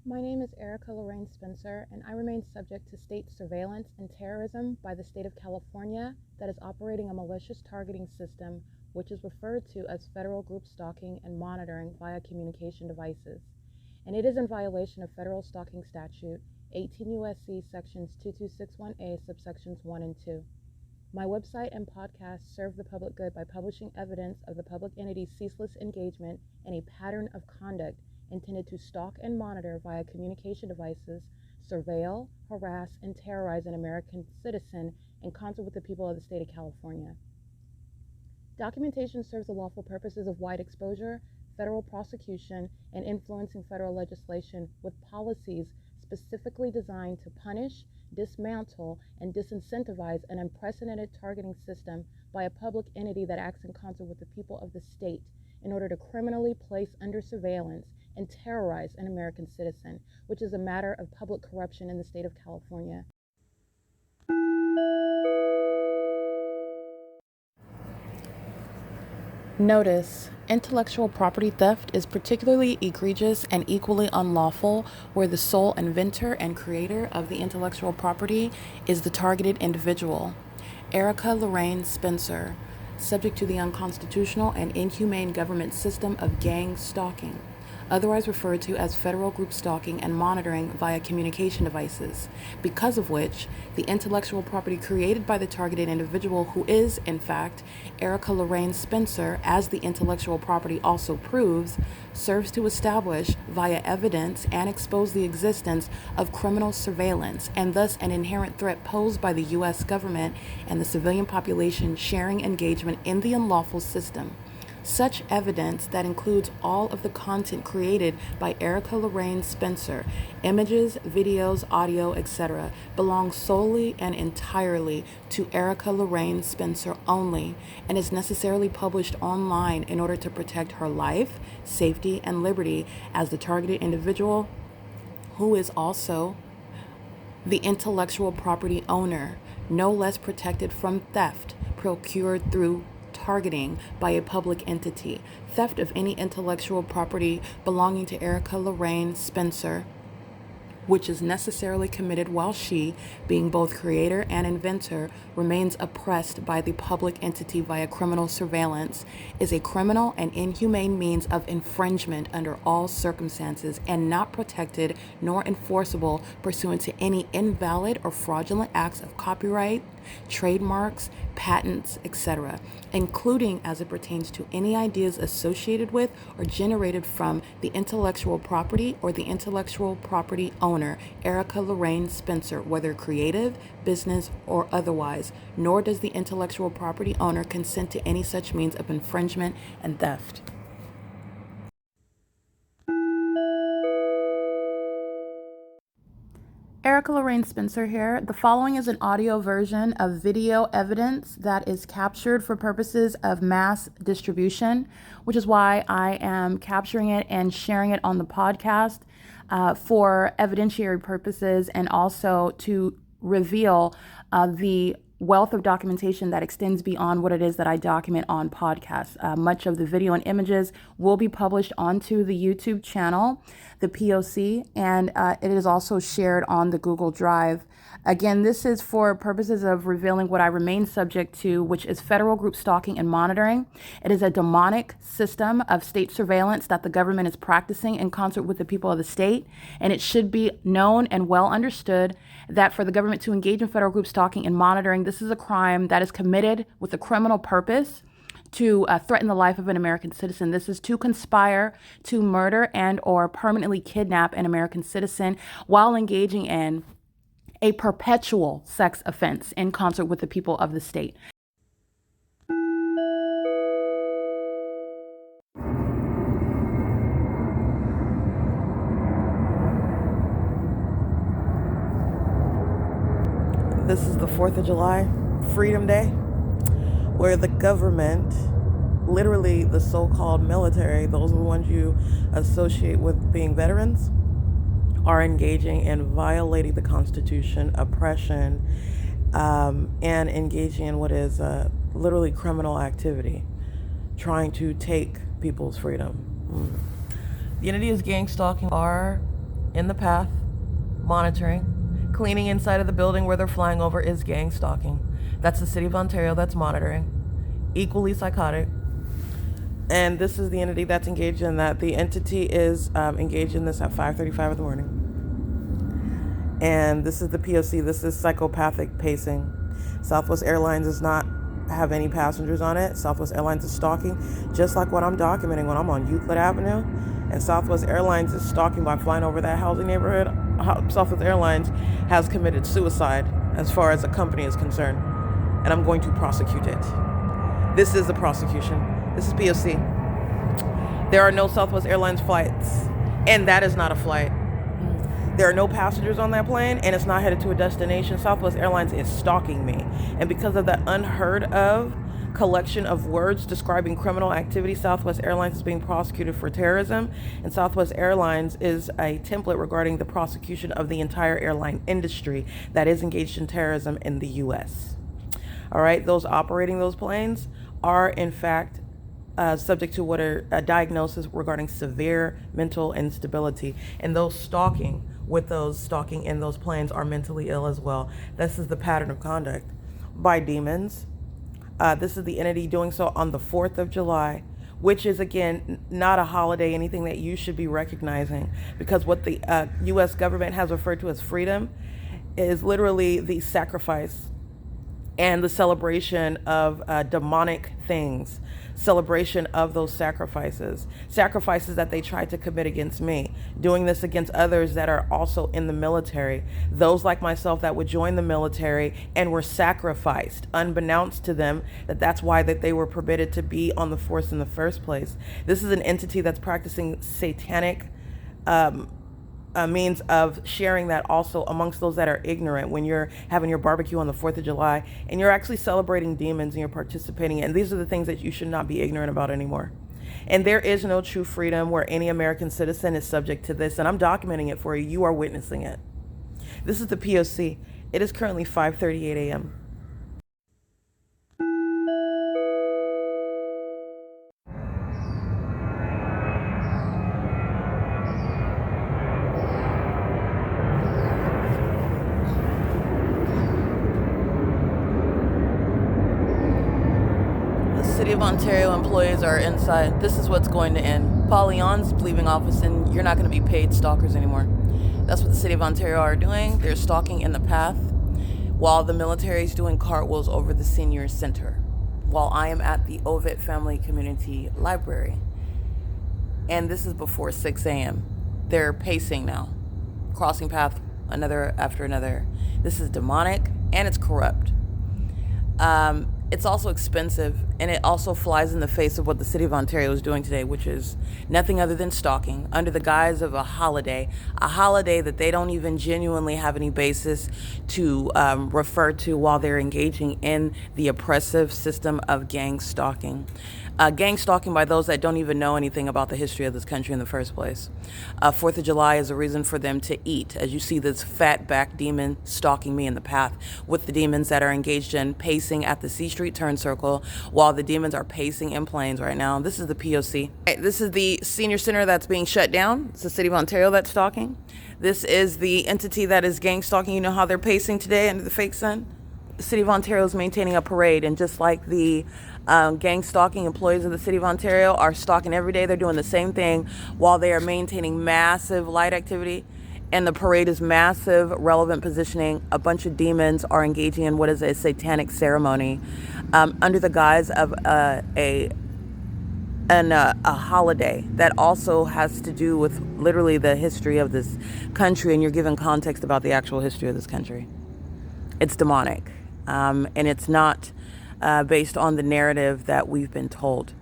My name is Erica Lorraine Spencer, and I remain subject to state surveillance and terrorism by the state of California that is operating a malicious targeting system, which is referred to as federal group stalking and monitoring via communication devices. And it is in violation of federal stalking statute 18 U.S.C. sections 2261A subsections 1 and 2. My website and podcast serve the public good by publishing evidence of the public entity's ceaseless engagement in a pattern of conduct intended to stalk and monitor via communication devices, surveil, harass, and terrorize an American citizen in concert with the people of the state of California. Documentation serves the lawful purposes of wide exposure, federal prosecution, and influencing federal legislation with policies specifically designed to punish, dismantle, and disincentivize an unprecedented targeting system by a public entity that acts in concert with the people of the state in order to criminally place under surveillance and terrorize an American citizen, which is a matter of public corruption in the state of California. Notice: intellectual property theft is particularly egregious and equally unlawful where the sole inventor and creator of the intellectual property is the targeted individual. Erica Lorraine Spencer, subject to the unconstitutional and inhumane government system of gang stalking, otherwise referred to as federal group stalking and monitoring via communication devices, because of which the intellectual property created by the targeted individual, who is, in fact, Erica Lorraine Spencer, as the intellectual property also proves, serves to establish via evidence and expose the existence of criminal surveillance and thus an inherent threat posed by the U.S. government and the civilian population sharing engagement in the unlawful system. Such evidence that includes all of the content created by Erica Lorraine Spencer, images, videos, audio, etc., belongs solely and entirely to Erica Lorraine Spencer only and is necessarily published online in order to protect her life, safety, and liberty as the targeted individual, who is also the intellectual property owner, no less protected from theft procured through targeting by a public entity. Theft of any intellectual property belonging to Erica Lorraine Spencer, which is necessarily committed while she, being both creator and inventor, remains oppressed by the public entity via criminal surveillance, is a criminal and inhumane means of infringement under all circumstances and not protected nor enforceable pursuant to any invalid or fraudulent acts of copyright, trademarks, patents, etc., including as it pertains to any ideas associated with or generated from the intellectual property or the intellectual property owner, Erica Lorraine Spencer, whether creative, business, or otherwise, nor does the intellectual property owner consent to any such means of infringement and theft. Erica Lorraine Spencer here. The following is an audio version of video evidence that is captured for purposes of mass distribution, which is why I am capturing it and sharing it on the podcast for evidentiary purposes and also to reveal the wealth of documentation that extends beyond what it is that I document on podcasts. Much of the video and images will be published onto the YouTube channel, the P.O.C, and it is also shared on the Google Drive. Again, this is for purposes of revealing what I remain subject to, which is federal group stalking and monitoring. It is a demonic system of state surveillance that the government is practicing in concert with the people of the state, and it should be known and well understood that for the government to engage in federal group stalking and monitoring, this is a crime that is committed with a criminal purpose to threaten the life of an American citizen. This is to conspire to murder and or permanently kidnap an American citizen while engaging in a perpetual sex offense in concert with the people of the state. This is the 4th of July, Freedom Day, where the government, literally the so-called military, those are the ones you associate with being veterans, are engaging in violating the Constitution, oppression, and engaging in what is literally criminal activity, trying to take people's freedom. The entity is gang stalking are in the path, monitoring. Cleaning inside of the building where they're flying over is gang stalking. That's the City of Ontario that's monitoring. Equally psychotic. And this is the entity that's engaged in that. The entity is engaged in this at 5:35 in the morning. And this is the P.O.C. This is psychopathic pacing. Southwest Airlines does not have any passengers on it. Southwest Airlines is stalking, just like what I'm documenting when I'm on Euclid Avenue. And Southwest Airlines is stalking by flying over that housing neighborhood. Southwest Airlines has committed suicide as far as the company is concerned. And I'm going to prosecute it. This is the prosecution. This is P.O.C. There are no Southwest Airlines flights. And that is not a flight. There are no passengers on that plane, and it's not headed to a destination. Southwest Airlines is stalking me. And because of that unheard of collection of words describing criminal activity, Southwest Airlines is being prosecuted for terrorism. And Southwest Airlines is a template regarding the prosecution of the entire airline industry that is engaged in terrorism in the U.S. All right, those operating those planes are, in fact, subject to what are a diagnosis regarding severe mental instability. And those stalking in those planes are mentally ill as well. This is the pattern of conduct by demons. This is the entity doing so on the 4th of July, which is, again, not a holiday, anything that you should be recognizing, because what the U.S. government has referred to as freedom is literally the sacrifice and the celebration of demonic things, celebration of those sacrifices that they tried to commit against me, doing this against others that are also in the military, those like myself that would join the military and were sacrificed, unbeknownst to them that's why that they were permitted to be on the force in the first place. This is an entity that's practicing satanic means of sharing that also amongst those that are ignorant when you're having your barbecue on the 4th of July and you're actually celebrating demons and you're participating. And these are the things that you should not be ignorant about anymore. And there is no true freedom where any American citizen is subject to this. And I'm documenting it for you. You are witnessing it. This is the P.O.C. It is currently 5:38 a.m. City of Ontario employees are inside. This is what's going to end. Paul Leon's leaving office, and you're not going to be paid stalkers anymore. That's what the City of Ontario are doing. They're stalking in the path while the military is doing cartwheels over the senior center, while I am at the OVITT Family Community Library. And this is before 6 a.m. They're pacing now, crossing path another after another. This is demonic, and it's corrupt. It's also expensive, and it also flies in the face of what the City of Ontario is doing today, which is nothing other than stalking under the guise of a holiday that they don't even genuinely have any basis to refer to while they're engaging in the oppressive system of gang stalking. Gang stalking by those that don't even know anything about the history of this country in the first place. 4th of July is a reason for them to eat. As you see this fat back demon stalking me in the path with the demons that are engaged in pacing at the C Street turn circle while the demons are pacing in planes right now. This is the P.O.C. This is the senior center that's being shut down. It's the City of Ontario that's stalking. This is the entity that is gang stalking. You know how they're pacing today under the fake sun? The City of Ontario is maintaining a parade, and just like the gang stalking employees of the City of Ontario are stalking every day, they're doing the same thing while they are maintaining massive light activity, and the parade is massive relevant positioning. A bunch of demons are engaging in what is a satanic ceremony under the guise of a holiday that also has to do with literally the history of this country, and you're given context about the actual history of this country. It's demonic, and it's not based on the narrative that we've been told.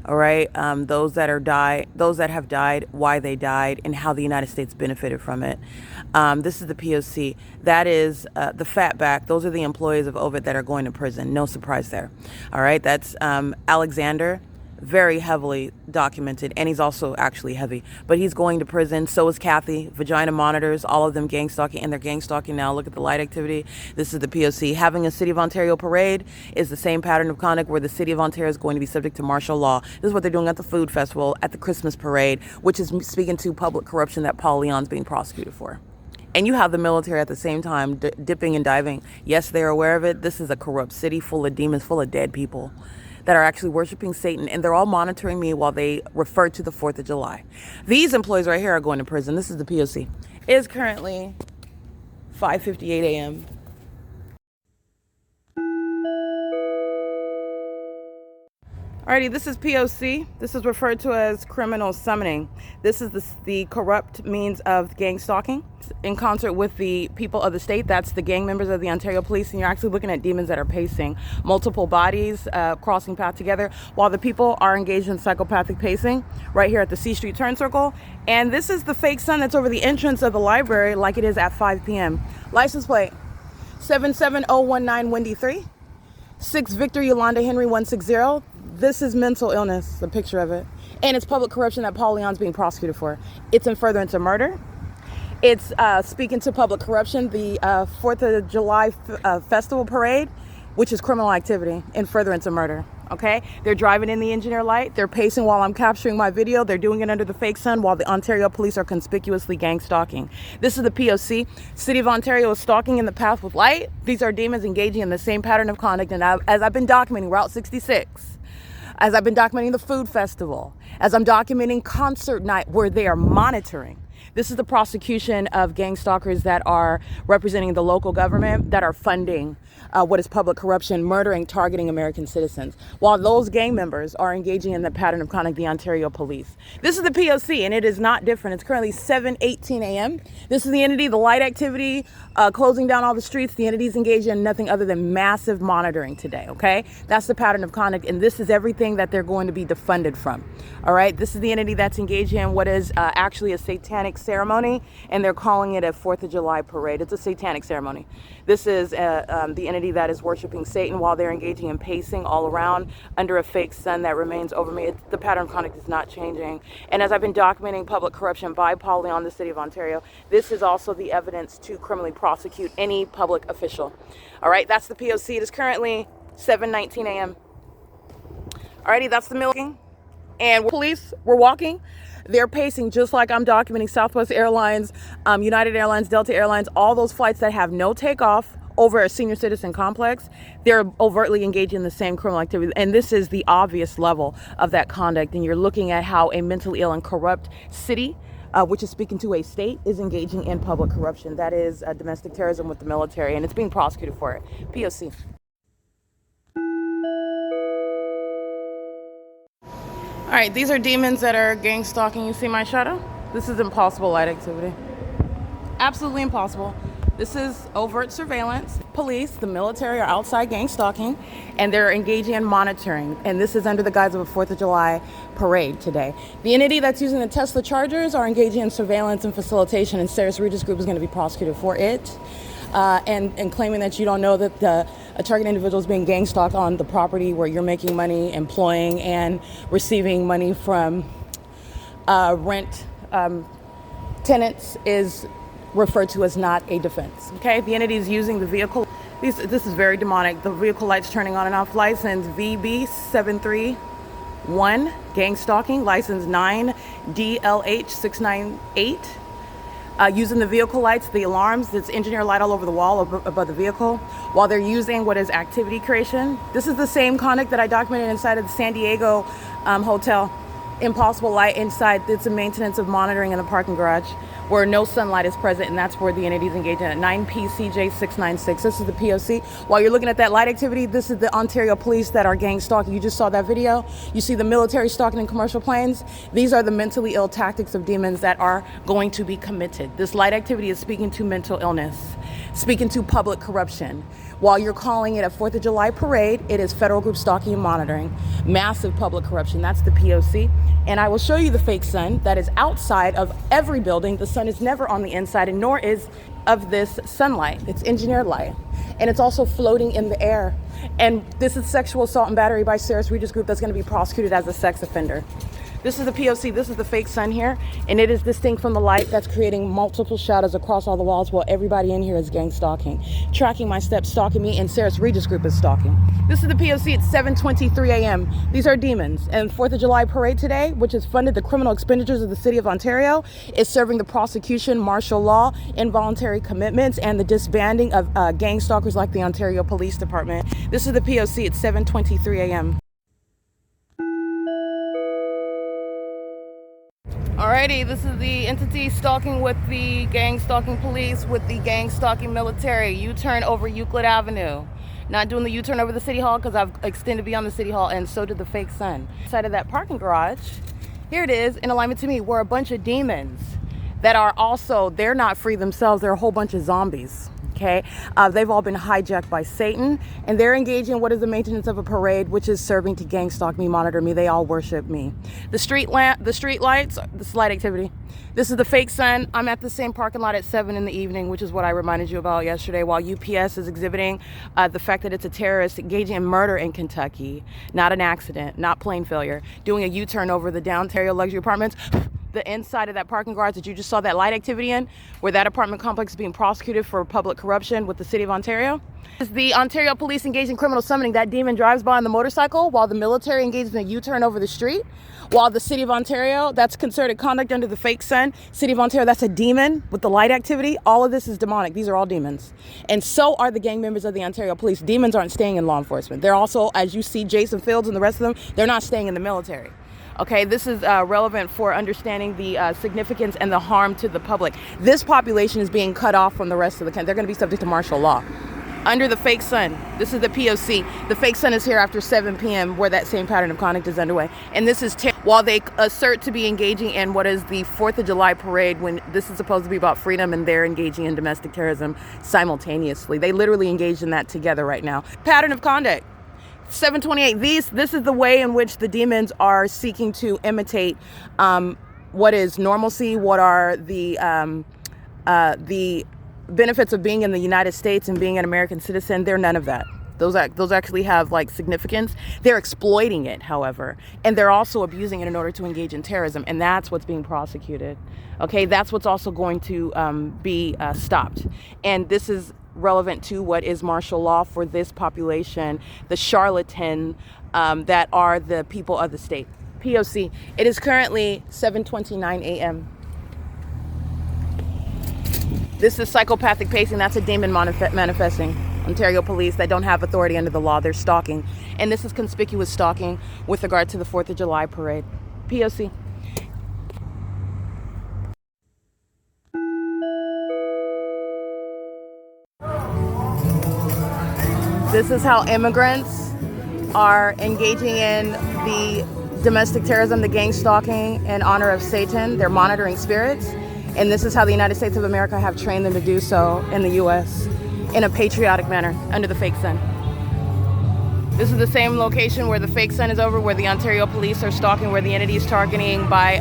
All right, those that have died, why they died, and how the United States benefited from it. This is the P.O.C. That is the fatback. Those are the employees of OVITT that are going to prison. No surprise there. All right, that's Alexander. very heavily documented, and he's also actually heavy, but he's going to prison. So is Kathy. Vagina monitors, all of them gang stalking, and they're gang stalking now. Look at the light activity. This is the P.O.C. Having a City of Ontario parade is the same pattern of conduct where the City of Ontario is going to be subject to martial law. This is what they're doing at the food festival, at the Christmas parade, which is speaking to public corruption that Paul Leon's being prosecuted for. And you have the military at the same time dipping and diving. Yes, they're aware of it. This is a corrupt city full of demons, full of dead people that are actually worshiping Satan, and they're all monitoring me while they refer to the 4th of July. These employees right here are going to prison. This is the P.O.C. It is currently 5:58 a.m. Alrighty, this is P.O.C. This is referred to as criminal summoning. This is the corrupt means of gang stalking in concert with the people of the state. That's the gang members of the Ontario Police, and you're actually looking at demons that are pacing multiple bodies, crossing path together, while the people are engaged in psychopathic pacing right here at the C Street turn circle. And this is the fake sun that's over the entrance of the library, like it is at 5 p.m. License plate 77019 Wendy 3 6 Victor Yolanda Henry 160. This is mental illness, the picture of it. And it's public corruption that Paul Leon's being prosecuted for. It's in furtherance of murder. It's speaking to public corruption. The 4th of July festival parade, which is criminal activity in furtherance of murder. Okay? They're driving in the engineer light. They're pacing while I'm capturing my video. They're doing it under the fake sun while the Ontario police are conspicuously gang stalking. This is the P.O.C. City of Ontario is stalking in the path with light. These are demons engaging in the same pattern of conduct. And as I've been documenting Route 66, as I've been documenting the food festival, as I'm documenting concert night where they are monitoring. This is the prosecution of gang stalkers that are representing the local government, that are funding what is public corruption, murdering, targeting American citizens, while those gang members are engaging in the pattern of conduct, the Ontario Police. This is the P.O.C., and it is not different. It's currently 7:18 a.m. This is the entity, the light activity, closing down all the streets. The entity's engaged in nothing other than massive monitoring today, okay? That's the pattern of conduct, and this is everything that they're going to be defunded from, all right? This is the entity that's engaged in what is actually a satanic ceremony, and they're calling it a 4th of July parade. It's a satanic ceremony. This is the entity that is worshiping Satan while they're engaging in pacing all around under a fake sun that remains over me. The pattern of conduct is not changing. And as I've been documenting public corruption by Paul Leon, the City of Ontario, this is also the evidence to criminally prosecute any public official. All right, that's the P.O.C. It is currently 7:19 a.m. Alrighty, that's the milking. And police, we're walking. They're pacing just like I'm documenting Southwest Airlines, United Airlines, Delta Airlines, all those flights that have no takeoff over a senior citizen complex. They're overtly engaged in the same criminal activity. And this is the obvious level of that conduct. And you're looking at how a mentally ill and corrupt city, which is speaking to a state, is engaging in public corruption. That is domestic terrorism with the military, and it's being prosecuted for it. P.O.C. All right, these are demons that are gang stalking. You see my shadow? This is impossible light activity. Absolutely impossible. This is overt surveillance. Police, the military are outside gang stalking, and they're engaging in monitoring. And this is under the guise of a 4th of July parade today. The entity that's using the Tesla chargers are engaging in surveillance and facilitation, and Sarah's Regis Group is going to be prosecuted for it. And claiming that you don't know that a target individual is being gang stalked on the property where you're making money, employing, and receiving money from rent tenants is referred to as not a defense. Okay, the entity is using the vehicle. This is very demonic. The vehicle lights turning on and off. License VB731, gang stalking. License 9DLH698. Using the vehicle lights, the alarms, this engineer light all over the wall above the vehicle, while they're using what is activity creation. This is the same conduct that I documented inside of the San Diego hotel. Impossible light inside. It's a maintenance of monitoring in the parking garage where no sunlight is present, and that's where the entity is engaged in at 9PCJ696. This is the P.O.C. While you're looking at that light activity, this is the Ontario Police that are gang stalking. You just saw that video. You see the military stalking in commercial planes. These are the mentally ill tactics of demons that are going to be committed. This light activity is speaking to mental illness, speaking to public corruption. While you're calling it a 4th of July parade, it is federal group stalking and monitoring. Massive public corruption. That's the P.O.C. And I will show you the fake sun that is outside of every building. The sun sun is never on the inside, and nor is of this sunlight. It's engineered light. And it's also floating in the air. And this is sexual assault and battery by Sarah's Regis Group that's going to be prosecuted as a sex offender. This is the P.O.C. This is the fake sun here, and it is distinct from the light that's creating multiple shadows across all the walls while everybody in here is gang stalking, tracking my steps, stalking me, and Sarah's Regis Group is stalking. This is the P.O.C. It's 7:23 a.m. These are demons. And 4th of July parade today, which has funded the criminal expenditures of the city of Ontario, is serving the prosecution, martial law, involuntary commitments, and the disbanding of gang stalkers like the Ontario Police Department. This is the P.O.C. It's 7:23 a.m. Alrighty, this is the entity stalking with the gang stalking police with the gang stalking military. U-turn over Euclid Avenue. Not doing the U-turn over the City Hall because I've extended beyond the City Hall, and so did the fake sun. Inside of that parking garage, here it is, in alignment to me, were a bunch of demons that are also, they're not free themselves, they're a whole bunch of zombies. Okay, they've all been hijacked by Satan, and they're engaging in what is the maintenance of a parade, which is serving to gang stalk me, monitor me. They all worship me. The street lights, this light activity. This is the fake sun. I'm at the same parking lot at 7 in the evening, which is what I reminded you about yesterday, while UPS is exhibiting the fact that it's a terrorist engaging in murder in Kentucky. Not an accident, not plane failure. Doing a U-turn over the downtown Ontario luxury apartments. The inside of that parking garage that you just saw that light activity in, where that apartment complex is being prosecuted for public corruption with the city of Ontario. Is the Ontario police engaged in criminal summoning. That demon drives by on the motorcycle while the military engages in a U-turn over the street. While the city of Ontario, that's concerted conduct under the fake sun. City of Ontario, that's a demon with the light activity. All of this is demonic. These are all demons. And so are the gang members of the Ontario police. Demons aren't staying in law enforcement. They're also, as you see, Jason Fields and the rest of them, they're not staying in the military. Okay, this is relevant for understanding the significance and the harm to the public. This population is being cut off from the rest of the country. They're going to be subject to martial law. Under the fake sun, this is the P.O.C. The fake sun is here after 7 p.m. where that same pattern of conduct is underway. And this is while they assert to be engaging in what is the 4th of July parade, when this is supposed to be about freedom, and they're engaging in domestic terrorism simultaneously. They literally engage in that together right now. Pattern of conduct. 728. This is the way in which the demons are seeking to imitate what is normalcy, what are the benefits of being in the United States and being an American citizen. They're none of that. Those actually have like significance. They're exploiting it, however, and they're also abusing it in order to engage in terrorism, and that's what's being prosecuted. Okay, that's what's also going to be stopped, and this is relevant to what is martial law for this population, the charlatan that are the people of the state. P.O.C. It is currently 7:29 a.m. This is psychopathic pacing. That's a demon manifesting. Ontario police that don't have authority under the law. They're stalking. And this is conspicuous stalking with regard to the 4th of July parade. P.O.C. This is how immigrants are engaging in the domestic terrorism, the gang stalking in honor of Satan. They're monitoring spirits. And this is how the United States of America have trained them to do so in the U.S. in a patriotic manner under the fake sun. This is the same location where the fake sun is over, where the Ontario police are stalking, where the entity is targeting by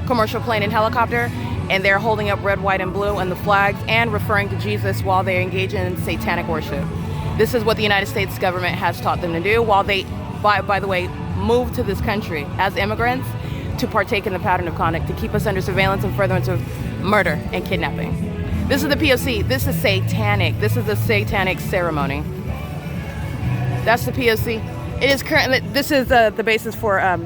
commercial plane and helicopter. And they're holding up red, white, and blue and the flags and referring to Jesus while they engage in satanic worship. This is what the United States government has taught them to do while they, by the way, move to this country as immigrants to partake in the pattern of conduct, to keep us under surveillance and furtherance of murder and kidnapping. This is the P.O.C. This is satanic. This is a satanic ceremony. That's the P.O.C. It is currently, this is the basis for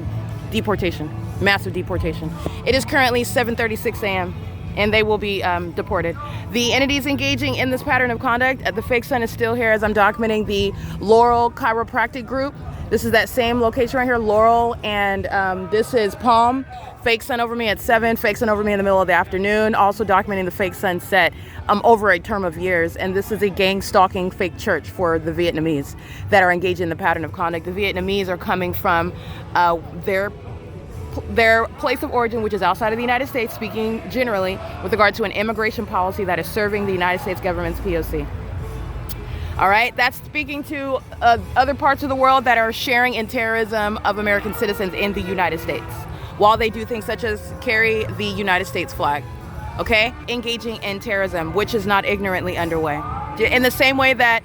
deportation, massive deportation. It is currently 7:36 a.m. and they will be deported. The entities engaging in this pattern of conduct, the fake sun is still here as I'm documenting the Laurel Chiropractic Group. This is that same location right here, Laurel, and this is Palm. Fake sun over me at 7, fake sun over me in the middle of the afternoon. Also documenting the fake sunset over a term of years. And this is a gang stalking fake church for the Vietnamese that are engaged in the pattern of conduct. The Vietnamese are coming from their place of origin, which is outside of the United States, speaking generally with regard to an immigration policy that is serving the United States government's P.O.C. All right, that's speaking to other parts of the world that are sharing in terrorism of American citizens in the United States, while they do things such as carry the United States flag. okay? Engaging in terrorism, which is not ignorantly underway. In the same way that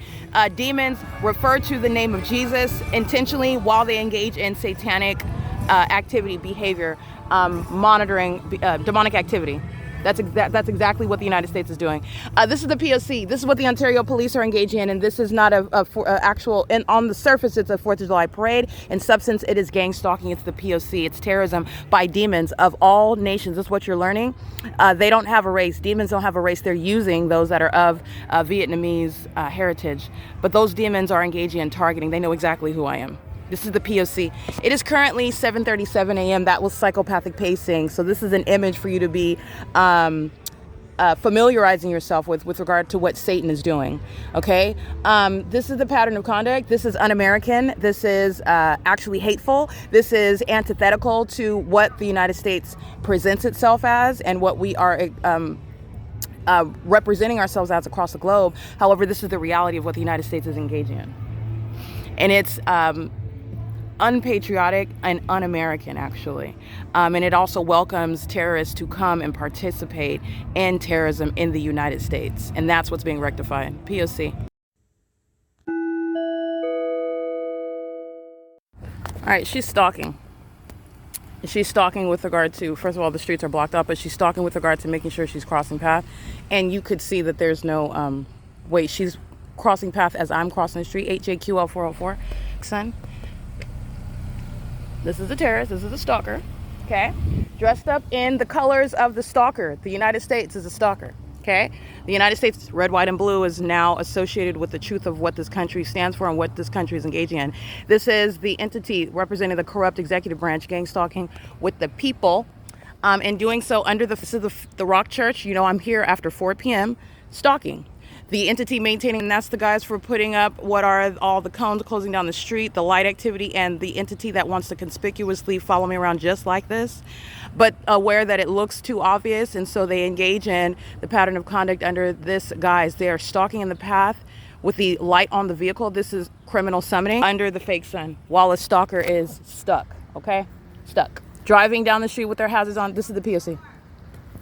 demons refer to the name of Jesus intentionally while they engage in satanic activity, behavior, monitoring demonic activity. That's exactly what the United States is doing. This is the P.O.C. This is what the Ontario police are engaging in, and this is not a actual, and on the surface it's a 4th of July parade. In substance, it is gang stalking. It's the P.O.C. It's terrorism by demons of all nations. That's what you're learning. They don't have a race. Demons don't have a race. They're using those that are of Vietnamese heritage. But those demons are engaging in targeting. They know exactly who I am. This is the P.O.C. It is currently 7:37 a.m. That was psychopathic pacing. So this is an image for you to be familiarizing yourself with regard to what Satan is doing. Okay? This is the pattern of conduct. This is un-American. This is actually hateful. This is antithetical to what the United States presents itself as and what we are representing ourselves as across the globe. However, this is the reality of what the United States is engaging in. And it's unpatriotic and un-American, actually. And it also welcomes terrorists to come and participate in terrorism in the United States. And that's what's being rectified. P.O.C. All right, she's stalking. She's stalking with regard to, first of all, the streets are blocked up, but she's stalking with regard to making sure she's crossing path. And you could see that there's no, wait, she's crossing path as I'm crossing the street, HJQL 404, son. This is the terrorist, this is the stalker, okay? Dressed up in the colors of the stalker. The United States is a stalker, okay? The United States, red, white, and blue, is now associated with the truth of what this country stands for and what this country is engaging in. This is the entity representing the corrupt executive branch, gang stalking with the people, and doing so under the Rock Church. You know, I'm here after 4 p.m. stalking. The entity maintaining, and that's the guys for putting up what are all the cones closing down the street, the light activity, and the entity that wants to conspicuously follow me around just like this, but aware that it looks too obvious, and so they engage in the pattern of conduct under this guise. They are stalking in the path with the light on the vehicle. This is criminal summoning under the fake sun while a stalker is stuck, okay? Stuck. Driving down the street with their hazards on. This is the P.O.C.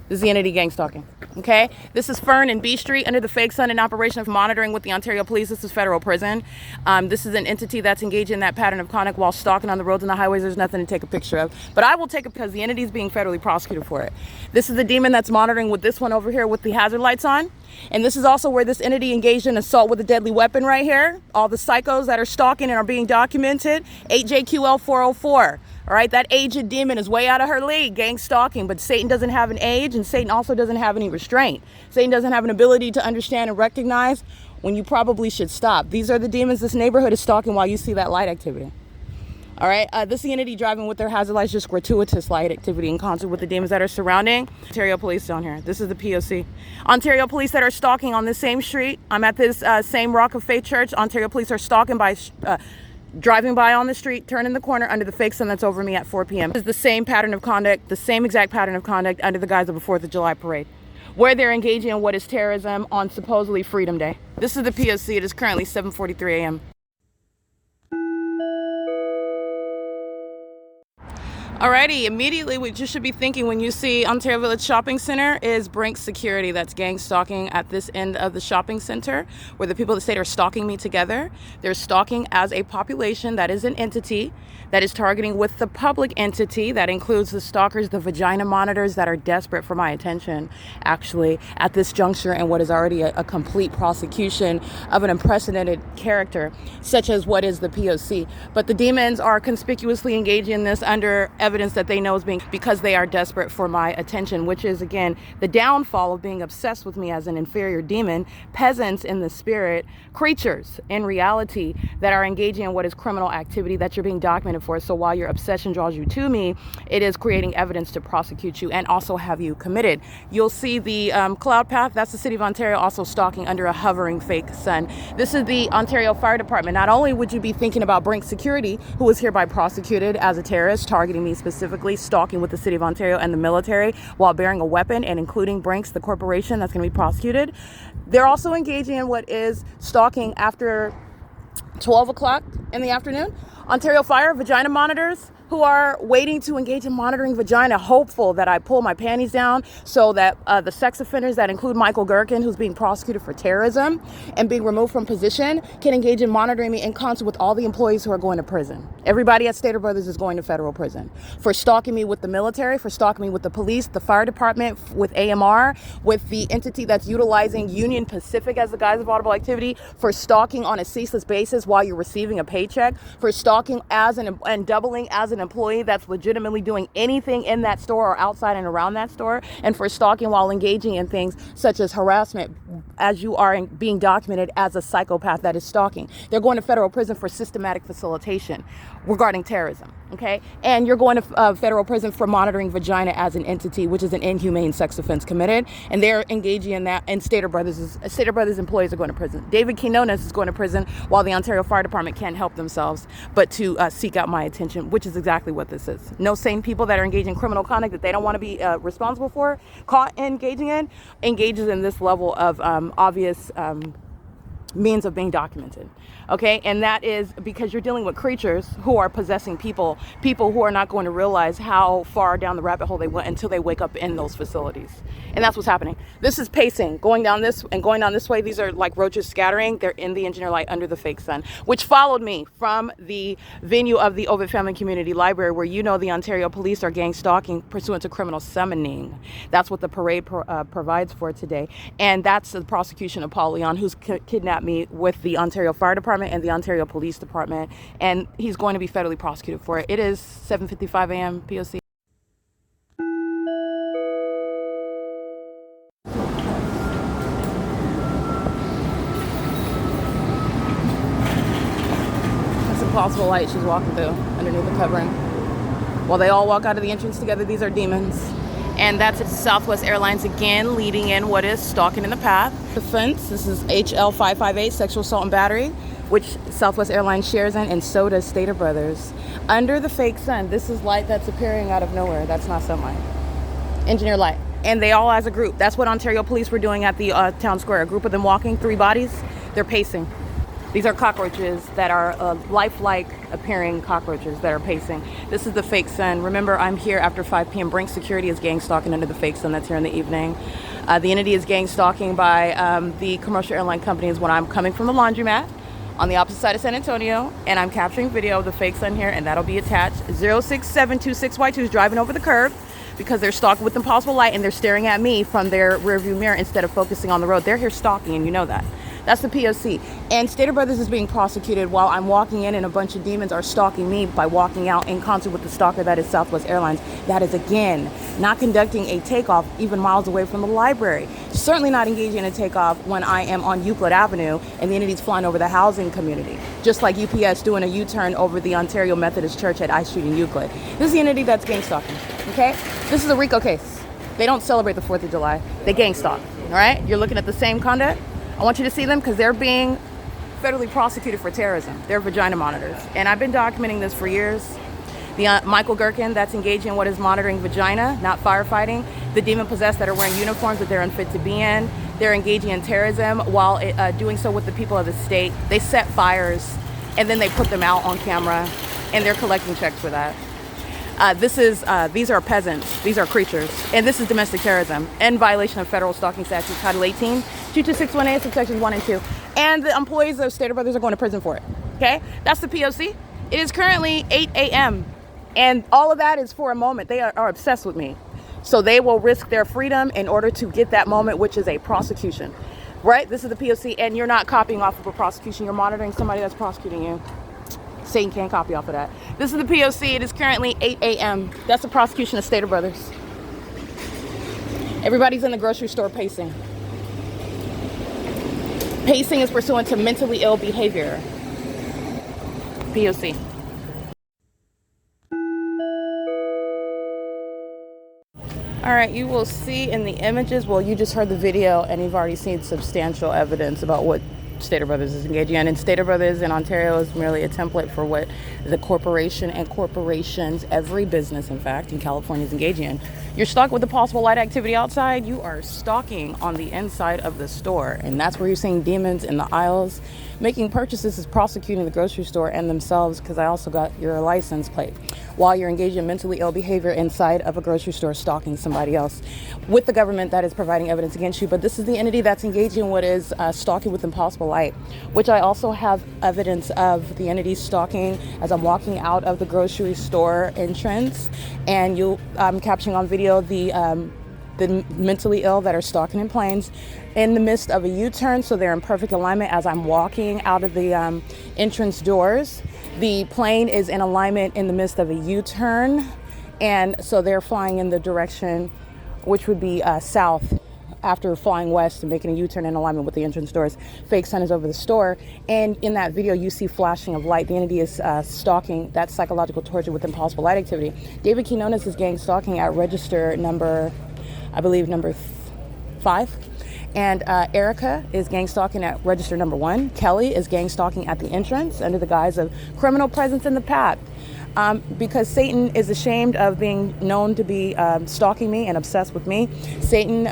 This is the entity gang stalking, okay? This is Fern and B Street under the fake sun in operation of monitoring with the Ontario Police. This is federal prison. This is an entity that's engaged in that pattern of conduct while stalking on the roads and the highways. There's nothing to take a picture of. But I will take it because the entity is being federally prosecuted for it. This is the demon that's monitoring with this one over here with the hazard lights on. And this is also where this entity engaged in assault with a deadly weapon right here. All the psychos that are stalking and are being documented. 8JQL 404. All right, that aged demon is way out of her league, gang stalking, but Satan doesn't have an age, and Satan also doesn't have any restraint. Satan doesn't have an ability to understand and recognize when you probably should stop. These are the demons this neighborhood is stalking while you see that light activity. All right, this is the entity driving with their hazard lights, just gratuitous light activity in concert with the demons that are surrounding. Ontario Police down here. This is the P.O.C. Ontario Police that are stalking on this same street. I'm at this same Rock of Faith church. Ontario Police are stalking by driving by on the street, turning the corner under the fake sun that's over me at 4 p.m. This is the same pattern of conduct, the same exact pattern of conduct under the guise of a 4th of July parade, where they're engaging in what is terrorism on supposedly Freedom Day. This is the P.O.C. It is currently 7:43 a.m. Alrighty, immediately what you should be thinking when you see Ontario Village Shopping Center is Brinks Security. That's gang stalking at this end of the shopping center where the people of the state are stalking me together. They're stalking as a population that is an entity that is targeting with the public entity that includes the stalkers, the vagina monitors that are desperate for my attention, actually, at this juncture and what is already a complete prosecution of an unprecedented character, such as what is the P.O.C. But the demons are conspicuously engaging in this under evidence that they know is being, because they are desperate for my attention, which is, again, the downfall of being obsessed with me as an inferior demon, peasants in the spirit, creatures in reality that are engaging in what is criminal activity that you're being documented for. So while your obsession draws you to me, it is creating evidence to prosecute you and also have you committed. You'll see the cloud path. That's the City of Ontario also stalking under a hovering fake sun. This is the Ontario Fire Department. Not only would you be thinking about Brinks Security, who was hereby prosecuted as a terrorist, targeting me specifically, stalking with the City of Ontario and the military while bearing a weapon, and including Brinks, the corporation that's going to be prosecuted. They're also engaging in what is stalking after 12 o'clock in the afternoon. Ontario Fire, vagina monitors, who are waiting to engage in monitoring vagina, hopeful that I pull my panties down so that the sex offenders that include Michael Gerken, who's being prosecuted for terrorism and being removed from position, can engage in monitoring me in concert with all the employees who are going to prison. Everybody at Stater Brothers is going to federal prison for stalking me with the military, for stalking me with the police, the fire department, with AMR, with the entity that's utilizing Union Pacific as the guise of audible activity, for stalking on a ceaseless basis while you're receiving a paycheck, for stalking and doubling as an employee that's legitimately doing anything in that store or outside and around that store, and for stalking while engaging in things such as harassment as you are being documented as a psychopath that is stalking. They're going to federal prison for systematic facilitation regarding terrorism, okay? And you're going to federal prison for monitoring vagina as an entity, which is an inhumane sex offense committed, and they're engaging in that, and Stater Brothers employees are going to prison. David Quinones is going to prison while the Ontario Fire Department can't help themselves but to seek out my attention, which is exactly what this is. No sane people that are engaging in criminal conduct that they don't want to be responsible for, caught engaging in, engages in this level of obvious means of being documented, okay? And that is because you're dealing with creatures who are possessing people who are not going to realize how far down the rabbit hole they went until they wake up in those facilities. And that's what's happening. This is pacing, going down this way. These are like roaches scattering. They're in the engineer light under the fake sun, which followed me from the venue of the OVITT Family Community Library, where the Ontario police are gang stalking pursuant to criminal summoning. That's what the parade provides for today. And that's the prosecution of Paul Leon, who's kidnapped me with the Ontario Fire Department and the Ontario Police Department. And he's going to be federally prosecuted for it. It is 7:55 a.m. P.O.C. Possible light she's walking through underneath the covering. While they all walk out of the entrance together, these are demons. And that's at Southwest Airlines again, leading in what is stalking in the path. Offense, this is HL558, sexual assault and battery, which Southwest Airlines shares in, and so does Stater Brothers. Under the fake sun, this is light that's appearing out of nowhere. That's not sunlight. Engineer light. And they all as a group. That's what Ontario police were doing at the town square. A group of them walking, 3 bodies, they're pacing. These are cockroaches that are lifelike appearing cockroaches that are pacing. This is the fake sun. Remember, I'm here after 5 p.m. Brink Security is gang stalking under the fake sun that's here in the evening. The entity is gang stalking by the commercial airline companies when I'm coming from the laundromat on the opposite side of San Antonio, and I'm capturing video of the fake sun here, and that'll be attached. 06726Y2 is driving over the curb because they're stalking with impossible light, and they're staring at me from their rearview mirror instead of focusing on the road. They're here stalking, and you know that. That's the P.O.C. And Stater Brothers is being prosecuted while I'm walking in and a bunch of demons are stalking me by walking out in concert with the stalker that is Southwest Airlines. That is, again, not conducting a takeoff even miles away from the library. Certainly not engaging in a takeoff when I am on Euclid Avenue and the entity's flying over the housing community. Just like UPS doing a U-turn over the Ontario Methodist Church at I Street in Euclid. This is the entity that's gang stalking, okay? This is a RICO case. They don't celebrate the 4th of July. They gang stalk, all right? You're looking at the same conduct. I want you to see them because they're being federally prosecuted for terrorism. They're vagina monitors. And I've been documenting this for years. The Michael Gerken that's engaging in what is monitoring vagina, not firefighting. The demon possessed that are wearing uniforms that they're unfit to be in. They're engaging in terrorism while doing so with the people of the state. They set fires and then they put them out on camera, and they're collecting checks for that. These are peasants. These are creatures. And this is domestic terrorism in violation of federal stalking statute, Title 18, 22618, subsections 1 and 2. And the employees of Stater Brothers are going to prison for it. Okay? That's the P.O.C. It is currently 8 a.m. And all of that is for a moment. They are obsessed with me. So they will risk their freedom in order to get that moment, which is a prosecution. Right? This is the P.O.C. And you're not copying off of a prosecution. You're monitoring somebody that's prosecuting you. Satan can't copy off of that. This is the P.O.C. It is currently 8 a.m. That's the prosecution of Stater Brothers. Everybody's in the grocery store pacing. Pacing is pursuant to mentally ill behavior. P.O.C. All right, you will see in the images, well, you just heard the video and you've already seen substantial evidence about what Stater Brothers is engaging in. And Stater Brothers in Ontario is merely a template for what the corporation and corporations, every business, in fact, in California is engaging in. You're stuck with the possible light activity outside. You are stalking on the inside of the store. And that's where you're seeing demons in the aisles. Making purchases is prosecuting the grocery store and themselves, because I also got your license plate. while you're engaged in mentally ill behavior inside of a grocery store, stalking somebody else with the government that is providing evidence against you. But this is the entity that's engaged in what is stalking with impossible light, which I also have evidence of the entity stalking as I'm walking out of the grocery store entrance, and I'm capturing on video the mentally ill that are stalking in planes in the midst of a U-turn, so they're in perfect alignment as I'm walking out of the entrance doors. The plane is in alignment in the midst of a U-turn, and so they're flying in the direction which would be south after flying west and making a U-turn in alignment with the entrance doors. Fake sun is over the store, and in that video you see flashing of light. The entity is stalking. That's psychological torture with impossible light activity. David Quinones is gang stalking at register number, I believe, number 5. And Erica is gang stalking at register number 1. Kelly is gang stalking at the entrance under the guise of criminal presence in the path. Because Satan is ashamed of being known to be stalking me and obsessed with me. Satan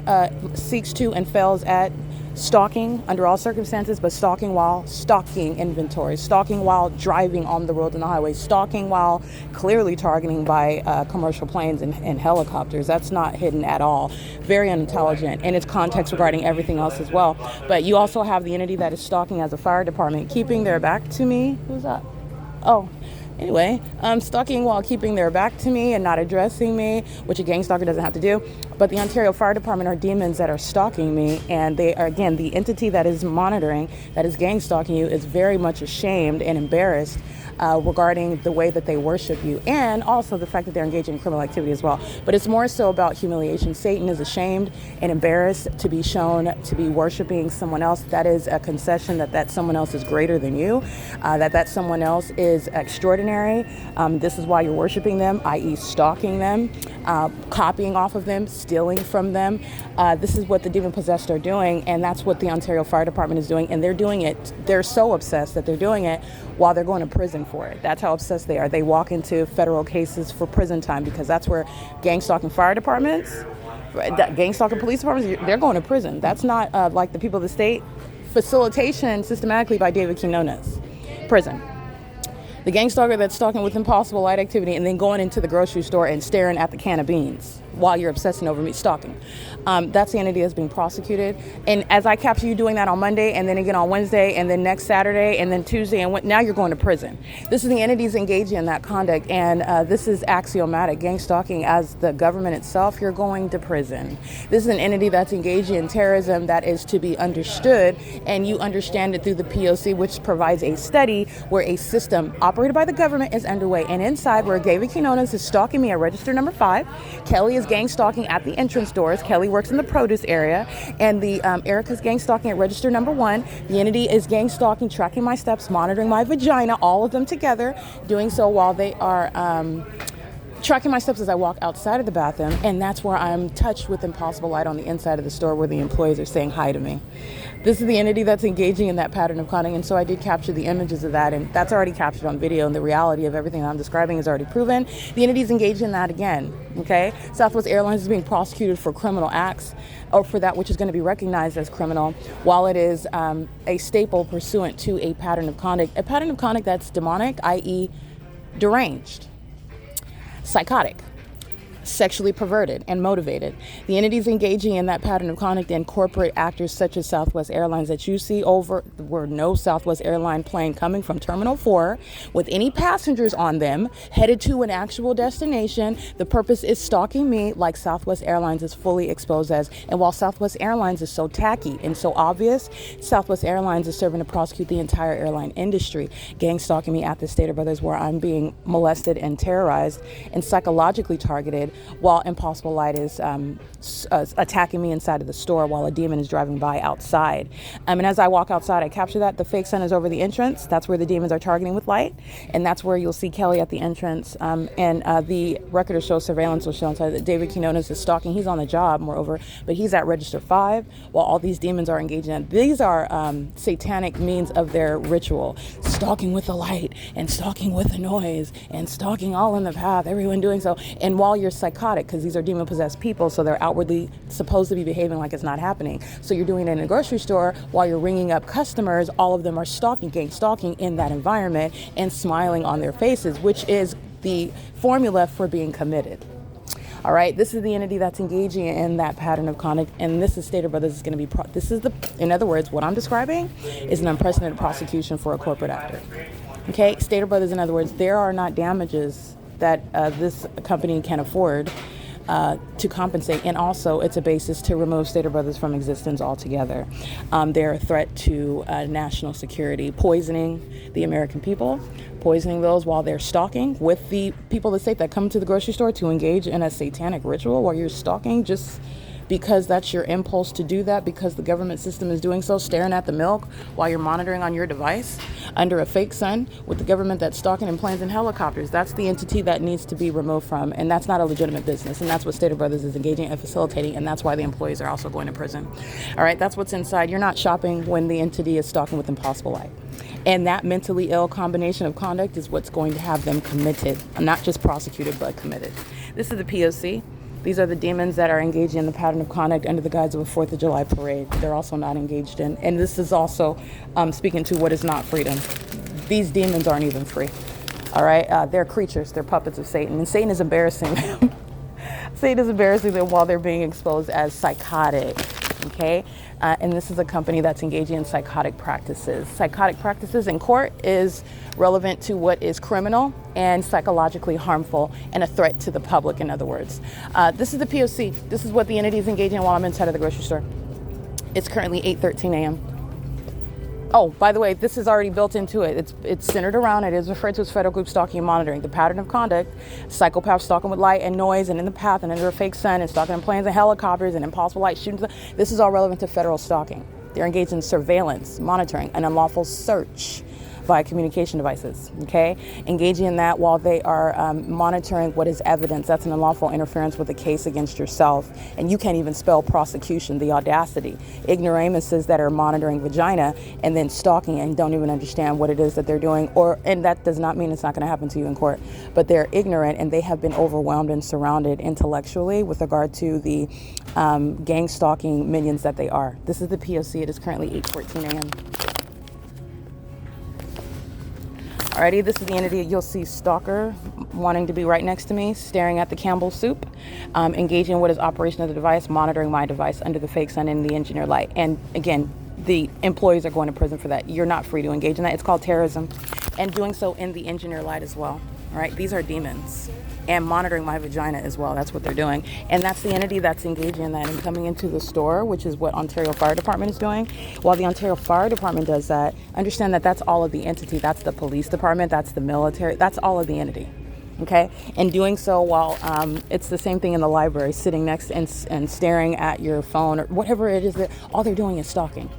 seeks to and fails at stalking under all circumstances, but stalking while stalking inventory, stalking while driving on the road and the highway, stalking while clearly targeting by commercial planes and helicopters. That's not hidden at all. Very unintelligent in its context regarding everything else as well. But you also have the entity that is stalking as a fire department, keeping their back to me. Who's that? Oh. Anyway, stalking while keeping their back to me and not addressing me, which a gang stalker doesn't have to do. But the Ontario Fire Department are demons that are stalking me, and they are, again, the entity that is monitoring, that is gang stalking you, is very much ashamed and embarrassed regarding the way that they worship you, and also the fact that they're engaging in criminal activity as well. But it's more so about humiliation. Satan is ashamed and embarrassed to be shown to be worshiping someone else. That is a concession that someone else is greater than you, that someone else is extraordinary. This is why you're worshiping them, i.e. stalking them, copying off of them, stealing from them. This is what the demon-possessed are doing, and that's what the Ontario Fire Department is doing, and they're doing it. They're so obsessed that they're doing it while they're going to prison for it. That's how obsessed they are. They walk into federal cases for prison time because that's where gang stalking fire departments, gang stalking police departments, they're going to prison. That's not like the people of the state. Facilitation systematically by David Quinones. Prison. The gang stalker that's stalking with impossible light activity and then going into the grocery store and staring at the can of beans while you're obsessing over me stalking. That's the entity that's being prosecuted. And as I capture you doing that on Monday, and then again on Wednesday, and then next Saturday, and then Tuesday, and now you're going to prison. This is the entities engaging in that conduct, and this is axiomatic. Gang stalking as the government itself, you're going to prison. This is an entity that's engaging in terrorism that is to be understood, and you understand it through the P.O.C, which provides a study where a system operated by the government is underway. And inside, where David Quinones is stalking me at register number 5, Kelly is gang stalking at the entrance doors. Kelly works in the produce area, and the Erica's gang stalking at register number 1. The entity is gang stalking, tracking my steps, monitoring my vagina, all of them together, doing so while they are tracking my steps as I walk outside of the bathroom, and that's where I'm touched with impossible light on the inside of the store where the employees are saying hi to me. This is the entity that's engaging in that pattern of conduct, and so I did capture the images of that, and that's already captured on video, and the reality of everything I'm describing is already proven. The entity is engaged in that again, okay? Southwest Airlines is being prosecuted for criminal acts, or for that which is going to be recognized as criminal, while it is a staple pursuant to a pattern of conduct that's demonic, i.e. deranged, psychotic, sexually perverted, and motivated. The entities engaging in that pattern of conduct and corporate actors such as Southwest Airlines that you see over, were no Southwest airline plane coming from Terminal 4 with any passengers on them headed to an actual destination. The purpose is stalking me like Southwest Airlines is fully exposed as. And while Southwest Airlines is so tacky and so obvious, Southwest Airlines is serving to prosecute the entire airline industry. Gang stalking me at the Stater Brothers where I'm being molested and terrorized and psychologically targeted, while impossible light is attacking me inside of the store while a demon is driving by outside. And as I walk outside, I capture that. The fake sun is over the entrance. That's where the demons are targeting with light. And that's where you'll see Kelly at the entrance. And the record of show surveillance will show inside that David Quinones is stalking. He's on the job, moreover, but he's at register 5 while all these demons are engaging in. These are satanic means of their ritual. Stalking with the light and stalking with the noise and stalking all in the path, everyone doing so. And while you're psychotic, because these are demon-possessed people, so they're outwardly supposed to be behaving like it's not happening. So you're doing it in a grocery store while you're ringing up customers. All of them are stalking, gang stalking in that environment and smiling on their faces, which is the formula for being committed. All right, this is the entity that's engaging in that pattern of conduct, and this is Stater Brothers is going to be, in other words, what I'm describing is an unprecedented prosecution for a corporate actor. Okay, Stater Brothers, in other words, there are not damages that this company can afford to compensate, and also it's a basis to remove Stater Brothers from existence altogether. They're a threat to national security, poisoning the American people, poisoning those while they're stalking with the people of the state that come to the grocery store to engage in a satanic ritual while you're stalking, just because that's your impulse to do that, because the government system is doing so, staring at the milk while you're monitoring on your device under a fake sun with the government that's stalking in planes and helicopters. That's the entity that needs to be removed from, and that's not a legitimate business, and that's what Stater Brothers is engaging and facilitating, and that's why the employees are also going to prison. All right, that's what's inside. You're not shopping when the entity is stalking with impossible light. And that mentally ill combination of conduct is what's going to have them committed, not just prosecuted, but committed. This is the P.O.C. These are the demons that are engaging in the pattern of conduct under the guise of a 4th of July parade. They're also not engaged in. And this is also speaking to what is not freedom. These demons aren't even free. All right? They're creatures. They're puppets of Satan. And Satan is embarrassing them. Satan is embarrassing them while they're being exposed as psychotic. Okay? And this is a company that's engaging in psychotic practices. Psychotic practices in court is relevant to what is criminal and psychologically harmful and a threat to the public, in other words. This is the P.O.C. This is what the entity is engaging in while I'm inside of the grocery store. It's currently 8:13 a.m. Oh, by the way, this is already built into it. It's centered around, it is referred to as federal group stalking and monitoring. The pattern of conduct, psychopaths stalking with light and noise and in the path and under a fake sun and stalking in planes and helicopters and impossible light shooting. This is all relevant to federal stalking. They're engaged in surveillance, monitoring, and unlawful search via communication devices, okay? Engaging in that while they are monitoring what is evidence. That's an unlawful interference with a case against yourself. And you can't even spell prosecution, the audacity. Ignoramuses that are monitoring vagina and then stalking and don't even understand what it is that they're doing. And that does not mean it's not gonna happen to you in court, but they're ignorant and they have been overwhelmed and surrounded intellectually with regard to the gang stalking minions that they are. This is the P.O.C. It is currently 8:14 a.m. Alrighty, this is the entity you'll see stalker wanting to be right next to me, staring at the Campbell soup, engaging in what is operation of the device, monitoring my device under the fake sun and the engineer light. And again, the employees are going to prison for that. You're not free to engage in that. It's called terrorism. And doing so in the engineer light as well. All right, these are demons. And monitoring my vagina as well. That's what they're doing. And that's the entity that's engaging in that and coming into the store, which is what Ontario Fire Department is doing. While the Ontario Fire Department does that, understand that that's all of the entity. That's the police department. That's the military. That's all of the entity. Okay? And doing so while it's the same thing in the library, sitting next and staring at your phone or whatever it is that all they're doing is stalking.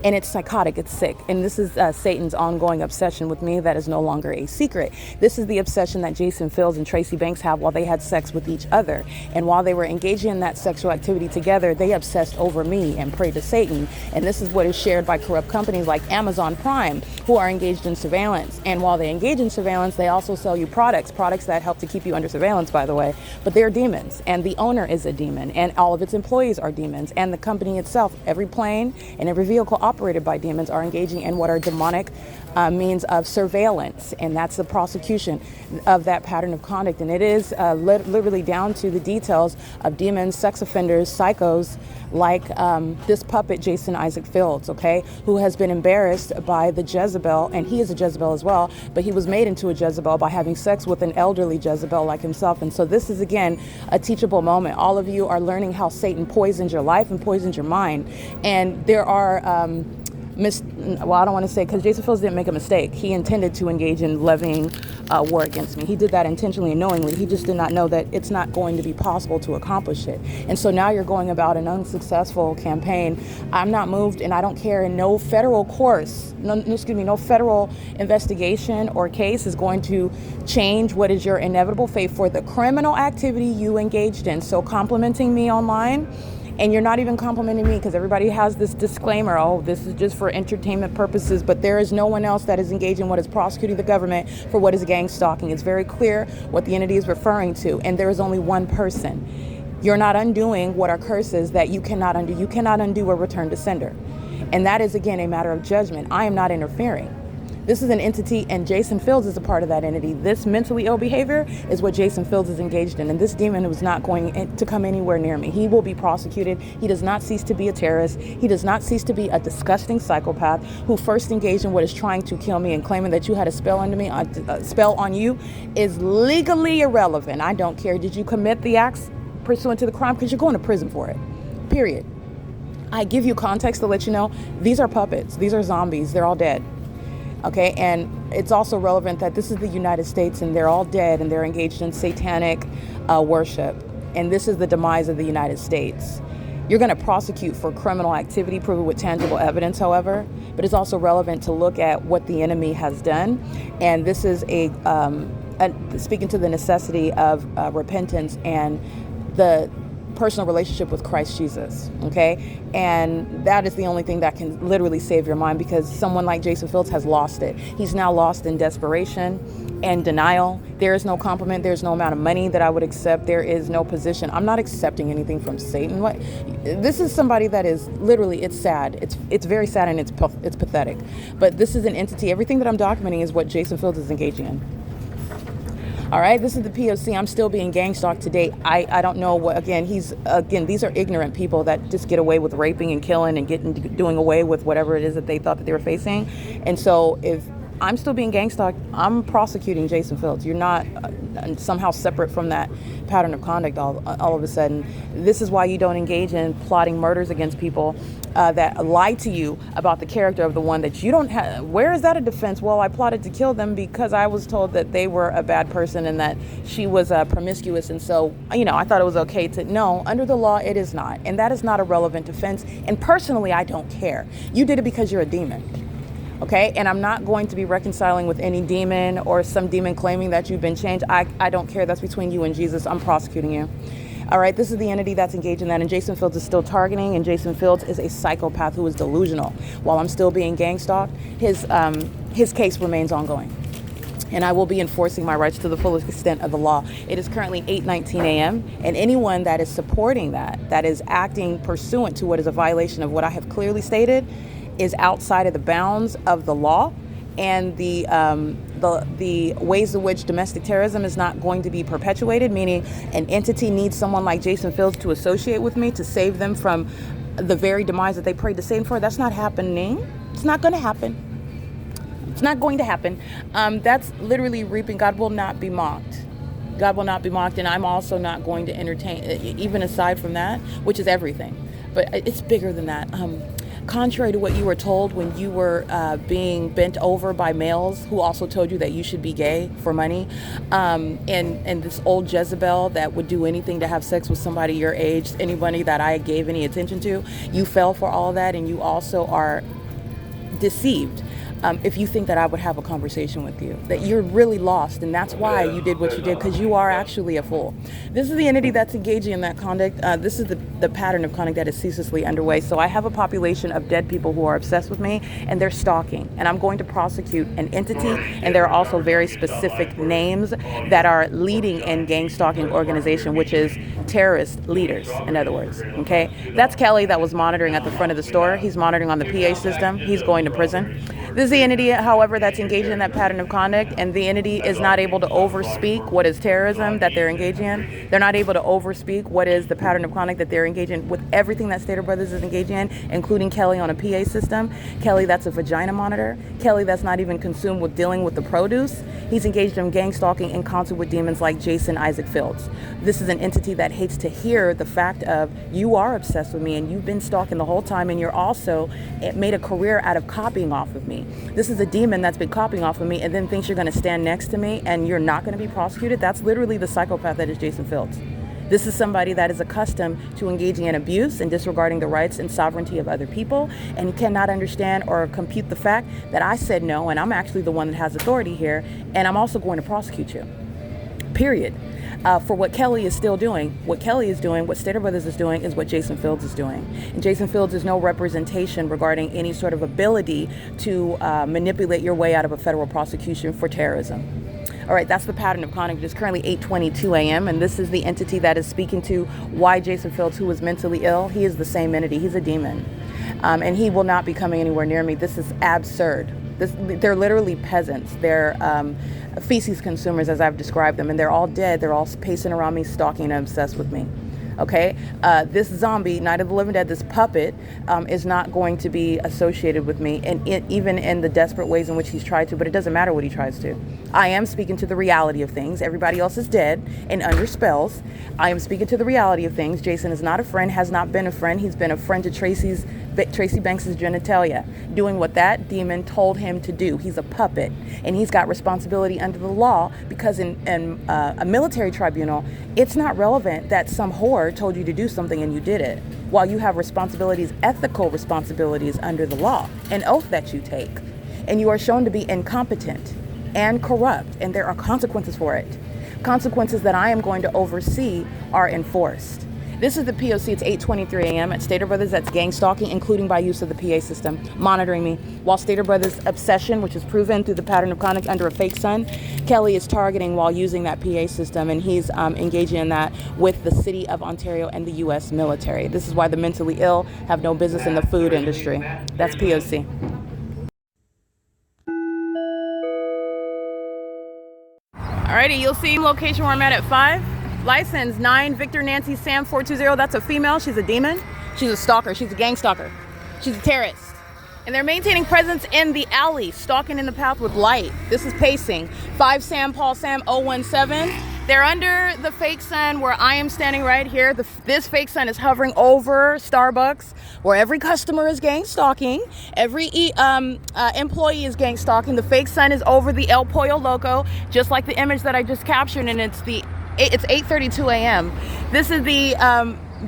And it's psychotic, it's sick. And this is Satan's ongoing obsession with me that is no longer a secret. This is the obsession that Jason Fields and Tracy Banks have while they had sex with each other. And while they were engaging in that sexual activity together, they obsessed over me and prayed to Satan. And this is what is shared by corrupt companies like Amazon Prime, who are engaged in surveillance. And while they engage in surveillance, they also sell you products that help to keep you under surveillance, by the way. But they're demons. And the owner is a demon. And all of its employees are demons. And the company itself, every plane and every vehicle operated by demons are engaging in what are demonic means of surveillance, and that's the prosecution of that pattern of conduct. And it is literally down to the details of demons, sex offenders, psychos, like this puppet, Jason Isaac Fields, okay, who has been embarrassed by the Jezebel, and he is a Jezebel as well, but he was made into a Jezebel by having sex with an elderly Jezebel like himself. And so this is, again, a teachable moment. All of you are learning how Satan poisons your life and poisons your mind. And there are well, I don't want to say, because Jason Fields didn't make a mistake. He intended to engage in levying war against me. He did that intentionally and knowingly. He just did not know that it's not going to be possible to accomplish it. And so now you're going about an unsuccessful campaign. I'm not moved, and I don't care. And no federal course, no federal investigation or case is going to change what is your inevitable fate for the criminal activity you engaged in. So complimenting me online, and you're not even complimenting me because everybody has this disclaimer, oh, this is just for entertainment purposes, but there is no one else that is engaged in what is prosecuting the government for what is gang stalking. It's very clear what the entity is referring to, and there is only one person. You're not undoing what are curses that you cannot undo. You cannot undo a return to sender. And that is, again, a matter of judgment. I am not interfering. This is an entity, and Jason Fields is a part of that entity. This mentally ill behavior is what Jason Fields is engaged in, and this demon was not going to come anywhere near me. He will be prosecuted. He does not cease to be a terrorist. He does not cease to be a disgusting psychopath who first engaged in what is trying to kill me, and claiming that you had a spell under me, a spell on you, is legally irrelevant. I don't care. Did you commit the acts pursuant to the crime? Because you're going to prison for it. Period. I give you context to let you know these are puppets. These are zombies. They're all dead. Okay, and it's also relevant that this is the United States and they're all dead and they're engaged in satanic worship. And this is the demise of the United States. You're going to prosecute for criminal activity proven with tangible evidence, however, but it's also relevant to look at what the enemy has done. And this is speaking to the necessity of repentance and the personal relationship with Christ Jesus, okay? And that is the only thing that can literally save your mind, because someone like Jason Fields has lost it. He's now lost in desperation and denial. There is no compliment. There's no amount of money that I would accept. There is no position. I'm not accepting anything from Satan. What? This is somebody that is literally, it's sad. It's very sad, and it's pathetic. But this is an entity. Everything that I'm documenting is what Jason Fields is engaging in. All right, this is the P.O.C. I'm still being gang stalked today. I don't know what, these are ignorant people that just get away with raping and killing and doing away with whatever it is that they thought that they were facing. And so if I'm still being gang stalked, I'm prosecuting Jason Fields. You're not somehow separate from that pattern of conduct all of a sudden. This is why you don't engage in plotting murders against people that lie to you about the character of the one that you don't have. Where is that a defense? Well, I plotted to kill them because I was told that they were a bad person and that she was promiscuous. And so, I thought it was okay to. No, under the law, it is not. And that is not a relevant defense. And personally, I don't care. You did it because you're a demon. Okay, and I'm not going to be reconciling with any demon or some demon claiming that you've been changed. I don't care. That's between you and Jesus. I'm prosecuting you. All right, this is the entity that's engaged in that, and Jason Fields is still targeting, and Jason Fields is a psychopath who is delusional. While I'm still being gang stalked, his case remains ongoing. And I will be enforcing my rights to the fullest extent of the law. It is currently 8:19 a.m., and anyone that is supporting that is acting pursuant to what is a violation of what I have clearly stated, is outside of the bounds of the law and the ways in which domestic terrorism is not going to be perpetuated, meaning an entity needs someone like Jason Fields to associate with me to save them from the very demise that they prayed to Satan for. That's not happening. It's not going to happen. It's not going to happen. That's literally reaping. God will not be mocked. God will not be mocked, and I'm also not going to entertain, even aside from that, which is everything. But it's bigger than that. Contrary to what you were told when you were being bent over by males who also told you that you should be gay for money, and this old Jezebel that would do anything to have sex with somebody your age, anybody that I gave any attention to, you fell for all that, and you also are deceived. If you think that I would have a conversation with you, that you're really lost, and that's why you did what you did, because you are actually a fool. This is the entity that's engaging in that conduct. This is the pattern of conduct that is ceaselessly underway. So I have a population of dead people who are obsessed with me, and they're stalking, and I'm going to prosecute an entity, and there are also very specific names that are leading in gang stalking organization, which is terrorist leaders, in other words. Okay, that's Kelly that was monitoring at the front of the store. He's monitoring on the PA system. He's going to prison. This is the entity, however, that's engaged in that pattern of conduct, and the entity is not able to overspeak what is terrorism that they're engaging in. They're not able to overspeak what is the pattern of conduct that they're engaging in with everything that Stater Brothers is engaging in, including Kelly on a PA system. Kelly that's a vagina monitor. Kelly that's not even consumed with dealing with the produce. He's engaged in gang stalking in concert with demons like Jason Isaac Fields. This is an entity that hates to hear the fact of you are obsessed with me and you've been stalking the whole time, and you're also made a career out of copying off of me. This is a demon that's been copying off of me and then thinks you're going to stand next to me and you're not going to be prosecuted. That's literally the psychopath that is Jason Fields. This is somebody that is accustomed to engaging in abuse and disregarding the rights and sovereignty of other people, and cannot understand or compute the fact that I said no, and I'm actually the one that has authority here, and I'm also going to prosecute you. Period. For what Kelly is still doing. What Kelly is doing, what Stater Brothers is doing, is what Jason Fields is doing. And Jason Fields is no representation regarding any sort of ability to manipulate your way out of a federal prosecution for terrorism. All right, that's the pattern of conduct. It's currently 8:22 a.m., and this is the entity that is speaking to why Jason Fields, who was mentally ill, he is the same entity. He's a demon, and he will not be coming anywhere near me. This is absurd. They're literally peasants. They're feces consumers, as I've described them, and they're all dead. They're all pacing around me, stalking and obsessed with me. Okay, this zombie, Night of the Living Dead, this puppet, is not going to be associated with me, and even in the desperate ways in which he's tried to, but it doesn't matter what he tries to. I am speaking to the reality of things. Everybody else is dead and under spells. I am speaking to the reality of things. Jason is not a friend, has not been a friend. He's been a friend to Tracy Banks' genitalia, doing what that demon told him to do. He's a puppet, and he's got responsibility under the law, because in a military tribunal, it's not relevant that some whore told you to do something and you did it, while you have responsibilities, ethical responsibilities under the law, an oath that you take, and you are shown to be incompetent and corrupt, and there are consequences for it. Consequences that I am going to oversee are enforced. This is the P.O.C. It's 8:23 a.m. at Stater Brothers. That's gang stalking, including by use of the PA system, monitoring me. While Stater Brothers' obsession, which is proven through the pattern of conduct under a fake sun, Kelly is targeting while using that PA system, and he's engaging in that with the city of Ontario and the U.S. military. This is why the mentally ill have no business in the food industry. That's P.O.C. Alrighty, you'll see location where I'm at 5. License 9 Victor Nancy Sam 420. That's a female. She's a demon. She's a stalker. She's a gang stalker. She's a terrorist. And they're maintaining presence in the alley, stalking in the path with light. This is pacing. 5 Sam Paul Sam 017. They're under the fake sun where I am standing right here. This fake sun is hovering over Starbucks, where every customer is gang stalking. Every employee is gang stalking. The fake sun is over the El Pollo Loco, just like the image that I just captured, and it's 8:32 a.m. This is the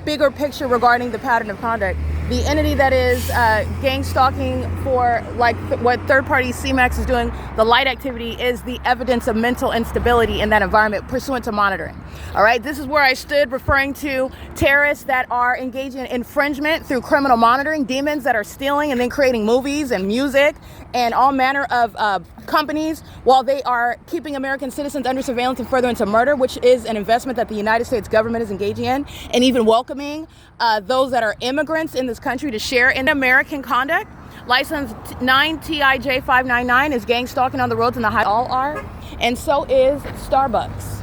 bigger picture regarding the pattern of conduct. The entity that is gang stalking for like what third-party CMAX is doing, the light activity, is the evidence of mental instability in that environment pursuant to monitoring. All right, this is where I stood referring to terrorists that are engaging in infringement through criminal monitoring, demons that are stealing and then creating movies and music and all manner of companies while they are keeping American citizens under surveillance and further into murder, which is an investment that the United States government is engaging in, and even welcoming those that are immigrants in this country to share in American conduct. License 9 TIJ 599 is gang stalking on the roads, and the high all are, and so is Starbucks.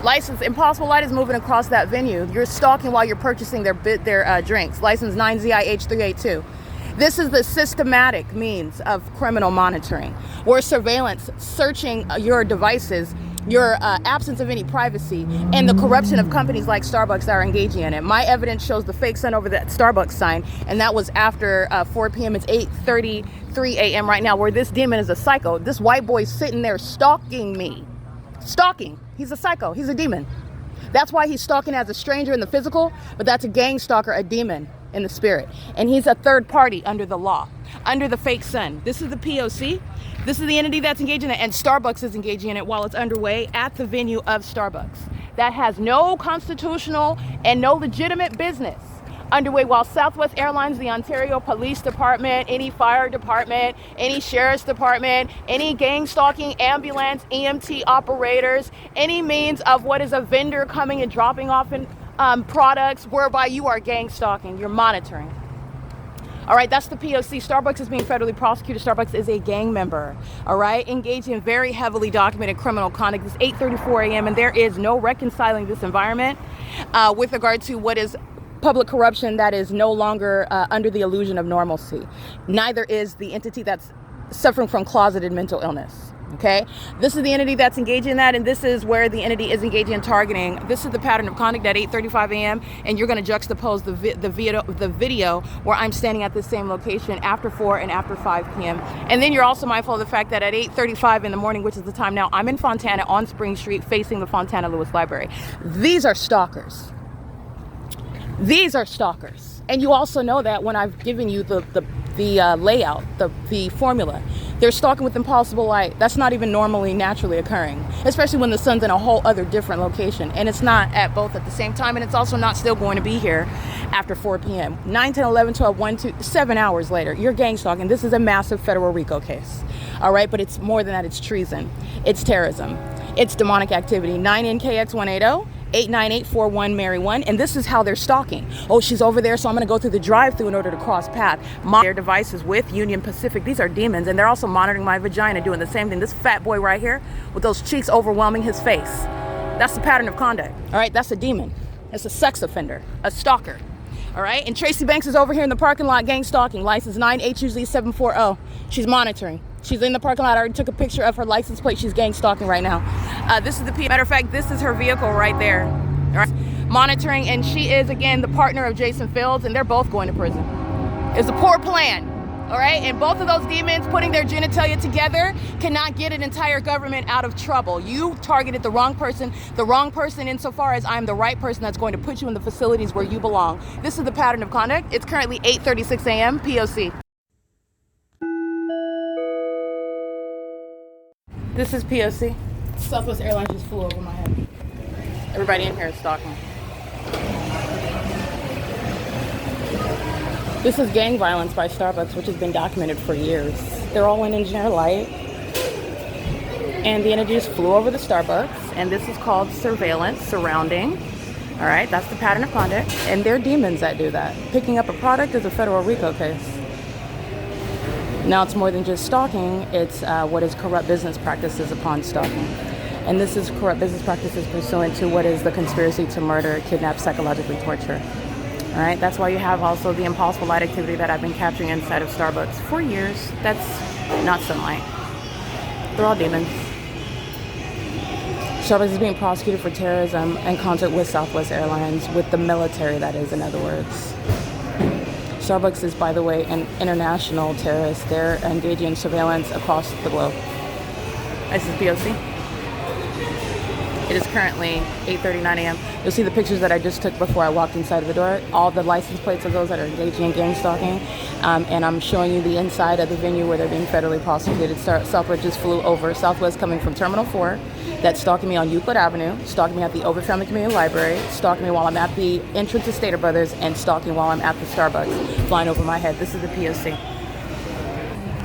License Impossible Light is moving across that venue. You're stalking while you're purchasing their drinks. License 9 ZIH 382. This is the systematic means of criminal monitoring, where surveillance, searching your devices, your absence of any privacy, and the corruption of companies like Starbucks that are engaging in it. My evidence shows the fake sun over that Starbucks sign, and that was after 4 p.m. It's 8:33 a.m. right now, where this demon is a psycho. This white boy's sitting there stalking me. Stalking. He's a psycho. He's a demon. That's why he's stalking as a stranger in the physical, but that's a gang stalker, a demon in the spirit. And he's a third party under the law, under the fake sun. This is the P.O.C. This is the entity that's engaging in it, and Starbucks is engaging in it while it's underway at the venue of Starbucks. That has no constitutional and no legitimate business underway, while Southwest Airlines, the Ontario Police Department, any fire department, any sheriff's department, any gang stalking ambulance, EMT operators, any means of what is a vendor coming and dropping off in products whereby you are gang stalking, you're monitoring. All right, that's the P.O.C. Starbucks is being federally prosecuted. Starbucks is a gang member, all right, engaged in very heavily documented criminal conduct. It's 8:34 a.m. and there is no reconciling this environment with regard to what is public corruption that is no longer under the illusion of normalcy. Neither is the entity that's suffering from closeted mental illness. Okay, this is the entity that's engaging in that, and this is where the entity is engaging in targeting. This is the pattern of conduct at 8:35 a.m. and you're going to juxtapose the video where I'm standing at the same location after 4 and after 5 p.m. And then you're also mindful of the fact that at 8:35 in the morning, which is the time now, I'm in Fontana on Spring Street facing the Fontana Lewis Library. These are stalkers. These are stalkers. And you also know that when I've given you the layout, the formula. They're stalking with impossible light. That's not even normally naturally occurring, especially when the sun's in a whole other different location. And it's not at both at the same time, and it's also not still going to be here after 4 p.m. 9, 10, 11, 12, 1, 2, 7 hours later, you're gang stalking. This is a massive federal RICO case. All right, but it's more than that. It's treason. It's terrorism. It's demonic activity. 9 NKX 180 89841 Mary 1, and this is how they're stalking. Oh, she's over there, so I'm going to go through the drive-through in order to cross path. Their devices with Union Pacific. These are demons, and they're also monitoring my vagina, doing the same thing. This fat boy right here with those cheeks overwhelming his face. That's the pattern of conduct. All right, that's a demon. It's a sex offender, a stalker. All right, and Tracy Banks is over here in the parking lot, gang stalking, license 9HUZ740. She's monitoring. She's in the parking lot. I already took a picture of her license plate. She's gang stalking right now. This is the matter of fact, this is her vehicle right there. All right, monitoring, and she is again the partner of Jason Fields, and they're both going to prison. It's a poor plan. All right, and both of those demons putting their genitalia together cannot get an entire government out of trouble. You targeted the wrong person insofar as I'm the right person that's going to put you in the facilities where you belong. This is the pattern of conduct. It's currently 8:36 a.m. P.O.C. This is P.O.C. Southwest Airlines just flew over my head. Everybody in here is stalking. This is gang violence by Starbucks, which has been documented for years. They're all in engineer light. And the entity just flew over the Starbucks, and this is called surveillance, surrounding. All right, that's the pattern of conduct. And they're demons that do that. Picking up a product is a federal RICO case. Now it's more than just stalking, it's what is corrupt business practices upon stalking. And this is corrupt business practices pursuant to what is the conspiracy to murder, kidnap, psychologically torture. All right, that's why you have also the impossible light activity that I've been capturing inside of Starbucks for years. That's not sunlight. They're all demons. Starbucks is being prosecuted for terrorism in concert with Southwest Airlines, with the military, that is, in other words. Starbucks is, by the way, an international terrorist. They're engaging in surveillance across the globe. This is P.O.C. It is currently 8:39 a.m. You'll see the pictures that I just took before I walked inside of the door. All the license plates of those that are engaging in gang stalking. And I'm showing you the inside of the venue where they're being federally prosecuted. Southwest just flew over. Southwest coming from Terminal 4. That's stalking me on Euclid Avenue, stalking me at the OVITT Family Community Library, stalking me while I'm at the entrance to Stater Brothers, and stalking while I'm at the Starbucks, flying over my head. This is the P.O.C.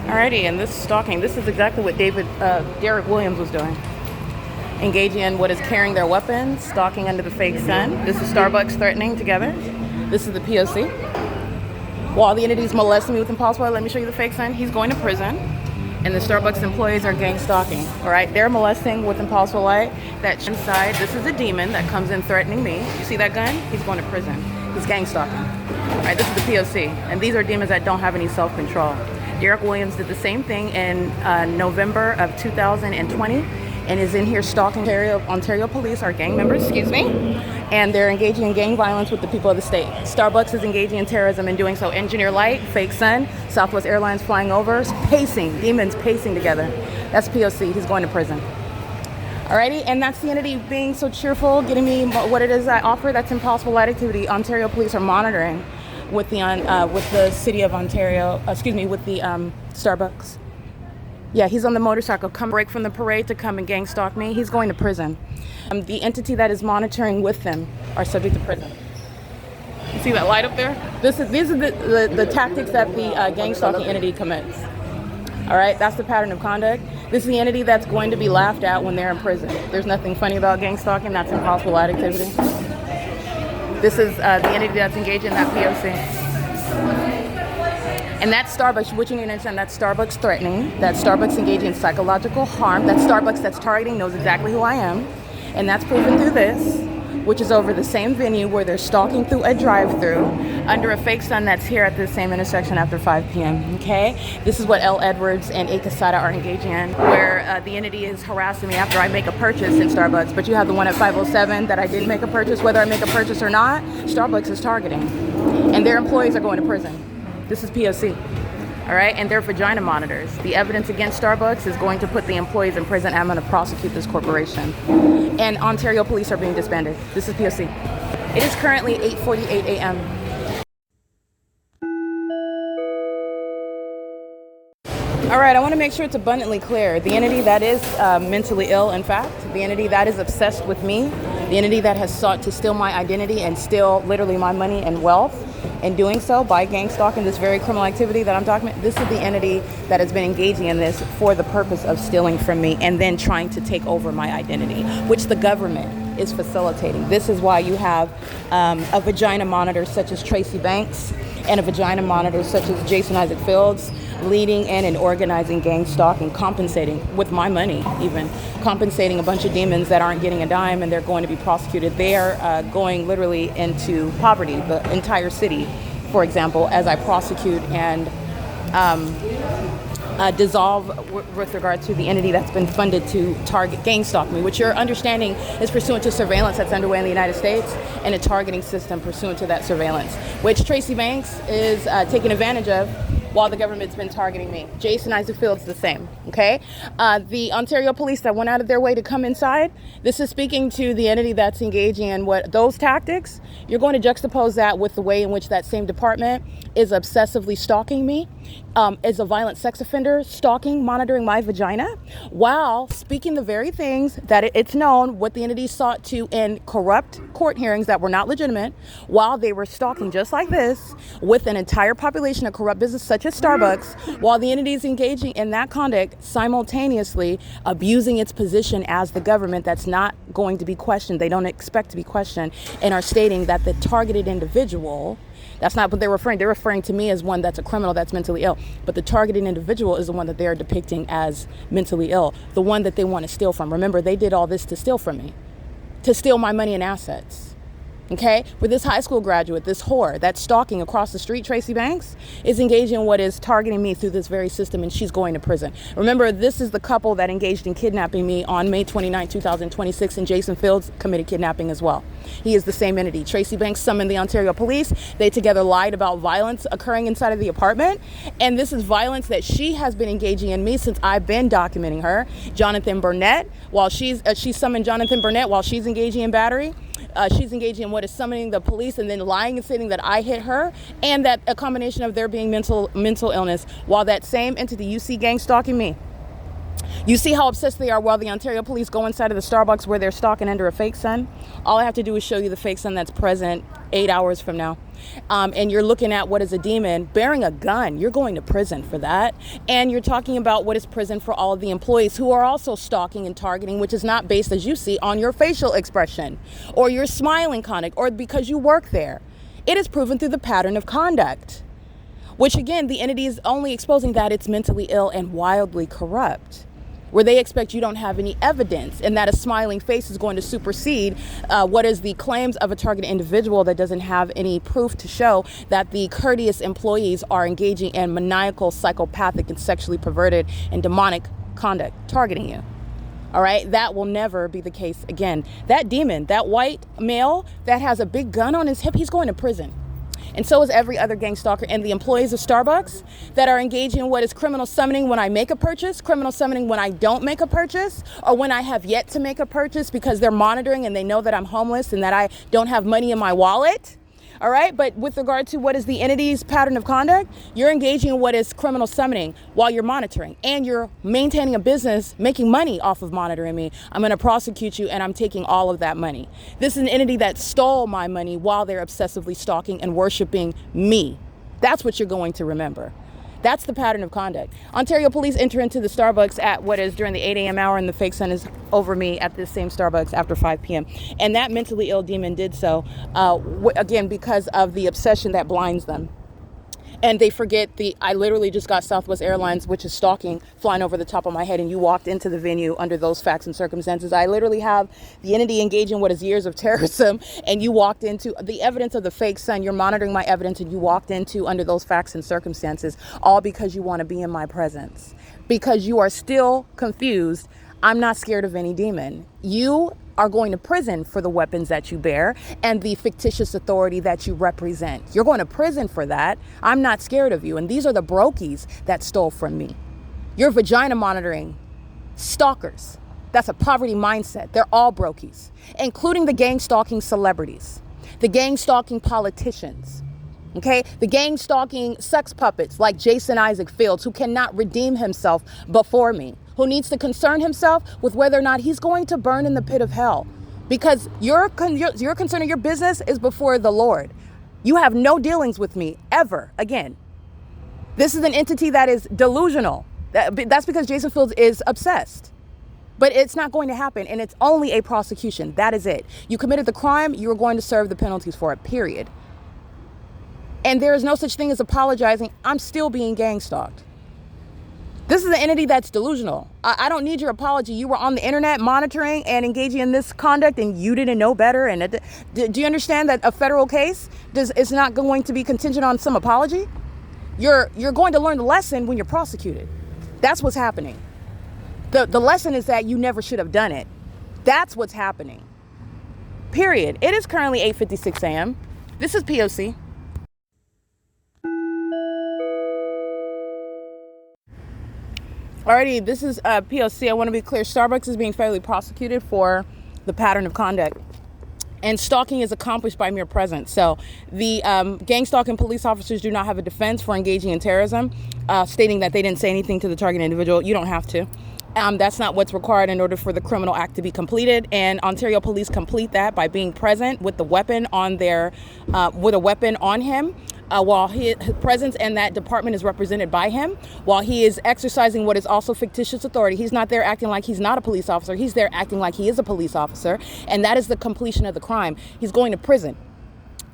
Alrighty, and this stalking, this is exactly what Derek Williams was doing. Engaging in what is carrying their weapons, stalking under the fake sun. This is Starbucks threatening together. This is the P.O.C. While the entity's molesting me with impossible light, let me show you the fake sun. He's going to prison. And the Starbucks employees are gang stalking. All right, they're molesting with impossible light. That inside, this is a demon that comes in threatening me. You see that gun? He's going to prison. He's gang stalking. All right, this is the P.O.C. And these are demons that don't have any self-control. Derek Williams did the same thing in November of 2020. And is in here stalking Ontario police, our gang members, and they're engaging in gang violence with the people of the state. Starbucks is engaging in terrorism and doing so. Engineer light, fake sun, Southwest Airlines flying over, pacing, demons pacing together. That's P.O.C. He's going to prison. Alrighty, and that's the entity being so cheerful, getting me what it is I offer. That's impossible light activity. Ontario police are monitoring with the city of Ontario, with the Starbucks. Yeah, he's on the motorcycle, come break from the parade to come and gang stalk me. He's going to prison. The entity that is monitoring with them are subject to prison. You see that light up there? These are the tactics that the gang stalking entity commits. All right, that's the pattern of conduct. This is the entity that's going to be laughed at when they're in prison. There's nothing funny about gang stalking. That's impossible light activity. This is the entity that's engaged in that P.O.C. And that's Starbucks, which you need to understand, that's Starbucks threatening, that's Starbucks engaging in psychological harm, that's Starbucks that's targeting, knows exactly who I am, and that's proven through this, which is over the same venue where they're stalking through a drive-through under a fake sun that's here at this same intersection after 5 p.m., okay? This is what L. Edwards and A. Quesada are engaging in, where the entity is harassing me after I make a purchase in Starbucks, but you have the one at 507 that I didn't make a purchase. Whether I make a purchase or not, Starbucks is targeting, and their employees are going to prison. This is P.O.C. All right, and they're vagina monitors. The evidence against Starbucks is going to put the employees in prison. I'm going to prosecute this corporation. And Ontario police are being disbanded. This is P.O.C. It is currently 8:48 a.m. All right, I want to make sure it's abundantly clear. The entity that is mentally ill, in fact, the entity that is obsessed with me, the entity that has sought to steal my identity and steal literally my money and wealth, and doing so by gang stalking, this very criminal activity that I'm talking about, this is the entity that has been engaging in this for the purpose of stealing from me and then trying to take over my identity, which the government is facilitating. This is why you have a vagina monitor such as Tracy Banks and a vagina monitor such as Jason Isaac Fields leading in and organizing gang stalking, compensating with my money, even compensating a bunch of demons that aren't getting a dime, and they're going to be prosecuted. They are going literally into poverty, the entire city, for example, as I prosecute and dissolve with regard to the entity that's been funded to target gang stalk me, which your understanding is pursuant to surveillance that's underway in the United States and a targeting system pursuant to that surveillance, which Tracy Banks is taking advantage of while the government's been targeting me. Jason Isaac Fields the same, okay? The Ontario police that went out of their way to come inside, this is speaking to the entity that's engaging in what those tactics. You're going to juxtapose that with the way in which that same department is obsessively stalking me, is a violent sex offender, stalking, monitoring my vagina, while speaking the very things that it's known what the entity sought to in corrupt court hearings that were not legitimate, while they were stalking just like this with an entire population of corrupt business such as Starbucks, while the entity is engaging in that conduct, simultaneously abusing its position as the government that's not going to be questioned. They don't expect to be questioned, and are stating that the targeted individual, that's not what they're referring. They're referring to me as one that's a criminal that's mentally ill. But the targeted individual is the one that they are depicting as mentally ill, the one that they want to steal from. Remember, they did all this to steal from me, to steal my money and assets. Okay, with this high school graduate, this whore that's stalking across the street, Tracy Banks, is engaging in what is targeting me through this very system, and she's going to prison. Remember, this is the couple that engaged in kidnapping me on May 29, 2026, and Jason Fields committed kidnapping as well. He is the same entity. Tracy Banks summoned the Ontario police. They together lied about violence occurring inside of the apartment, and this is violence that she has been engaging in me since I've been documenting her. Jonathan Burnett, while she summoned Jonathan Burnett while she's engaging in battery. She's engaging in what is summoning the police and then lying and saying that I hit her, and that a combination of there being mental illness, while that same entity, U.C. gang stalking me. You see how obsessed they are while the Ontario police go inside of the Starbucks where they're stalking under a fake sun? All I have to do is show you the fake sun that's present 8 hours from now. And you're looking at what is a demon bearing a gun. You're going to prison for that. And you're talking about what is prison for all of the employees who are also stalking and targeting, which is not based, as you see, on your facial expression or your smiling conduct or because you work there. It is proven through the pattern of conduct, which again, the entity is only exposing that it's mentally ill and wildly corrupt, where they expect you don't have any evidence and that a smiling face is going to supersede what is the claims of a targeted individual that doesn't have any proof to show that the courteous employees are engaging in maniacal, psychopathic, and sexually perverted and demonic conduct targeting you. All right, that will never be the case again. That demon, that white male that has a big gun on his hip, he's going to prison. And so is every other gang stalker, and the employees of Starbucks that are engaging in what is criminal summoning when I make a purchase, criminal summoning when I don't make a purchase, or when I have yet to make a purchase because they're monitoring and they know that I'm homeless and that I don't have money in my wallet. All right, but with regard to what is the entity's pattern of conduct, you're engaging in what is criminal summoning while you're monitoring, and you're maintaining a business, making money off of monitoring me. I'm going to prosecute you, and I'm taking all of that money. This is an entity that stole my money while they're obsessively stalking and worshiping me. That's what you're going to remember. That's the pattern of conduct. Ontario police enter into the Starbucks at what is during the 8 a.m. hour, and the fake sun is over me at this same Starbucks after 5 p.m. And that mentally ill demon did so, again, because of the obsession that blinds them. And they forget I literally just got Southwest Airlines, which is stalking, flying over the top of my head, and you walked into the venue under those facts and circumstances. I literally have the entity engaging what is years of terrorism, and you walked into the evidence of the fake sun. You're monitoring my evidence, and you walked into under those facts and circumstances, all because you want to be in my presence. Because you are still confused. I'm not scared of any demon. You are going to prison for the weapons that you bear and the fictitious authority that you represent. You're going to prison for that. I'm not scared of you. And these are the brokies that stole from me. You're vagina monitoring stalkers. That's a poverty mindset. They're all brokies, including the gang stalking celebrities, the gang stalking politicians. Okay, the gang stalking sex puppets like Jason Isaac Fields, who cannot redeem himself before me, who needs to concern himself with whether or not he's going to burn in the pit of hell, because your concern of your business is before the Lord. You have no dealings with me ever again. This is an entity that is delusional. That's because Jason Fields is obsessed. But it's not going to happen, and it's only a prosecution. That is it. You committed the crime, you are going to serve the penalties for it, period. And there is no such thing as apologizing. I'm still being gang stalked. This is an entity that's delusional. I don't need your apology. You were on the internet monitoring and engaging in this conduct, and you didn't know better. And do you understand that a federal case is not going to be contingent on some apology? You're going to learn the lesson when you're prosecuted. That's what's happening. The lesson is that you never should have done it. That's what's happening. Period. It is currently 8:56 a.m. This is P.O.C. Alrighty, this is P.O.C. I want to be clear. Starbucks is being federally prosecuted for the pattern of conduct. And stalking is accomplished by mere presence. So the gang stalking police officers do not have a defense for engaging in terrorism, stating that they didn't say anything to the target individual. You don't have to. That's not what's required in order for the criminal act to be completed. And Ontario police complete that by being present with the weapon on with a weapon on him. While his presence in that department is represented by him, while he is exercising what is also fictitious authority. He's not there acting like he's not a police officer. He's there acting like he is a police officer. And that is the completion of the crime. He's going to prison.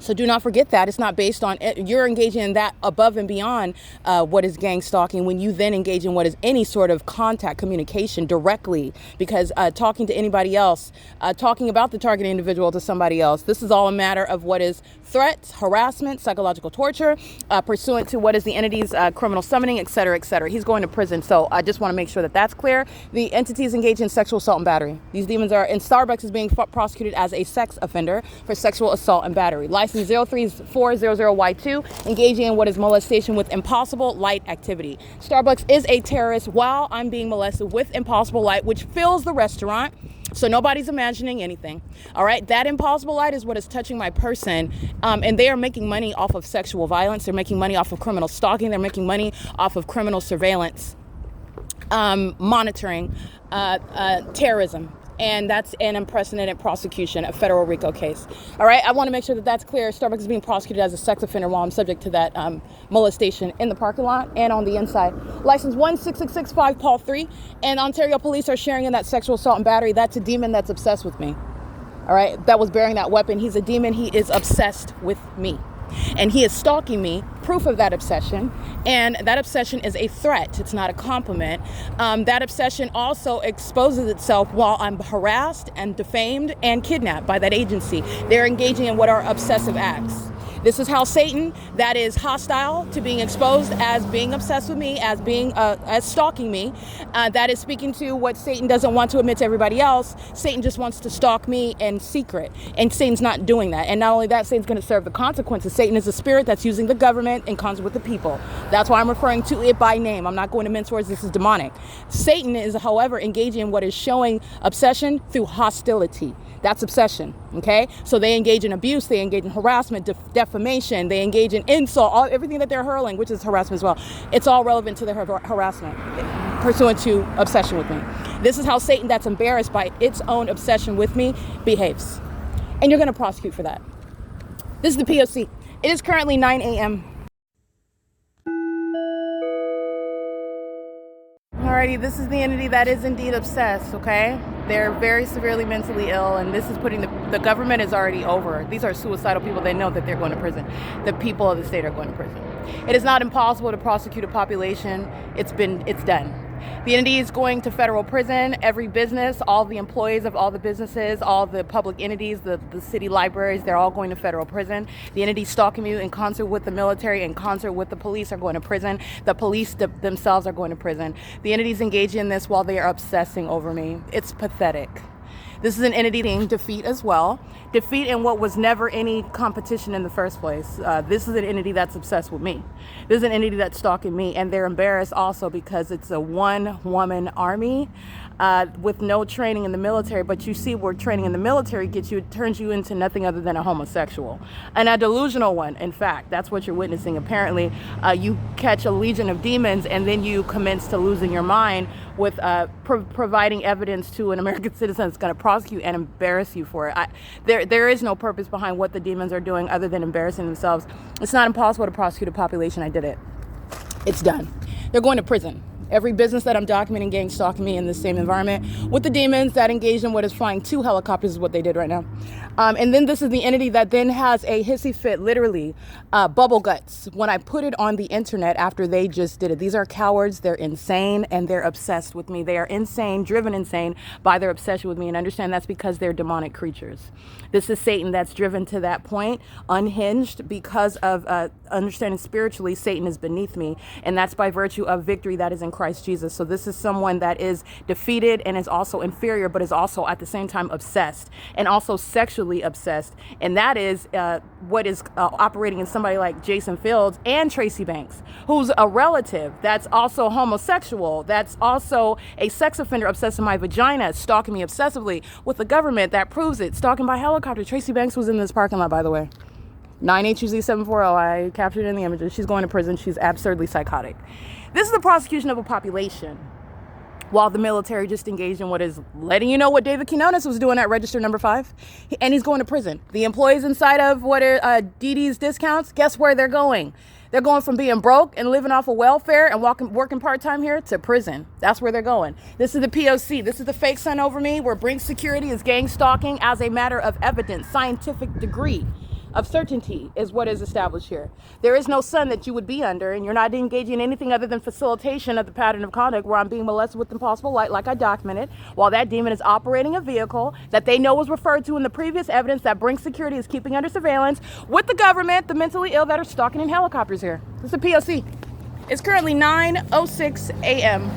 So do not forget that. It's not based on, you're engaging in that above and beyond what is gang stalking when you then engage in what is any sort of contact communication directly, because talking to anybody else, talking about the target individual to somebody else, this is all a matter of what is threats, harassment, psychological torture, pursuant to what is the entity's criminal summoning, et cetera, et cetera. He's going to prison. So I just want to make sure that that's clear. The entity is engaged in sexual assault and battery. These demons are, and Starbucks is being prosecuted as a sex offender for sexual assault and battery. License 03400Y2, engaging in what is molestation with impossible light activity. Starbucks is a terrorist while I'm being molested with impossible light, which fills the restaurant. So nobody's imagining anything. All right. That impossible light is what is touching my person. And they are making money off of sexual violence. They're making money off of criminal stalking. They're making money off of criminal surveillance, monitoring, terrorism. And that's an unprecedented prosecution, a federal RICO case. All right, I want to make sure that that's clear. Starbucks is being prosecuted as a sex offender while I'm subject to that molestation in the parking lot and on the inside. License 16665 Paul 3, and Ontario police are sharing in that sexual assault and battery. That's a demon that's obsessed with me. All right, that was bearing that weapon. He's a demon. He is obsessed with me. And he is stalking me, proof of that obsession. And that obsession is a threat. It's not a compliment. That obsession also exposes itself while I'm harassed and defamed and kidnapped by that agency. They're engaging in what are obsessive acts. This is how Satan, that is hostile to being exposed as being obsessed with me, as being as stalking me, that is speaking to what Satan doesn't want to admit to everybody else. Satan just wants to stalk me in secret, and Satan's not doing that. And not only that, Satan's going to serve the consequences. Satan is a spirit that's using the government in concert with the people. That's why I'm referring to it by name. I'm not going to mince words. This is demonic. Satan is, however, engaging in what is showing obsession through hostility. That's obsession, okay? So they engage in abuse, they engage in harassment, defamation, they engage in insult, everything that they're hurling, which is harassment as well. It's all relevant to their harassment, pursuant to obsession with me. This is how Satan, that's embarrassed by its own obsession with me, behaves. And you're gonna prosecute for that. This is the P.O.C. It is currently 9 a.m. Alrighty, this is the entity that is indeed obsessed, okay? They're very severely mentally ill, and this is putting the government is already over. These are suicidal people. They know that they're going to prison. The people of the state are going to prison. It is not impossible to prosecute a population. It's done. The entity is going to federal prison. Every business, all the employees of all the businesses, all the public entities, the city libraries, they're all going to federal prison. The entity stalking you in concert with the military, in concert with the police, are going to prison. The police themselves are going to prison. The entity's engaging in this while they are obsessing over me. It's pathetic. This is an entity named defeat as well. Defeat in what was never any competition in the first place. This is an entity that's obsessed with me. This is an entity that's stalking me, and they're embarrassed also because it's a one-woman army with no training in the military. But you see where training in the military gets you, it turns you into nothing other than a homosexual. And a delusional one, in fact. That's what you're witnessing. Apparently, you catch a legion of demons, and then you commence to losing your mind with providing evidence to an American citizen that's going to prosecute and embarrass you for it. There is no purpose behind what the demons are doing other than embarrassing themselves. It's not impossible to prosecute a population. I did it. It's done. They're going to prison. Every business that I'm documenting gang stalking me in the same environment with the demons that engaged in what is flying 2 helicopters is what they did right now. And then this is the entity that then has a hissy fit, literally bubble guts, when I put it on the internet after they just did it. These are cowards, they're insane, and they're obsessed with me. They are insane, driven insane by their obsession with me, and understand that's because they're demonic creatures. This is Satan that's driven to that point, unhinged because of understanding spiritually Satan is beneath me, and that's by virtue of victory that is in Christ Jesus. So this is someone that is defeated and is also inferior, but is also at the same time obsessed and also sexually obsessed. And that is what is operating in somebody like Jason Fields and Tracy Banks, who's a relative that's also homosexual, that's also a sex offender obsessed with my vagina, stalking me obsessively with the government that proves it, stalking by helicopter. Tracy Banks was in this parking lot, by the way. 9HUZ740, I captured it in the images. She's going to prison. She's absurdly psychotic. This is the prosecution of a population, while the military just engaged in what is letting you know what David Quinones was doing at register number 5, and he's going to prison. The employees inside of what are DD's discounts, guess where they're going? They're going from being broke and living off of welfare and working part-time here to prison. That's where they're going. This is the P.O.C. This is the fake son over me, where Brink Security is gang stalking as a matter of evidence, scientific degree of certainty is what is established here. There is no sun that you would be under, and you're not engaging in anything other than facilitation of the pattern of conduct where I'm being molested with impossible light, like I documented, while that demon is operating a vehicle that they know was referred to in the previous evidence that Brink Security is keeping under surveillance with the government, the mentally ill that are stalking in helicopters here. This is a P.O.C. It's currently 9:06 a.m.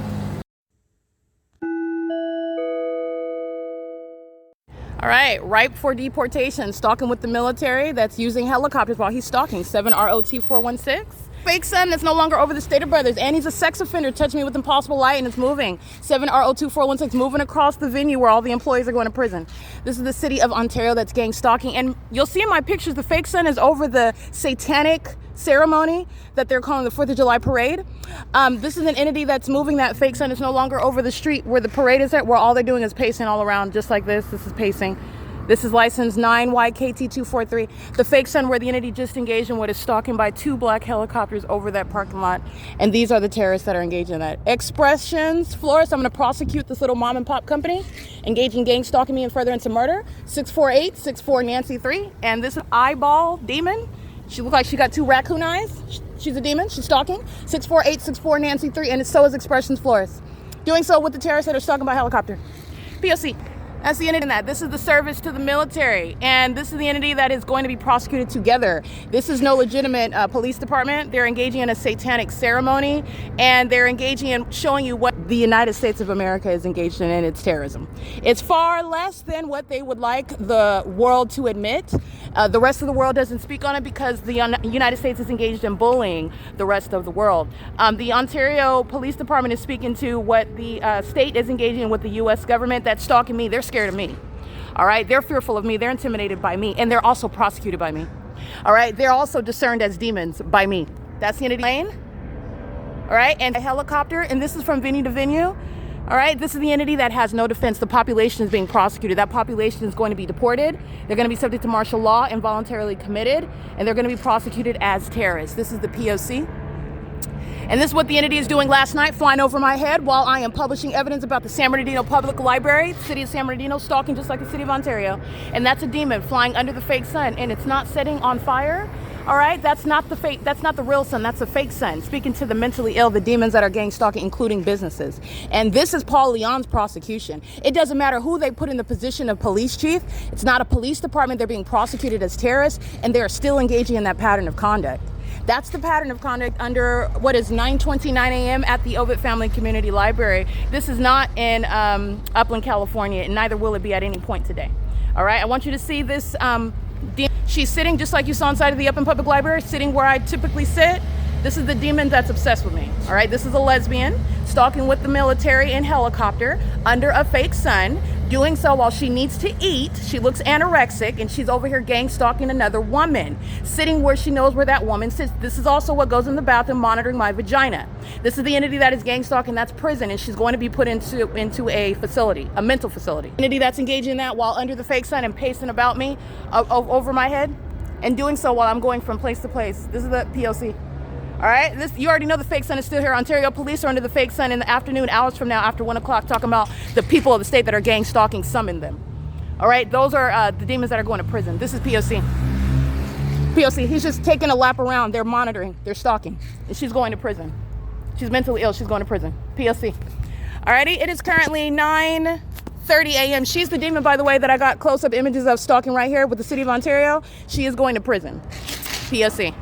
All right, ripe for deportation, stalking with the military that's using helicopters while he's stalking, 7ROT416. Fake son that's no longer over the Stater Brothers, and he's a sex offender, touched me with impossible light, and it's moving. 7RO2416, moving across the venue where all the employees are going to prison. This is the city of Ontario that's gang stalking, and you'll see in my pictures, the fake son is over the satanic ceremony that they're calling the 4th of July parade. This is an entity that's moving. That fake son is no longer over the street where the parade is at, where all they're doing is pacing all around, just like this. This is pacing. This is license 9YKT243. The fake son where the entity just engaged in what is stalking by 2 black helicopters over that parking lot. And these are the terrorists that are engaged in that. Expressions, Flores, I'm going to prosecute this little mom and pop company engaging gang stalking me and furtherance of murder. 64864 Nancy 3. And this is eyeball demon. She looked like she got 2 raccoon eyes. She's a demon. She's stalking. 64864 Nancy 3. And so is Expressions Flores. Doing so with the terrorists that are stalking by helicopter. P.O.C. That's the entity in that. This is the service to the military, and this is the entity that is going to be prosecuted together. This is no legitimate police department. They're engaging in a satanic ceremony, and they're engaging in showing you what the United States of America is engaged in its terrorism. It's far less than what they would like the world to admit. The rest of the world doesn't speak on it because the United States is engaged in bullying the rest of the world. The Ontario Police Department is speaking to what the state is engaging in with the U.S. government that's stalking me. They're scared of me. All right. They're fearful of me. They're intimidated by me. And they're also prosecuted by me. All right. They're also discerned as demons by me. That's the entity lane. All right. And a helicopter. And this is from venue to venue. All right. This is the entity that has no defense. The population is being prosecuted. That population is going to be deported. They're going to be subject to martial law, involuntarily committed, and they're going to be prosecuted as terrorists. This is the P.O.C. And this is what the entity is doing last night, flying over my head while I am publishing evidence about the San Bernardino Public Library, the city of San Bernardino, stalking just like the city of Ontario. And that's a demon flying under the fake sun, and it's not setting on fire. All right, that's not the real sun, that's a fake sun, speaking to the mentally ill, the demons that are gang stalking, including businesses. And this is Paul Leon's prosecution. It doesn't matter who they put in the position of police chief. It's not a police department. They're being prosecuted as terrorists, and they're still engaging in that pattern of conduct. That's the pattern of conduct under what is 9:29 a.m. at the OVITT Family Community Library. This is not in Upland, California, and neither will it be at any point today. All right, I want you to see this. She's sitting just like you saw inside of the Upland Public Library, sitting where I typically sit. This is the demon that's obsessed with me. All right, this is a lesbian stalking with the military in helicopter under a fake sun, doing so while she needs to eat. She looks anorexic, and she's over here gang stalking another woman, sitting where she knows where that woman sits. This is also what goes in the bathroom, monitoring my vagina. This is the entity that is gang stalking. That's prison, and she's going to be put into a facility, a mental facility. Entity that's engaging in that while under the fake sun and pacing about me over my head, and doing so while I'm going from place to place. This is the P.O.C. All right, you already know the fake sun is still here. Ontario police are under the fake sun in the afternoon, hours from now, after 1 o'clock, talking about the people of the state that are gang stalking, summon them. All right, those are the demons that are going to prison. This is P.O.C. P.O.C. He's just taking a lap around. They're monitoring. They're stalking. And she's going to prison. She's mentally ill. She's going to prison. P.O.C. Alrighty, it is currently 9:30 a.m. She's the demon, by the way, that I got close-up images of stalking right here with the city of Ontario. She is going to prison. P.O.C.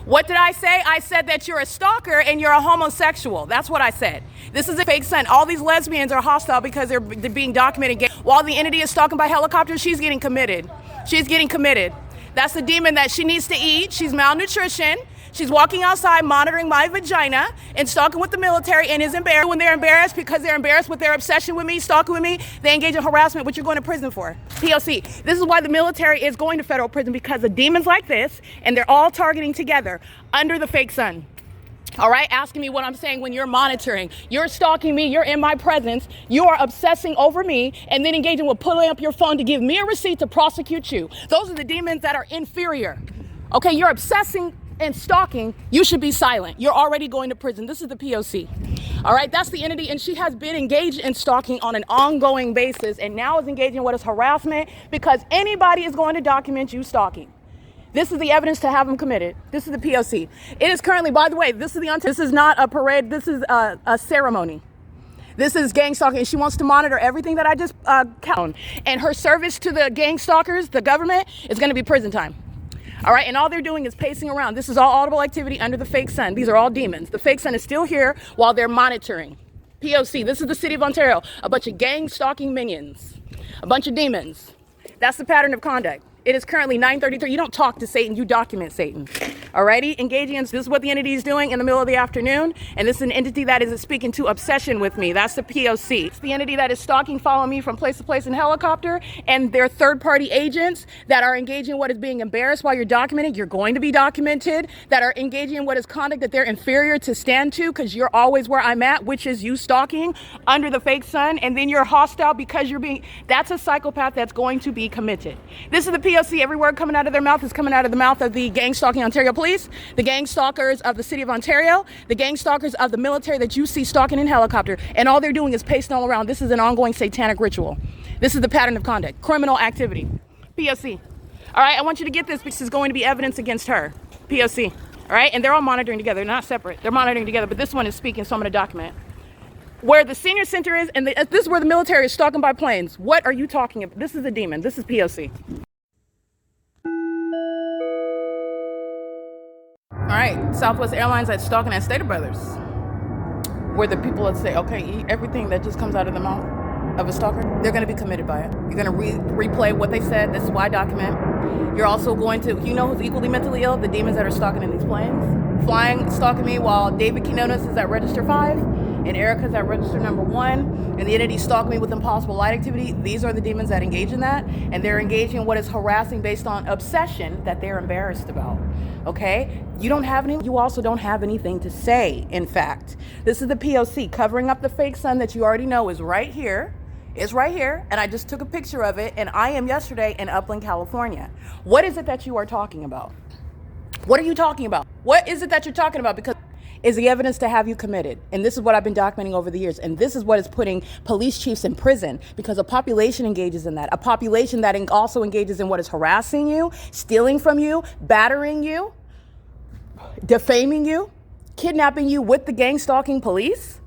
What did I say? I said that you're a stalker and you're a homosexual. That's what I said. This is a fake sun. All these lesbians are hostile because they're being documented. While the entity is stalking by helicopter, she's getting committed. She's getting committed. That's the demon that she needs to eat. She's malnutrition. She's walking outside monitoring my vagina and stalking with the military and is embarrassed. When they're embarrassed because they're embarrassed with their obsession with me, stalking with me, they engage in harassment, which you're going to prison for. P.O.C. This is why the military is going to federal prison, because of demons like this, and they're all targeting together under the fake sun. All right, asking me what I'm saying when you're monitoring. You're stalking me, you're in my presence, you are obsessing over me, and then engaging with pulling up your phone to give me a receipt to prosecute you. Those are the demons that are inferior. Okay, you're obsessing and stalking, you should be silent. You're already going to prison. This is the P.O.C. All right, that's the entity, and she has been engaged in stalking on an ongoing basis, and now is engaging in what is harassment, because anybody is going to document you stalking. This is the evidence to have them committed. This is the P.O.C. It is currently, by the way, this is not a parade. This is a ceremony. This is gang stalking, and she wants to monitor everything that I just count. And her service to the gang stalkers, the government, is going to be prison time. All right, and all they're doing is pacing around. This is all audible activity under the fake sun. These are all demons. The fake sun is still here while they're monitoring. P.O.C. This is the city of Ontario. A bunch of gang stalking minions. A bunch of demons. That's the pattern of conduct. It is currently 9:33. You don't talk to Satan, you document Satan. Alrighty, engaging in, this is what the entity is doing in the middle of the afternoon, and this is an entity that is speaking to obsession with me. That's the P.O.C. It's the entity that is stalking, following me from place to place in helicopter, and they're third-party agents that are engaging in what is being embarrassed while you're documenting. You're going to be documented. That are engaging in what is conduct that they're inferior to stand to, because you're always where I'm at, which is you stalking under the fake sun, and then you're hostile because you're being, that's a psychopath that's going to be committed. This is the P.O.C. Every word coming out of their mouth is coming out of the mouth of the gang stalking Ontario police, the gang stalkers of the city of Ontario, the gang stalkers of the military that you see stalking in helicopter, and all they're doing is pacing all around. This is an ongoing satanic ritual. This is the pattern of conduct, criminal activity. P.O.C. All right, I want you to get this, because this is going to be evidence against her. P.O.C. All right, and they're all monitoring together. They're not separate. They're monitoring together, but this one is speaking, so I'm going to document. Where the senior center is, and this is where the military is stalking by planes. What are you talking about? This is a demon. This is P.O.C. All right, Southwest Airlines that's stalking at Stater Brothers, where the people that say, okay, everything that just comes out of the mouth of a stalker, they're going to be committed by it. You're going to replay what they said. This is why I document. You're also going to, you know who's equally mentally ill? The demons that are stalking in these planes. Flying, stalking me while David Quinones is at register 5 and Erica's at register number 1, and the entity stalking me with impossible light activity. These are the demons that engage in that, and they're engaging in what is harassing based on obsession that they're embarrassed about. Okay? You also don't have anything to say, in fact. This is the P.O.C. covering up the fake sun that you already know is right here. It's right here, and I just took a picture of it, and I am yesterday in Upland, California. What is it that you are talking about? What are you talking about? What is it that you're talking about? Because is the evidence to have you committed. And this is what I've been documenting over the years. And this is what is putting police chiefs in prison, because a population engages in that. A population that also engages in what is harassing you, stealing from you, battering you, defaming you, kidnapping you with the gang stalking police,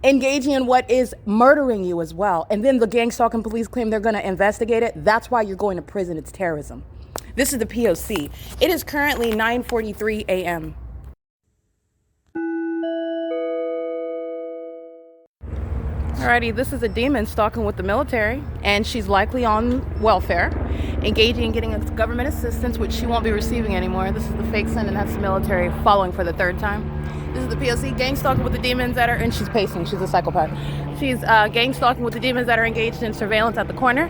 engaging in what is murdering you as well. And then the gang stalking police claim they're going to investigate it. That's why you're going to prison. It's terrorism. This is the P.O.C. It is currently 9:43 a.m. Alrighty, this is a demon stalking with the military, and she's likely on welfare, engaging in getting government assistance, which she won't be receiving anymore. This is the fake son, and that's the military following for the third time. This is the P.O.C. gang stalking with the demons that are, and she's pacing, she's a psychopath. She's gang stalking with the demons that are engaged in surveillance at the corner.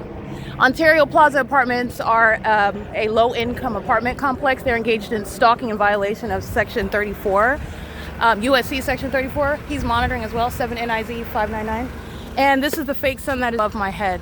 Ontario Plaza Apartments are a low-income apartment complex. They're engaged in stalking in violation of Section 34. U.S.C. Section 34. He's monitoring as well, 7 NIZ 599. And this is the fake sun that is above my head.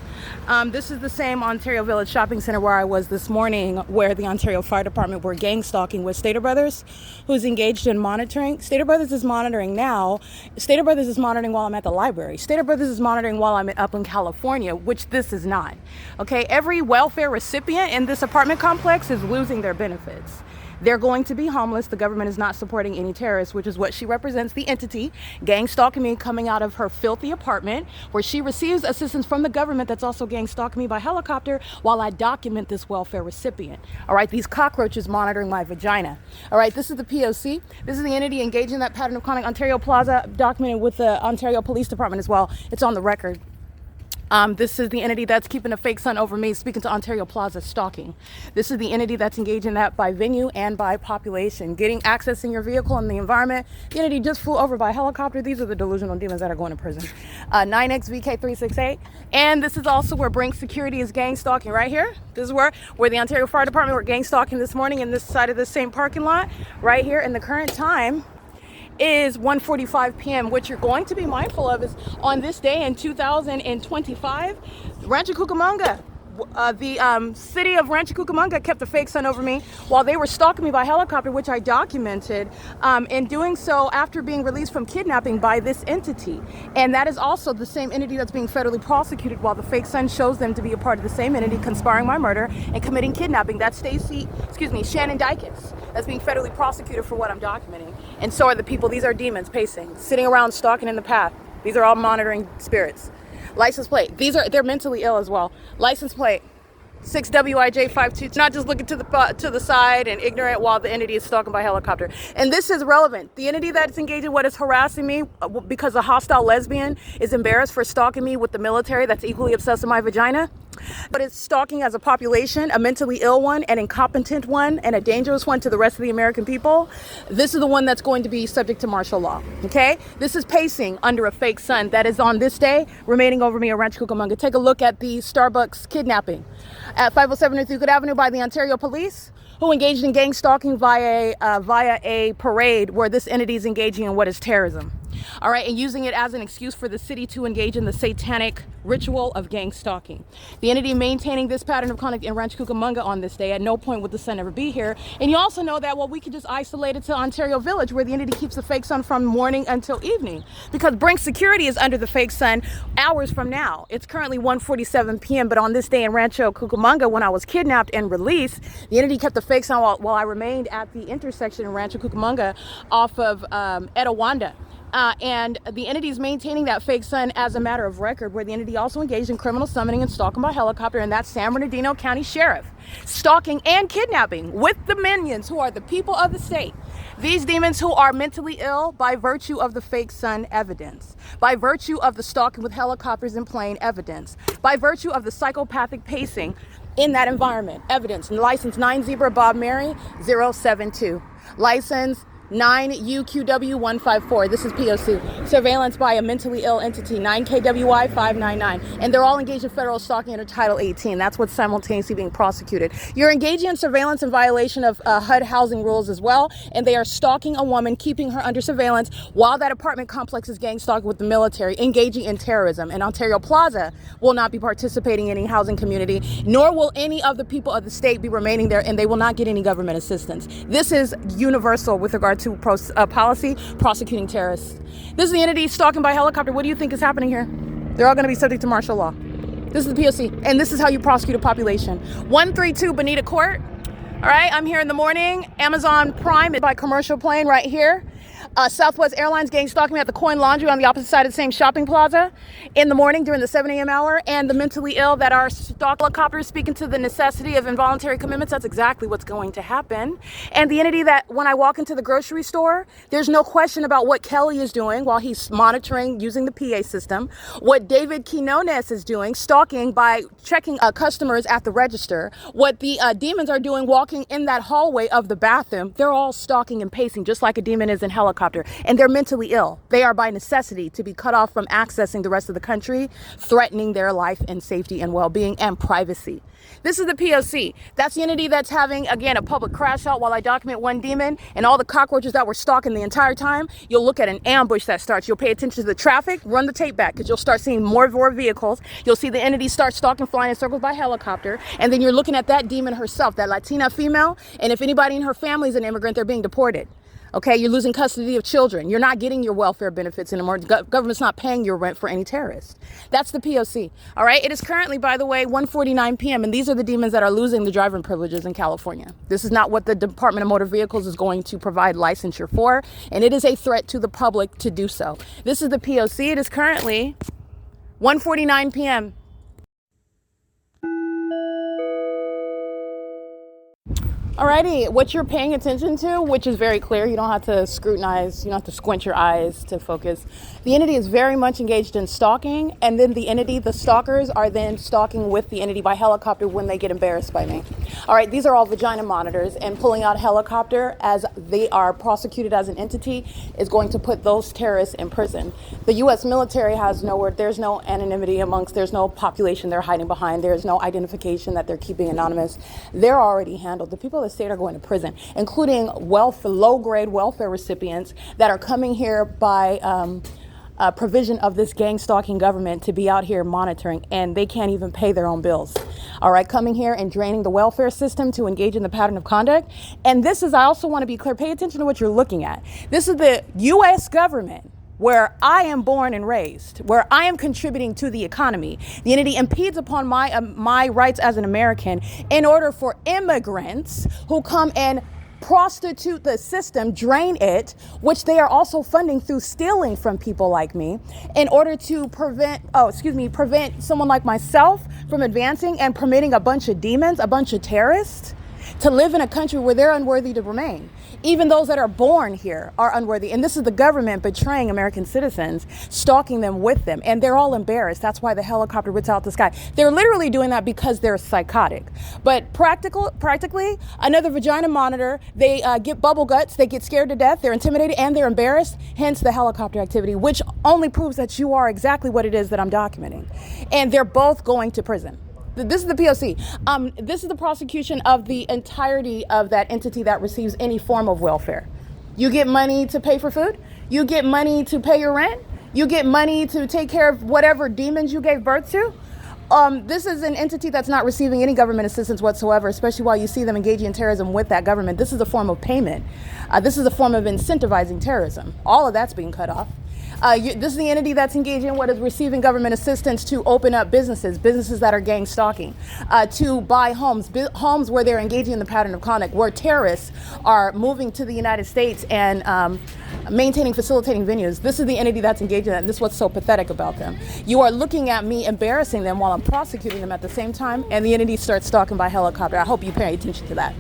This is the same Ontario Village Shopping Center where I was this morning, where the Ontario Fire Department were gang stalking with Stater Brothers, who's engaged in monitoring. Stater Brothers is monitoring now. Stater Brothers is monitoring while I'm at the library. Stater Brothers is monitoring while I'm up in California, which this is not. Okay, every welfare recipient in this apartment complex is losing their benefits. They're going to be homeless. The government is not supporting any terrorists, which is what she represents, the entity, gang stalking me, coming out of her filthy apartment where she receives assistance from the government that's also gang stalking me by helicopter while I document this welfare recipient. All right, these cockroaches monitoring my vagina. All right, this is the P.O.C. This is the entity engaging in that pattern of conduct. Ontario Plaza, documented with the Ontario Police Department as well. It's on the record. This is the entity that's keeping a fake sun over me, speaking to Ontario Plaza, stalking. This is the entity that's engaged in that by venue and by population, getting access in your vehicle and the environment. The entity just flew over by helicopter. These are the delusional demons that are going to prison. 9XVK368. And this is also where Brink Security is gang stalking right here. This is where the Ontario Fire Department were gang stalking this morning in this side of the same parking lot right here. And the current time is 1:45 p.m. What you're going to be mindful of is on this day in 2025, Rancho Cucamonga, the city of Rancho Cucamonga kept a fake sun over me while they were stalking me by helicopter, which I documented, in doing so after being released from kidnapping by this entity. And that is also the same entity that's being federally prosecuted while the fake sun shows them to be a part of the same entity conspiring my murder and committing kidnapping. That's Shannon Dykes. That's being federally prosecuted for what I'm documenting. And so are the people. These are demons pacing, sitting around stalking in the path. These are all monitoring spirits. License plate. They're mentally ill as well. License plate 6WIJ52. Not just looking to the side and ignorant while the entity is stalking by helicopter. And this is relevant. The entity that's engaged in what is harassing me because a hostile lesbian is embarrassed for stalking me with the military that's equally obsessed with my vagina. But it's stalking as a population, a mentally ill one, an incompetent one, and a dangerous one to the rest of the American people. This is the one that's going to be subject to martial law, okay? This is pacing under a fake sun that is on this day remaining over me at Rancho Cucamonga. Take a look at the Starbucks kidnapping at 507 North Euclid Avenue by the Ontario Police, who engaged in gang stalking via a parade where this entity is engaging in what is terrorism. All right, and using it as an excuse for the city to engage in the satanic ritual of gang stalking. The entity maintaining this pattern of conduct in Rancho Cucamonga on this day. At no point would the sun ever be here. And you also know that, well, we could just isolate it to Ontario Village, where the entity keeps the fake sun from morning until evening, because Brink Security is under the fake sun hours from now. It's currently 1:47 p.m., but on this day in Rancho Cucamonga, when I was kidnapped and released, the entity kept the fake sun while I remained at the intersection in Rancho Cucamonga off of Etowanda. And the entity is maintaining that fake sun as a matter of record, where the entity also engaged in criminal summoning and stalking by helicopter, and that's San Bernardino County Sheriff, stalking and kidnapping with the minions who are the people of the state. These demons who are mentally ill by virtue of the fake sun evidence, by virtue of the stalking with helicopters and plane evidence, by virtue of the psychopathic pacing in that environment evidence. License 9 Zebra Bob Mary 072. License 9UQW154. This is P.O.C. Surveillance by a mentally ill entity, 9KWI599. And they're all engaged in federal stalking under Title 18. That's what's simultaneously being prosecuted. You're engaging in surveillance in violation of HUD housing rules as well. And they are stalking a woman, keeping her under surveillance while that apartment complex is gang stalking with the military, engaging in terrorism. And Ontario Plaza will not be participating in any housing community, nor will any of the people of the state be remaining there, and they will not get any government assistance. This is universal with regard to policy prosecuting terrorists. This is the entity stalking by helicopter. What do you think is happening here? They're all going to be subject to martial law. This is the P.O.C. and this is how you prosecute a population. 132 Bonita Court. All right, I'm here in the morning. Amazon Prime by commercial plane right here. Southwest Airlines gang stalking me at the Coin Laundry on the opposite side of the same shopping plaza in the morning during the 7 a.m. hour, and the mentally ill that are stalk helicopters speaking to the necessity of involuntary commitments. That's exactly what's going to happen. And the entity that when I walk into the grocery store, there's no question about what Kelly is doing while he's monitoring using the PA system, what David Quinones is doing, stalking by checking customers at the register, what the demons are doing walking in that hallway of the bathroom. They're all stalking and pacing just like a demon is in helicopter. And they're mentally ill. They are by necessity to be cut off from accessing the rest of the country, threatening their life and safety and well-being and privacy. This is the P.O.C. That's the entity that's having, again, a public crash out while I document one demon, and all the cockroaches that were stalking the entire time. You'll look at an ambush that starts. You'll pay attention to the traffic, run the tape back, because you'll start seeing more vehicles. You'll see the entity start stalking, flying in circles by helicopter, and then you're looking at that demon herself, that Latina female, and if anybody in her family is an immigrant, they're being deported. Okay, you're losing custody of children. You're not getting your welfare benefits anymore. The government's not paying your rent for any terrorist. That's the P.O.C. All right, it is currently, by the way, 1:49 p.m. and these are the demons that are losing the driving privileges in California. This is not what the Department of Motor Vehicles is going to provide licensure for, and it is a threat to the public to do so. This is the P.O.C. It is currently 1:49 p.m. Alrighty, what you're paying attention to, which is very clear, you don't have to scrutinize, you don't have to squint your eyes to focus. The entity is very much engaged in stalking, and then the stalkers are then stalking with the entity by helicopter when they get embarrassed by me. All right, these are all vagina monitors, and pulling out a helicopter as they are prosecuted as an entity is going to put those terrorists in prison. The U.S. military has there's no anonymity there's no population they're hiding behind, there's no identification that they're keeping anonymous. They're already handled. The people of the state are going to prison, including low-grade welfare recipients that are coming here by provision of this gang stalking government to be out here monitoring, and they can't even pay their own bills. All right, coming here and draining the welfare system to engage in the pattern of conduct. And this is, I also want to be clear, pay attention to what you're looking at. This is the U.S. government where I am born and raised, where I am contributing to the economy. The entity impedes upon my rights as an American in order for immigrants who come and prostitute the system, drain it, which they are also funding through stealing from people like me, in order to prevent someone like myself from advancing and permitting a bunch of demons, a bunch of terrorists, to live in a country where they're unworthy to remain. Even those that are born here are unworthy. And this is the government betraying American citizens, stalking them with them. And they're all embarrassed. That's why the helicopter rips out the sky. They're literally doing that because they're psychotic. But practically, another vagina monitor, they get bubble guts, they get scared to death, they're intimidated, and they're embarrassed. Hence the helicopter activity, which only proves that you are exactly what it is that I'm documenting. And they're both going to prison. This is the P.O.C. This is the prosecution of the entirety of that entity that receives any form of welfare. You get money to pay for food. You get money to pay your rent. You get money to take care of whatever demons you gave birth to. This is an entity that's not receiving any government assistance whatsoever, especially while you see them engaging in terrorism with that government. This is a form of payment. This is a form of incentivizing terrorism. All of that's being cut off. This is the entity that's engaging in what is receiving government assistance to open up businesses that are gang stalking, to buy homes where they're engaging in the pattern of conduct, where terrorists are moving to the United States and facilitating venues. This is the entity that's engaging in that, and this is what's so pathetic about them. You are looking at me embarrassing them while I'm prosecuting them at the same time, and the entity starts stalking by helicopter. I hope you pay attention to that.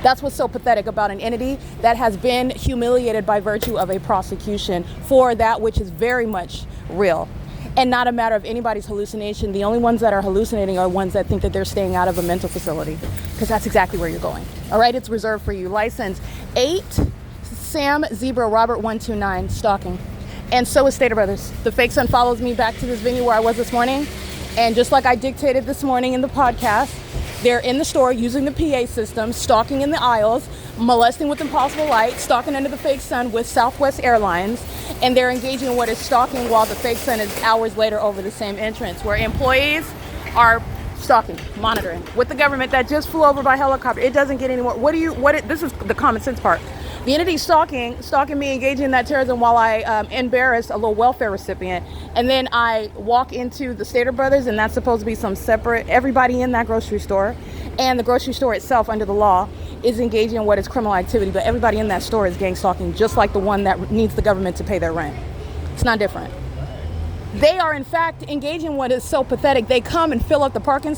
That's what's so pathetic about an entity that has been humiliated by virtue of a prosecution for that which is very much real and not a matter of anybody's hallucination. The only ones that are hallucinating are ones that think that they're staying out of a mental facility, because that's exactly where you're going. All right, it's reserved for you. License 8 Sam Zebra Robert 129, stalking. And so is Stater Brothers. The fake son follows me back to this venue where I was this morning, and just like I dictated this morning in the podcast, they're in the store using the PA system, stalking in the aisles, molesting with impossible light, stalking under the fake sun with Southwest Airlines, and they're engaging in what is stalking while the fake sun is hours later over the same entrance, where employees are stalking, monitoring with the government that just flew over by helicopter. It doesn't get any more. This is the common sense part. The entity stalking me, engaging in that terrorism while I embarrass a little welfare recipient. And then I walk into the Stater Brothers, and that's supposed to be some separate, everybody in that grocery store. And the grocery store itself, under the law, is engaging in what is criminal activity. But everybody in that store is gang stalking, just like the one that needs the government to pay their rent. It's not different. They are, in fact, engaging in what is so pathetic. They come and fill up the parking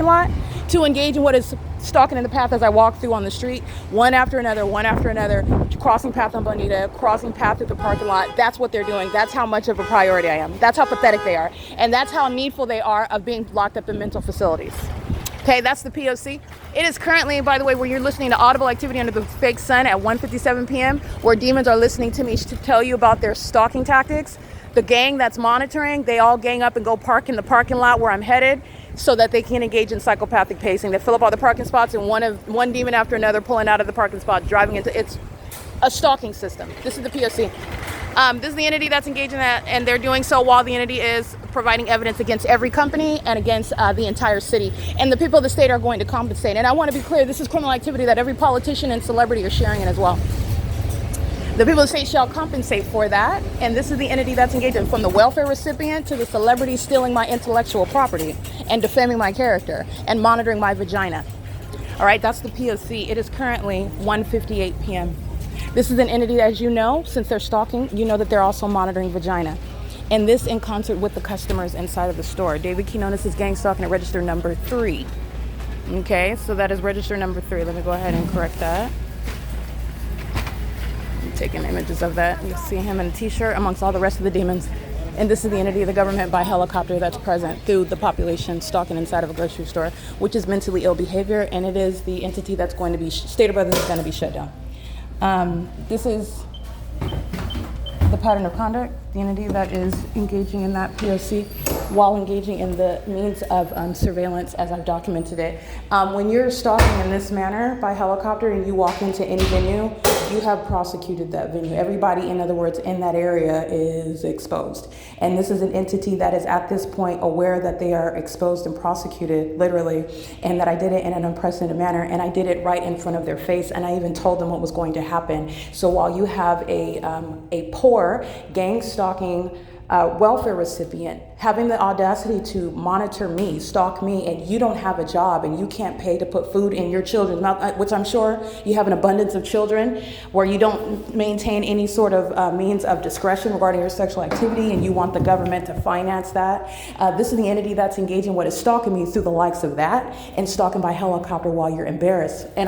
lot to engage in what is stalking in the path as I walk through on the street, one after another, crossing path on Bonita, crossing path through the parking lot. That's what they're doing. That's how much of a priority I am. That's how pathetic they are. And that's how needful they are of being locked up in mental facilities. Okay, that's the P.O.C. It is currently, by the way, where you're listening to audible activity under the fake sun at 1:57 p.m., where demons are listening to me to tell you about their stalking tactics. The gang that's monitoring, they all gang up and go park in the parking lot where I'm headed, so that they can engage in psychopathic pacing. They fill up all the parking spots, and one demon after another pulling out of the parking spot, driving into, it's a stalking system. This is the P.O.C. This is the entity that's engaged in that, and they're doing so while the entity is providing evidence against every company and against the entire city. And the people of the state are going to compensate. And I want to be clear, this is criminal activity that every politician and celebrity are sharing in as well. The people of the state shall compensate for that, and this is the entity that's engaged in, from the welfare recipient to the celebrity stealing my intellectual property and defaming my character and monitoring my vagina. All right, that's the P.O.C. It is currently 1:58 p.m. This is an entity, as you know, since they're stalking, you know that they're also monitoring vagina. And this in concert with the customers inside of the store. David Quinones is gang stalking at register number 3. Okay, so that is register number 3. Let me go ahead and correct that. I'm taking images of that. You see him in a t-shirt amongst all the rest of the demons. And this is the entity of the government by helicopter that's present through the population stalking inside of a grocery store, which is mentally ill behavior, and it is the entity that's going to be, Stater Brothers is going to be shut down. This is the pattern of conduct, the entity that is engaging in that P.O.C. while engaging in the means of surveillance as I've documented it. When you're stalking in this manner by helicopter and you walk into any venue, you have prosecuted that venue. Everybody, in other words, in that area is exposed. And this is an entity that is at this point aware that they are exposed and prosecuted, literally, and that I did it in an unprecedented manner, and I did it right in front of their face, and I even told them what was going to happen. So while you have a poor gang stalking welfare recipient having the audacity to monitor me, stalk me, and you don't have a job and you can't pay to put food in your children's mouth, which I'm sure you have an abundance of children where you don't maintain any sort of means of discretion regarding your sexual activity, and you want the government to finance that. This is the entity that's engaging what is stalking me through the likes of that and stalking by helicopter while you're embarrassed. And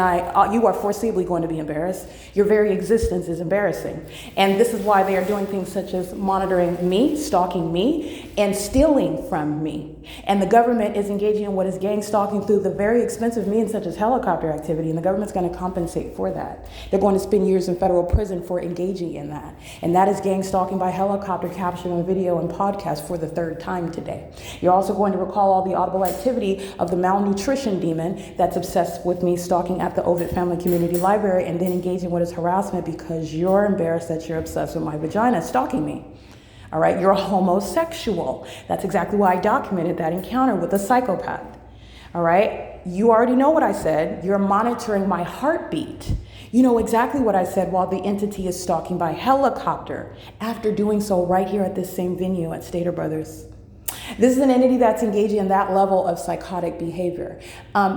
you are foreseeably going to be embarrassed. Your very existence is embarrassing. And this is why they are doing things such as monitoring me, stalking me, and stealing from me. And the government is engaging in what is gang stalking through the very expensive means such as helicopter activity, and the government's going to compensate for that. They're going to spend years in federal prison for engaging in that. And that is gang stalking by helicopter captured on video and podcast for the 3rd time today. You're also going to recall all the audible activity of the malnutrition demon that's obsessed with me stalking at the OVITT Family Community Library and then engaging what is harassment because you're embarrassed that you're obsessed with my vagina stalking me. All right, you're a homosexual. That's exactly why I documented that encounter with a psychopath. All right, you already know what I said. You're monitoring my heartbeat. You know exactly what I said while the entity is stalking by helicopter after doing so right here at this same venue at Stater Brothers. This is an entity that's engaging in that level of psychotic behavior.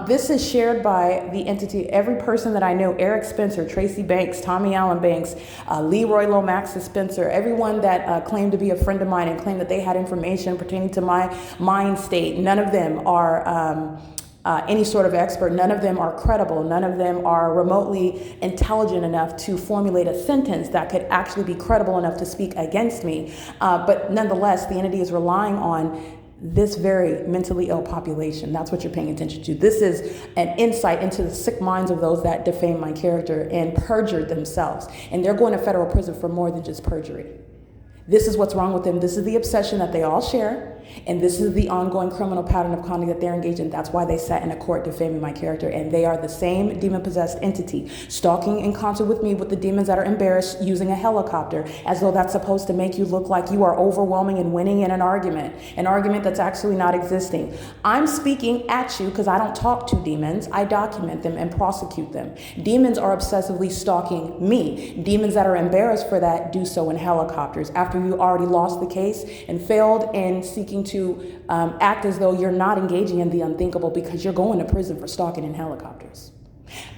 This is shared by the entity, every person that I know, Eric Spencer, Tracy Banks, Tommy Allen Banks, Leroy Lomax Spencer, everyone that claimed to be a friend of mine and claimed that they had information pertaining to my mind state. None of them are any sort of expert. None of them are credible. None of them are remotely intelligent enough to formulate a sentence that could actually be credible enough to speak against me. But nonetheless, the entity is relying on this very mentally ill population. That's what you're paying attention to. This is an insight into the sick minds of those that defame my character and perjured themselves. And they're going to federal prison for more than just perjury. This is what's wrong with them. This is the obsession that they all share. And this is the ongoing criminal pattern of conduct that they're engaged in. That's why they sat in a court defaming my character. And they are the same demon-possessed entity, stalking in concert with me with the demons that are embarrassed using a helicopter, as though that's supposed to make you look like you are overwhelming and winning in an argument that's actually not existing. I'm speaking at you because I don't talk to demons. I document them and prosecute them. Demons are obsessively stalking me. Demons that are embarrassed for that do so in helicopters after you already lost the case and failed in seeking to act as though you're not engaging in the unthinkable because you're going to prison for stalking in helicopters.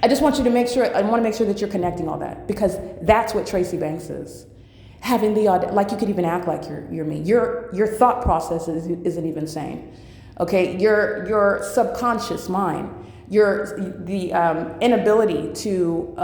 I just want you to make sure, I want to make sure that you're connecting all that, because that's what Tracy Banks is. Having the like you could even act like you're me. Your thought process isn't even sane. Okay, your subconscious mind, the inability to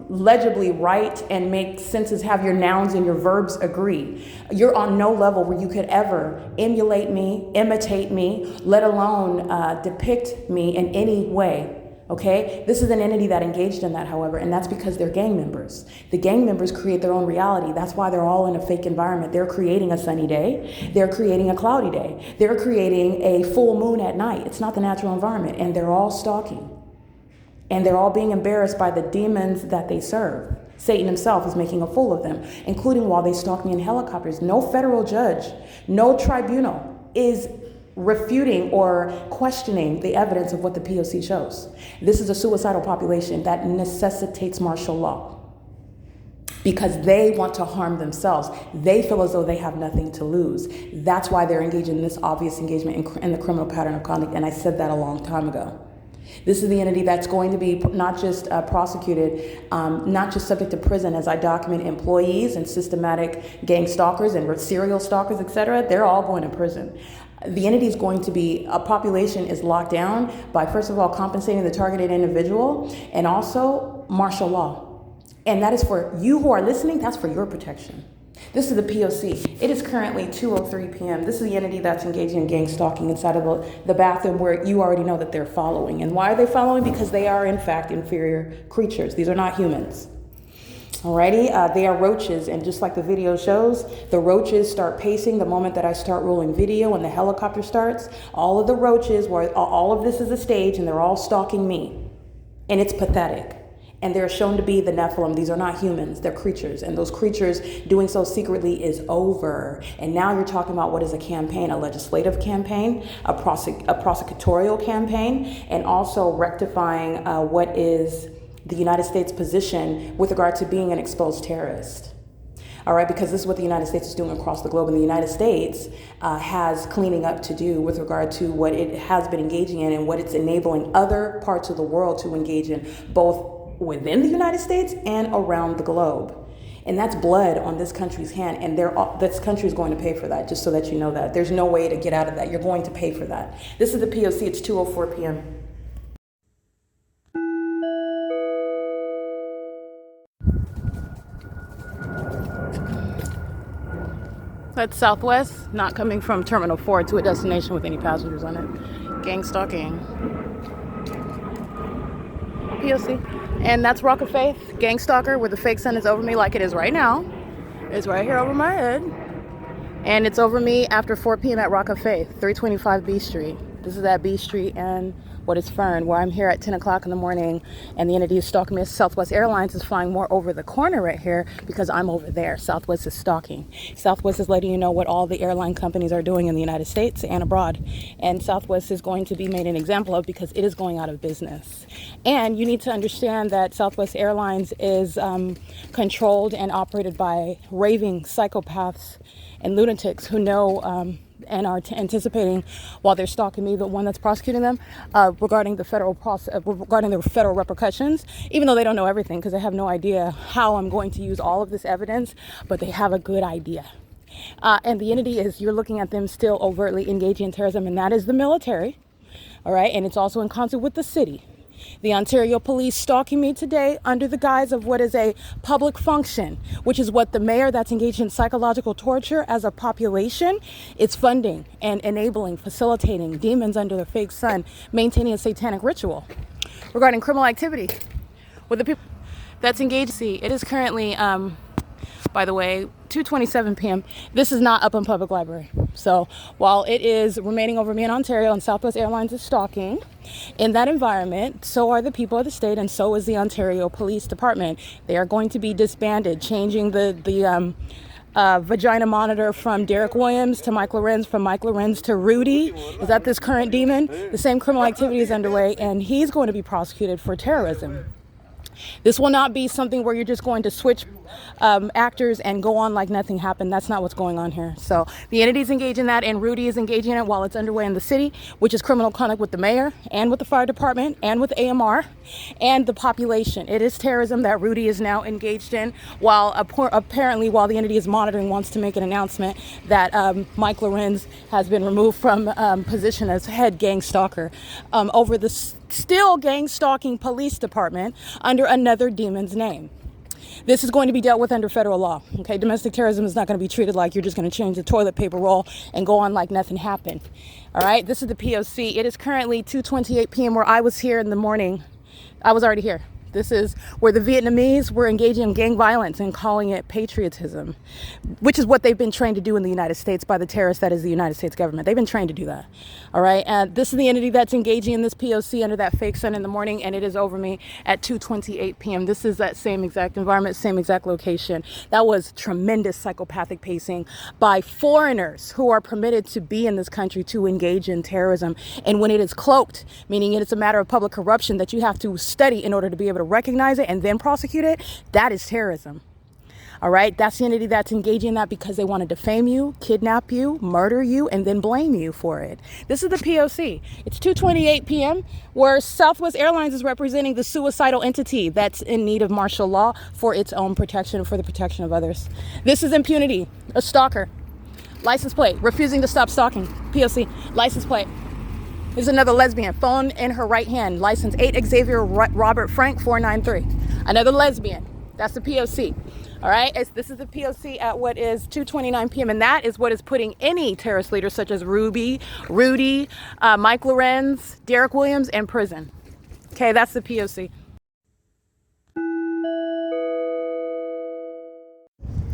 legibly write and make sentences, have your nouns and your verbs agree. You're on no level where you could ever emulate me, imitate me, let alone depict me in any way. Okay, this is an entity that engaged in that, however, and that's because they're gang members. The gang members create their own reality. That's why they're all in a fake environment. They're creating a sunny day. They're creating a cloudy day. They're creating a full moon at night. It's not the natural environment, and they're all stalking. And they're all being embarrassed by the demons that they serve. Satan himself is making a fool of them, including while they stalk me in helicopters. No federal judge, no tribunal is refuting or questioning the evidence of what the P.O.C. shows. This is a suicidal population that necessitates martial law because they want to harm themselves. They feel as though they have nothing to lose. That's why they're engaged in this obvious engagement in the criminal pattern of conduct, and I said that a long time ago. This is the entity that's going to be not just prosecuted, not just subject to prison, as I document employees and systematic gang stalkers and serial stalkers, etc. They're all going to prison. The entity is going to be, a population is locked down by, first of all, compensating the targeted individual and also martial law. And that is for you who are listening, that's for your protection. This is the P.O.C. It is currently 2:03 p.m. This is the entity that's engaging in gang stalking inside of the bathroom where you already know that they're following. And why are they following? Because they are, in fact, inferior creatures. These are not humans. Alrighty, they are roaches, and just like the video shows, the roaches start pacing the moment that I start rolling video and the helicopter starts. All of the roaches, where all of this is a stage, and they're all stalking me. And it's pathetic. And they're shown to be the Nephilim. These are not humans, they're creatures. And those creatures doing so secretly is over. And now you're talking about what is a campaign, a legislative campaign, a prosecutorial campaign, and also rectifying what is the United States position with regard to being an exposed terrorist. All right, because this is what the United States is doing across the globe, and the United States has cleaning up to do with regard to what it has been engaging in and what it's enabling other parts of the world to engage in, both within the United States and around the globe. And that's blood on this country's hand, and this country is going to pay for that, just so that you know that. There's no way to get out of that. You're going to pay for that. This is the P.O.C. It's 2:04 p.m. That's Southwest, not coming from Terminal 4 to a destination with any passengers on it. Gang stalking. P.O.C. And that's Rock of Faith, gang stalker, where the fake sun is over me like it is right now. It's right here over my head. And it's over me after 4 p.m. at Rock of Faith, 325 B Street. This is at B Street and what is Fern, where I'm here at 10 o'clock in the morning, and the entity is stalking me. Southwest Airlines is flying more over the corner right here because I'm over there. Southwest is stalking. Southwest is letting you know what all the airline companies are doing in the United States and abroad. And Southwest is going to be made an example of because it is going out of business. And you need to understand that Southwest Airlines is controlled and operated by raving psychopaths and lunatics who know and are anticipating, while they're stalking me, the one that's prosecuting them, regarding the regarding the federal repercussions, even though they don't know everything because they have no idea how I'm going to use all of this evidence, but they have a good idea. And the entity is, you're looking at them still overtly engaging in terrorism, and that is the military, all right? And it's also in concert with the city. The Ontario police stalking me today under the guise of what is a public function, which is what the mayor that's engaged in psychological torture as a population is funding and enabling, facilitating demons under the fake sun, maintaining a satanic ritual. Regarding criminal activity with the people that's engaged, see, it is currently, by the way, 2:27 p.m. This is not Upland Public Library. So while it is remaining over me in Ontario and Southwest Airlines is stalking, in that environment, so are the people of the state, and so is the Ontario Police Department. They are going to be disbanded, changing the vagina monitor from Derek Williams to Mike Lorenz, from Mike Lorenz to Rudy. Is that this current demon? The same criminal activity is underway, and he's going to be prosecuted for terrorism. This will not be something where you're just going to switch actors and go on like nothing happened. That's not what's going on here. So the entity's engaged in that, and Rudy is engaging in it while it's underway in the city, which is criminal conduct with the mayor and with the fire department and with AMR and the population. It is terrorism that Rudy is now engaged in, while apparently while the entity is monitoring, wants to make an announcement that Mike Lorenz has been removed from position as head gang stalker over the still gang stalking police department under another demon's name. This is going to be dealt with under federal law. Okay, domestic terrorism is not going to be treated like you're just going to change the toilet paper roll and go on like nothing happened. All right, this is the P.O.C. It is currently 2:28 p.m. where I was here in the morning I was already here. This is where the Vietnamese were engaging in gang violence and calling it patriotism, which is what they've been trained to do in the United States by the terrorists that is the United States government. They've been trained to do that. All right. And this is the entity that's engaging in this P.O.C. under that fake sun in the morning, and it is over me at 2:28 p.m. This is that same exact environment, same exact location. That was tremendous psychopathic pacing by foreigners who are permitted to be in this country to engage in terrorism. And when it is cloaked, meaning it's a matter of public corruption that you have to study in order to be able to recognize it and then prosecute it, that is terrorism. All right, that's the entity that's engaging in that because they want to defame you, kidnap you, murder you, and then blame you for it. This is the P.O.C. It's 2:28 p.m. where Southwest Airlines is representing the suicidal entity that's in need of martial law for its own protection, for the protection of others. This is impunity, a stalker. License plate, refusing to stop stalking. P.O.C. License plate. There's another lesbian, phone in her right hand, license 8 Xavier Robert Frank 493. Another lesbian, that's the P.O.C. All right, this is the P.O.C. at what is 2:29 p.m. and that is what is putting any terrorist leaders such as Rudy, Mike Lorenz, Derek Williams in prison. Okay, that's the P.O.C.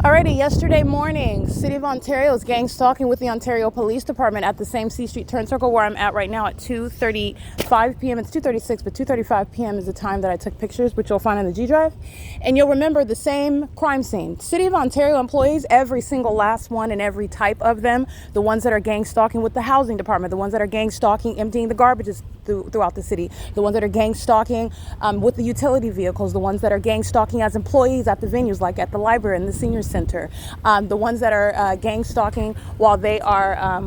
Alrighty, yesterday morning, City of Ontario's gang stalking with the Ontario Police Department at the same C Street turn circle where I'm at right now at 2:35 p.m. It's 2:36, but 2:35 p.m. is the time that I took pictures, which you'll find on the G Drive. And you'll remember the same crime scene. City of Ontario employees, every single last one and every type of them, the ones that are gang stalking with the housing department, the ones that are gang stalking, emptying the garbages throughout the city, the ones that are gang stalking with the utility vehicles, the ones that are gang stalking as employees at the venues like at the library and the senior center, the ones that are gang stalking while they are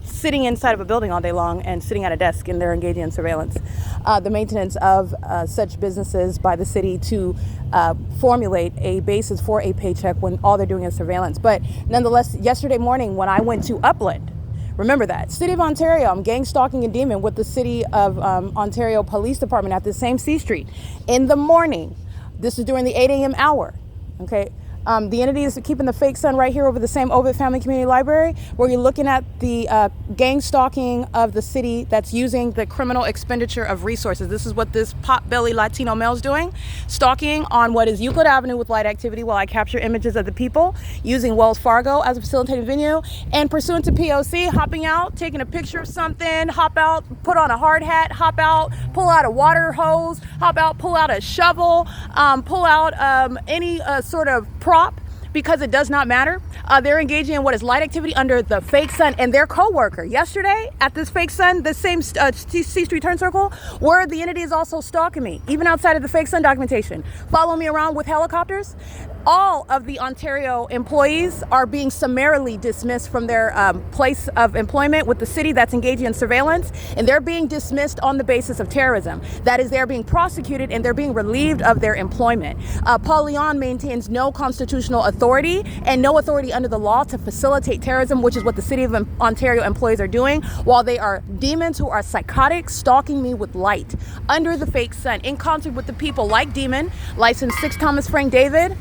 sitting inside of a building all day long and sitting at a desk and they're engaging in surveillance. The maintenance of such businesses by the city to formulate a basis for a paycheck when all they're doing is surveillance. But nonetheless, yesterday morning when I went to Upland, remember that. City of Ontario, I'm gang stalking a demon with the City of Ontario Police Department at the same C Street in the morning. This is during the 8 a.m. hour, okay? The entity is keeping the fake sun right here over the same OVITT Family Community Library where you're looking at the gang stalking of the city that's using the criminal expenditure of resources. This is what this pot-belly Latino male is doing. Stalking on what is Euclid Avenue with light activity while I capture images of the people using Wells Fargo as a facilitating venue and pursuant to P.O.C. hopping out, taking a picture of something, hop out, put on a hard hat, hop out, pull out a water hose, hop out, pull out a shovel, pull out any sort of prop because it does not matter. They're engaging in what is light activity under the fake sun and their co-worker yesterday at this fake sun, the same C Street turn circle where the entity is also stalking me, even outside of the fake sun documentation. Follow me around with helicopters. All of the Ontario employees are being summarily dismissed from their place of employment with the city that's engaging in surveillance, and they're being dismissed on the basis of terrorism. That is, they're being prosecuted and they're being relieved of their employment. Paul Leon maintains no constitutional authority and no authority under the law to facilitate terrorism, which is what the City of Ontario employees are doing, while they are demons who are psychotic, stalking me with light under the fake sun, in concert with the people like Demon, license 6 Thomas Frank David,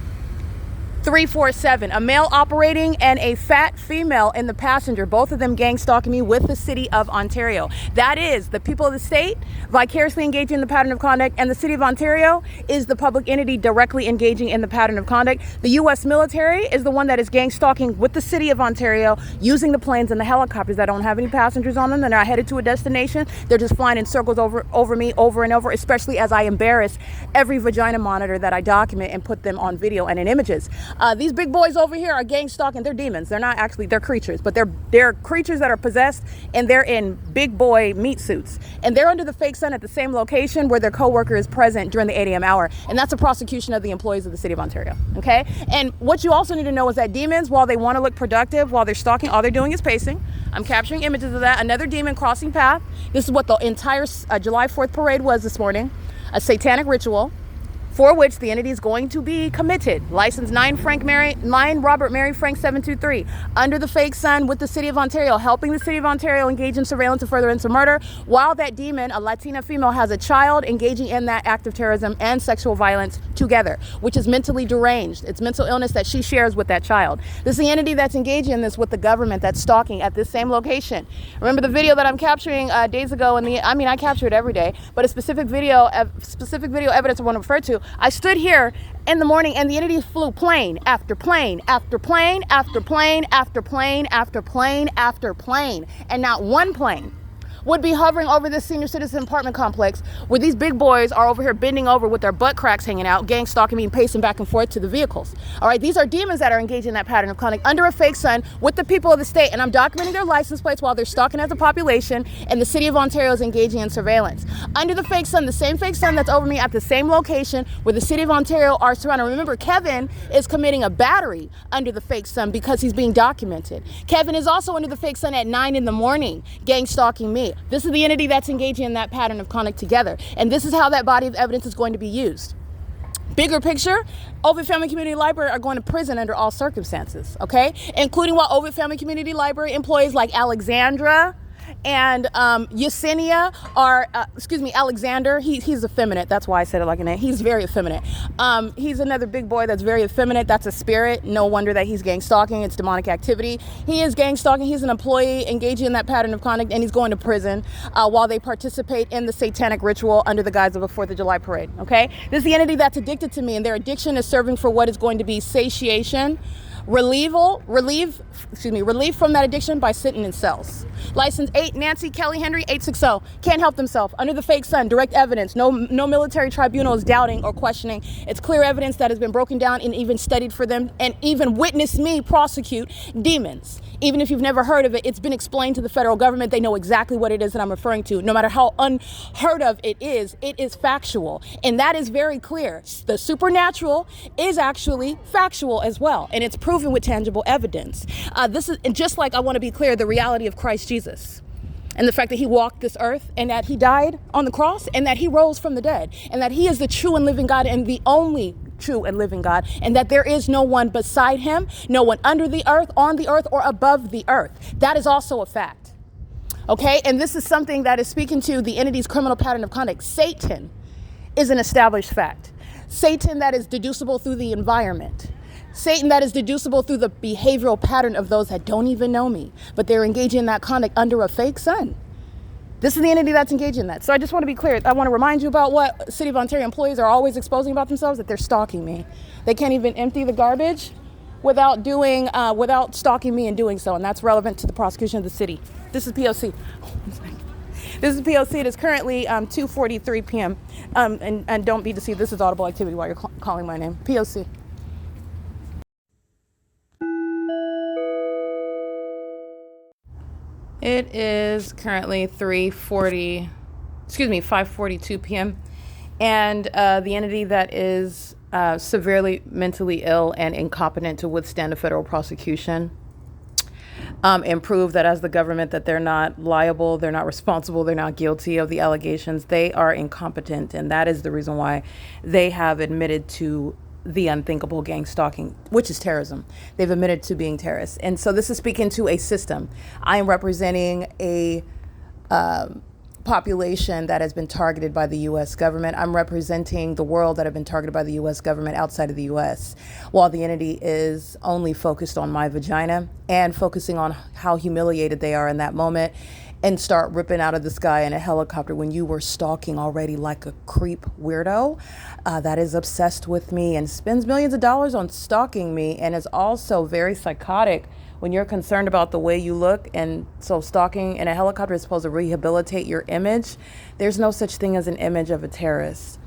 347, a male operating and a fat female in the passenger, both of them gang stalking me with the City of Ontario. That is the people of the state vicariously engaging in the pattern of conduct, and the City of Ontario is the public entity directly engaging in the pattern of conduct. The U.S. military is the one that is gang stalking with the City of Ontario using the planes and the helicopters that don't have any passengers on them. They're not headed to a destination. They're just flying in circles over me over and over, especially as I embarrass every vagina monitor that I document and put them on video and in images. These big boys over here are gang stalking. They're demons. They're not actually, they're creatures, but they're creatures that are possessed and they're in big boy meat suits. And they're under the fake sun at the same location where their co-worker is present during the 8 a.m. hour. And that's a prosecution of the employees of the City of Ontario. Okay. And what you also need to know is that demons, while they want to look productive, while they're stalking, all they're doing is pacing. I'm capturing images of that. Another demon crossing path. This is what the entire July 4th parade was this morning. A satanic ritual. for which the entity is going to be committed. License 9 Robert Mary Frank 723 under the fake sun with the City of Ontario, helping the City of Ontario engage in surveillance and furtherance of murder, while that demon, a Latina female, has a child engaging in that act of terrorism and sexual violence together, which is mentally deranged. It's mental illness that she shares with that child. This is the entity that's engaging in this with the government that's stalking at this same location. Remember the video that I'm capturing days ago, I capture it every day, but a specific video evidence I want to refer to. I stood here in the morning and the entity flew plane after plane after plane after plane after plane after plane after plane, and not one plane would be hovering over this senior citizen apartment complex where these big boys are over here bending over with their butt cracks hanging out, gang stalking me and pacing back and forth to the vehicles. All right, these are demons that are engaged in that pattern of conduct under a fake sun with the people of the state, and I'm documenting their license plates while they're stalking as a population, and the City of Ontario is engaging in surveillance. Under the fake sun, the same fake sun that's over me at the same location where the City of Ontario are surrounded. Remember, Kevin is committing a battery under the fake sun because he's being documented. Kevin is also under the fake sun at 9 in the morning, gang stalking me. This is the entity that's engaging in that pattern of conduct together. And this is how that body of evidence is going to be used. Bigger picture, OVITT Family Community Library are going to prison under all circumstances, okay? Including while OVITT Family Community Library employees like Alexandra and Yesenia are, Alexander, he's effeminate. That's why I said it like a name. He's very effeminate. He's another big boy that's very effeminate. That's a spirit. No wonder that he's gang stalking. It's demonic activity. He is gang stalking. He's an employee engaging in that pattern of conduct, and he's going to prison while they participate in the satanic ritual under the guise of a 4th of July parade, okay? This is the entity that's addicted to me, and their addiction is serving for what is going to be satiation, relief from that addiction by sitting in cells. License 8 Nancy Kelly Henry 860 can't help themselves under the fake sun. Direct evidence. No military tribunal is doubting or questioning. It's clear evidence that has been broken down and even studied for them, and even witnessed me prosecute demons. Even if you've never heard of it, it's been explained to the federal government. They know exactly what it is that I'm referring to. No matter how unheard of it is factual. And that is very clear. The supernatural is actually factual as well. And it's proven with tangible evidence. This is, and just like I want to be clear, the reality of Christ Jesus. And the fact that he walked this earth, and that he died on the cross, and that he rose from the dead, and that he is the true and living God and the only true and living God, and that there is no one beside him, no one under the earth, on the earth, or above the earth. That is also a fact. Okay, and this is something that is speaking to the entity's criminal pattern of conduct. Satan is an established fact. Satan that is deducible through the environment. Satan that is deducible through the behavioral pattern of those that don't even know me, but they're engaging in that conduct under a fake sun. This is the entity that's engaged in that. So I just want to be clear. I want to remind you about what City of Ontario employees are always exposing about themselves, that they're stalking me. They can't even empty the garbage without stalking me and doing so. And that's relevant to the prosecution of the city. This is P.O.C. This is P.O.C. It is currently 2:43 p.m. And don't be deceived. This is audible activity while you're calling my name. P.O.C. It is currently 5:42 p.m. And the entity that is severely mentally ill and incompetent to withstand a federal prosecution and prove that as the government that they're not liable, they're not responsible, they're not guilty of the allegations. They are incompetent, and that is the reason why they have admitted to the unthinkable gang stalking, which is terrorism. They've admitted to being terrorists. And so this is speaking to a system. I am representing a population that has been targeted by the U.S. government. I'm representing the world that have been targeted by the U.S. government outside of the U.S., while the entity is only focused on my vagina and focusing on how humiliated they are in that moment, and start ripping out of the sky in a helicopter when you were stalking already like a creep weirdo that is obsessed with me and spends millions of dollars on stalking me, and is also very psychotic when you're concerned about the way you look. And so stalking in a helicopter is supposed to rehabilitate your image. There's no such thing as an image of a terrorist.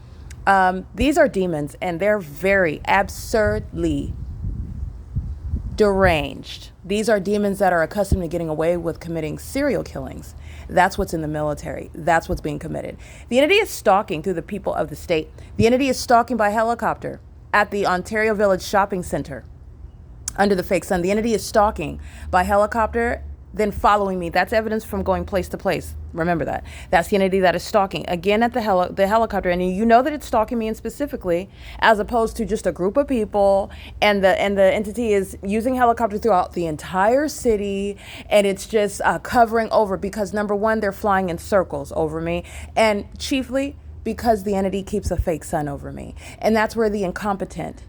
These are demons, and they're very absurdly deranged. These are demons that are accustomed to getting away with committing serial killings. That's what's in the military. That's what's being committed. The entity is stalking through the people of the state. The entity is stalking by helicopter at the Ontario Village Shopping Center under the fake sun. The entity is stalking by helicopter, then following me. That's evidence from going place to place. Remember that. That's the entity that is stalking. Again, at the helicopter, and you know that it's stalking me specifically, as opposed to just a group of people, and the entity is using helicopter throughout the entire city, and it's just covering over, because number one, they're flying in circles over me, and chiefly because the entity keeps a fake sun over me. And that's where the incompetent,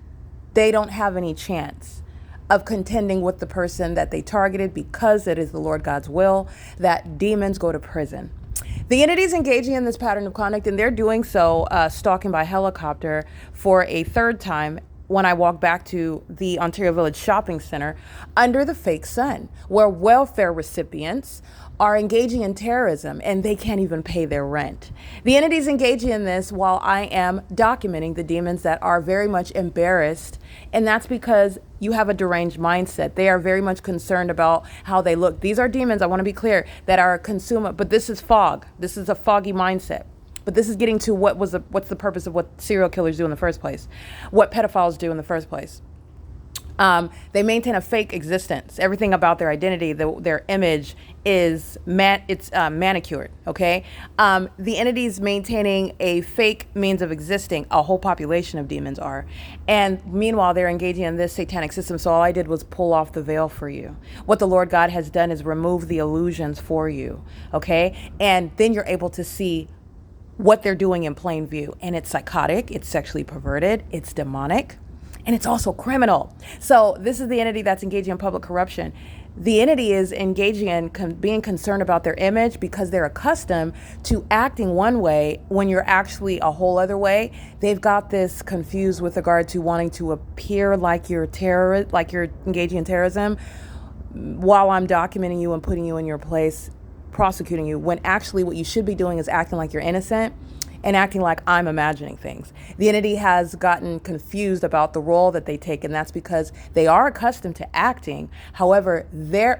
they don't have any chance of contending with the person that they targeted, because it is the Lord God's will that demons go to prison. The entities engaging in this pattern of conduct, and they're doing so stalking by helicopter for a third time when I walk back to the Ontario Village Shopping Center under the fake sun, where welfare recipients are engaging in terrorism and they can't even pay their rent. The entities engaging in this while I am documenting the demons that are very much embarrassed, and that's because you have a deranged mindset. They are very much concerned about how they look. These are demons, I want to be clear, that are consumer, but this is fog. This is a foggy mindset. But this is getting to what's the purpose of what serial killers do in the first place, what pedophiles do in the first place. They maintain a fake existence. Everything about their identity, their image is manicured, okay? The entities maintaining a fake means of existing, a whole population of demons are. And meanwhile, they're engaging in this satanic system. So all I did was pull off the veil for you. What the Lord God has done is remove the illusions for you, okay? And then you're able to see what they're doing in plain view. And it's psychotic, it's sexually perverted, it's demonic, and it's also criminal. So this is the entity that's engaging in public corruption. The entity is engaging in being concerned about their image because they're accustomed to acting one way when you're actually a whole other way. They've got this confused with regard to wanting to appear like you're terrorist, like you're engaging in terrorism, while I'm documenting you and putting you in your place, prosecuting you, when actually what you should be doing is acting like you're innocent and acting like I'm imagining things. The entity has gotten confused about the role that they take, and that's because they are accustomed to acting. However,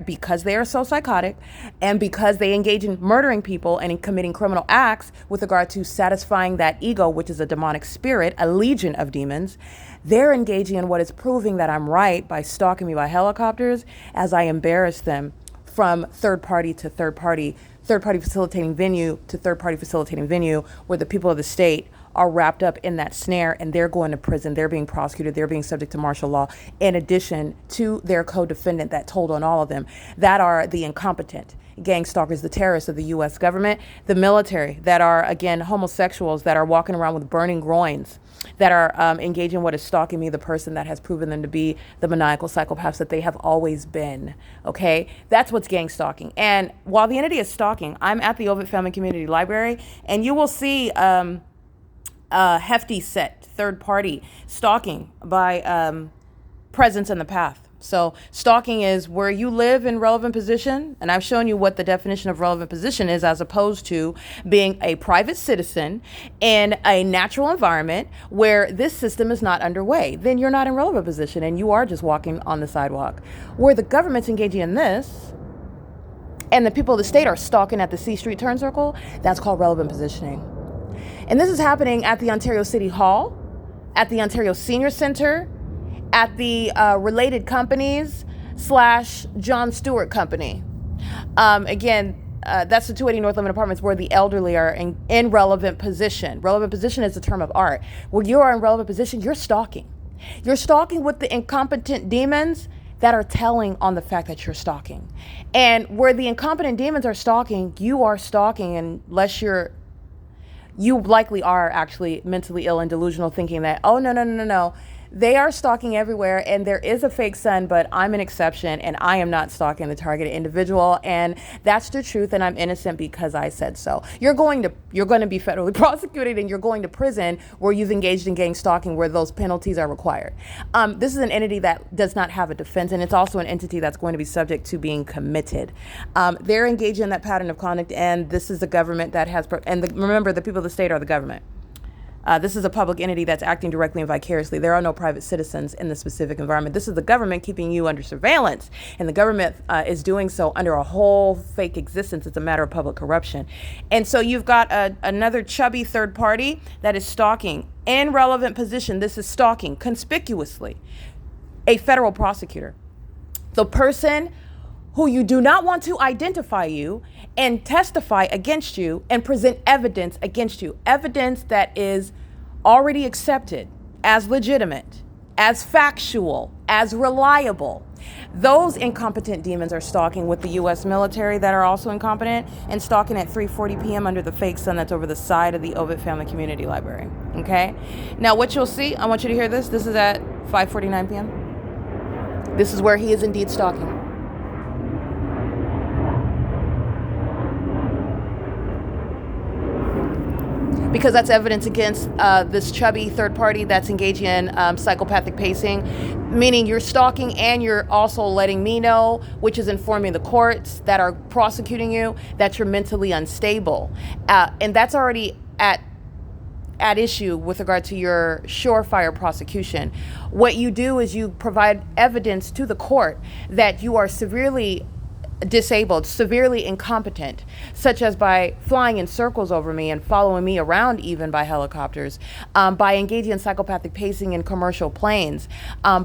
because they are so psychotic, and because they engage in murdering people and in committing criminal acts with regard to satisfying that ego, which is a demonic spirit, a legion of demons, they're engaging in what is proving that I'm right by stalking me by helicopters as I embarrass them from third party to third party facilitating venue to third party facilitating venue, where the people of the state are wrapped up in that snare and they're going to prison, they're being prosecuted, they're being subject to martial law, in addition to their co-defendant that told on all of them, that are the incompetent gang stalkers, the terrorists of the U.S. government, the military that are, again, homosexuals that are walking around with burning groins, that are engaging in what is stalking me, the person that has proven them to be the maniacal psychopaths that they have always been, okay? That's what's gang stalking. And while the entity is stalking, I'm at the OVITT Family Community Library, and you will see a hefty set, third party stalking by presence in the path. So stalking is where you live in relevant position, and I've shown you what the definition of relevant position is, as opposed to being a private citizen in a natural environment where this system is not underway. Then you're not in relevant position and you are just walking on the sidewalk. Where the government's engaging in this and the people of the state are stalking at the C Street turn circle, that's called relevant positioning. And this is happening at the Ontario City Hall, at the Ontario Senior Center, at the related companies / John Stewart Company. Again, that's the 280 North Lemon Apartments, where the elderly are in relevant position. Relevant position is a term of art. Where you are in relevant position, you're stalking. You're stalking with the incompetent demons that are telling on the fact that you're stalking. And where the incompetent demons are stalking, you are stalking unless you likely are actually mentally ill and delusional, thinking that, oh, no. They are stalking everywhere, and there is a fake sun, but I'm an exception, and I am not stalking the targeted individual, and that's the truth, and I'm innocent because I said so. You're going to be federally prosecuted, and you're going to prison where you've engaged in gang stalking, where those penalties are required. This is an entity that does not have a defense, and it's also an entity that's going to be subject to being committed. They're engaged in that pattern of conduct, and this is the government that has, remember, the people of the state are the government. This is a public entity that's acting directly and vicariously. There are no private citizens in the specific environment. This is the government keeping you under surveillance, and the government is doing so under a whole fake existence. It's a matter of public corruption. And so you've got another chubby third party that is stalking in relevant position. This is stalking conspicuously a federal prosecutor. The person who you do not want to identify you and testify against you and present evidence against you, evidence that is already accepted as legitimate, as factual, as reliable. Those incompetent demons are stalking with the U.S. military that are also incompetent and stalking at 3:40 p.m. under the fake sun that's over the side of the OVITT Family Community Library. Okay? Now, what you'll see, I want you to hear this. This is at 5:49 p.m. This is where he is indeed stalking. Because that's evidence against this chubby third party that's engaging in psychopathic pacing, meaning you're stalking and you're also letting me know, which is informing the courts that are prosecuting you, that you're mentally unstable. And that's already at issue with regard to your surefire prosecution. What you do is you provide evidence to the court that you are severely disabled, severely incompetent, such as by flying in circles over me and following me around even by helicopters, by engaging in psychopathic pacing in commercial planes,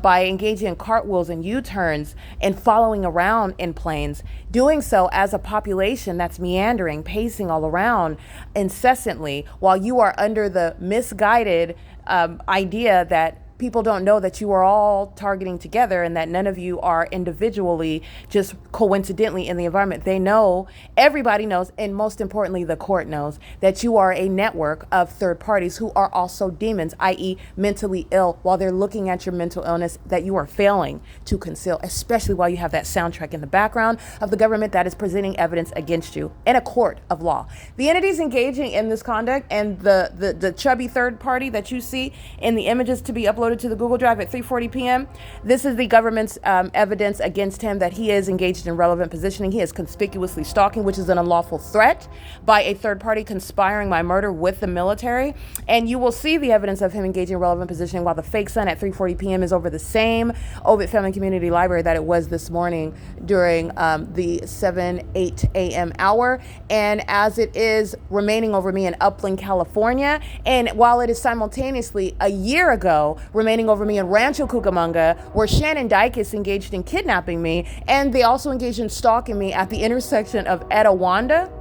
by engaging in cartwheels and U-turns and following around in planes, doing so as a population that's meandering, pacing all around incessantly while you are under the misguided idea that people don't know that you are all targeting together and that none of you are individually just coincidentally in the environment. They know, everybody knows, and most importantly, the court knows that you are a network of third parties who are also demons, i.e. mentally ill, while they're looking at your mental illness that you are failing to conceal, especially while you have that soundtrack in the background of the government that is presenting evidence against you in a court of law. The entities engaging in this conduct and the chubby third party that you see in the images to be uploaded to the Google Drive at 3:40 p.m. This is the government's evidence against him that he is engaged in relevant positioning. He is conspicuously stalking, which is an unlawful threat by a third party conspiring my murder with the military. And you will see the evidence of him engaging in relevant positioning while the fake sun at 3:40 p.m. is over the same OVITT Family Community Library that it was this morning during the 8 a.m. hour. And as it is remaining over me in Upland, California, and while it is simultaneously a year ago remaining over me in Rancho Cucamonga, where Shannon Dykes engaged in kidnapping me, and they also engaged in stalking me at the intersection of Etowanda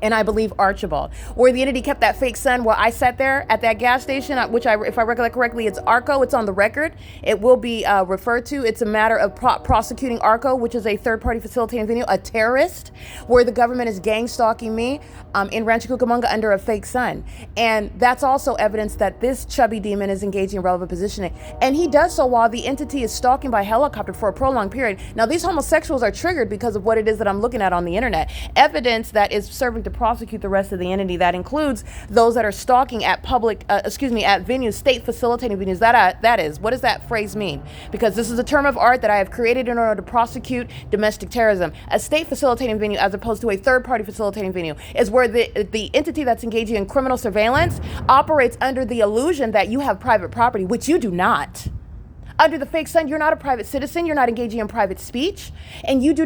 and I believe Archibald, where the entity kept that fake sun while I sat there at that gas station, which if I recollect correctly, it's ARCO. It's on the record. It will be referred to. It's a matter of prosecuting ARCO, which is a third-party facilitating venue, a terrorist, where the government is gang stalking me in Rancho Cucamonga under a fake sun. And that's also evidence that this chubby demon is engaging in relevant positioning. And he does so while the entity is stalking by helicopter for a prolonged period. Now, these homosexuals are triggered because of what it is that I'm looking at on the internet. Evidence that is serving to prosecute the rest of the entity. That includes those that are stalking at at venues, state facilitating venues. That is, what does that phrase mean? Because this is a term of art that I have created in order to prosecute domestic terrorism. A state facilitating venue, as opposed to a third-party facilitating venue, is where the entity that's engaging in criminal surveillance operates under the illusion that you have private property, which you do not. Under the fake sun, you're not a private citizen, you're not engaging in private speech, and you are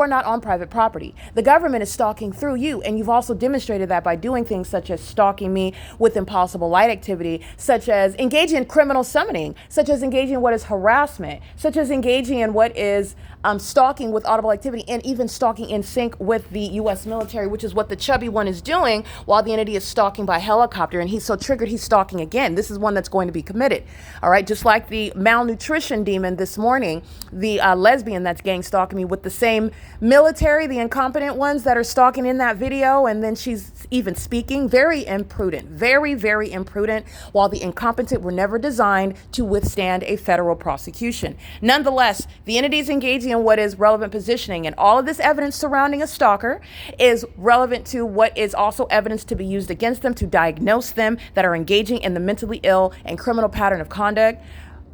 not on private property. The government is stalking through you, and you've also demonstrated that by doing things such as stalking me with impossible light activity, such as engaging in criminal summoning, such as engaging in what is harassment, such as engaging in what is stalking with audible activity, and even stalking in sync with the U.S. military, which is what the chubby one is doing while the entity is stalking by helicopter, and he's so triggered he's stalking again. This is one that's going to be committed. All right, just like the malnutrition demon this morning, the lesbian that's gang stalking me with the same military, the incompetent ones that are stalking in that video, and then she's even speaking. Very imprudent, very, very imprudent, while the incompetent were never designed to withstand a federal prosecution. Nonetheless, the entities engaging in what is relevant positioning, and all of this evidence surrounding a stalker is relevant to what is also evidence to be used against them to diagnose them that are engaging in the mentally ill and criminal pattern of conduct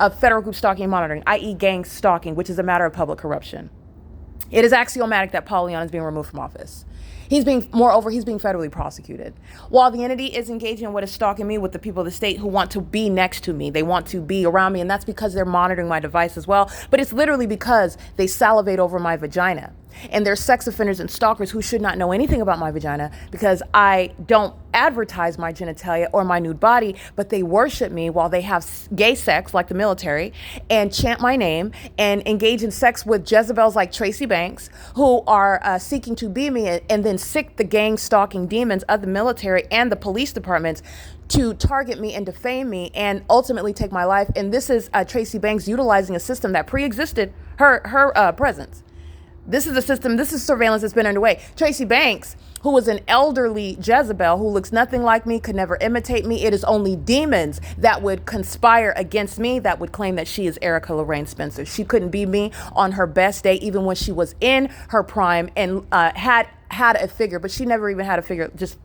of federal group stalking and monitoring, i.e. gang stalking, which is a matter of public corruption. It is axiomatic that Paul Leon is being removed from office. Moreover, he's being federally prosecuted. While the entity is engaging in what is stalking me with the people of the state who want to be next to me. They want to be around me, and that's because they're monitoring my device as well. But it's literally because they salivate over my vagina. And they're sex offenders and stalkers who should not know anything about my vagina because I don't advertise my genitalia or my nude body, but they worship me while they have gay sex like the military and chant my name and engage in sex with Jezebels like Tracy Banks, who are seeking to be me, and then sick the gang stalking demons of the military and the police departments to target me and defame me and ultimately take my life. And this is Tracy Banks utilizing a system that pre-existed her presence. This is a system, this is surveillance that's been underway. Tracy Banks, who was an elderly Jezebel who looks nothing like me, could never imitate me. It is only demons that would conspire against me that would claim that she is Erica Lorraine Spencer. She couldn't be me on her best day, even when she was in her prime and had a figure, but she never even had a figure, just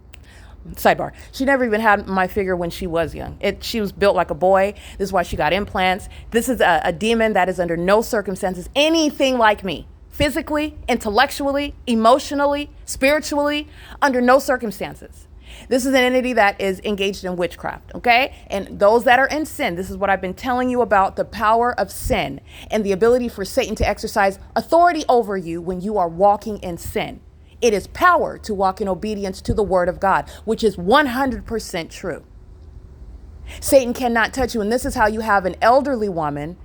sidebar. She never even had my figure when she was young. She was built like a boy. This is why she got implants. This is a demon that is under no circumstances anything like me. Physically, intellectually, emotionally, spiritually, under no circumstances. This is an entity that is engaged in witchcraft, okay? And those that are in sin, this is what I've been telling you about the power of sin and the ability for Satan to exercise authority over you when you are walking in sin. It is power to walk in obedience to the word of God, which is 100% true. Satan cannot touch you. And this is how you have an elderly woman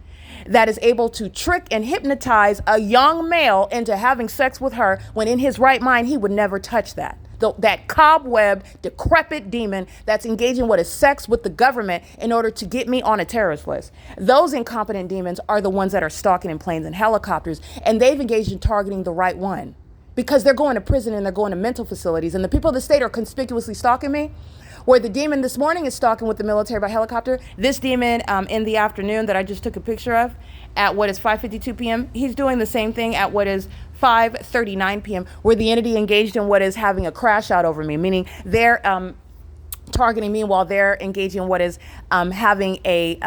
that is able to trick and hypnotize a young male into having sex with her when in his right mind, he would never touch that. That cobweb, decrepit demon that's engaging what is sex with the government in order to get me on a terrorist list. Those incompetent demons are the ones that are stalking in planes and helicopters, and they've engaged in targeting the right one because they're going to prison and they're going to mental facilities. And the people of the state are conspicuously stalking me. Where the demon this morning is stalking with the military by helicopter, this demon in the afternoon that I just took a picture of at what is 5:52 p.m., he's doing the same thing at what is 5:39 p.m., where the entity engaged in what is having a crash out over me, meaning they're targeting me while they're engaging in what is having a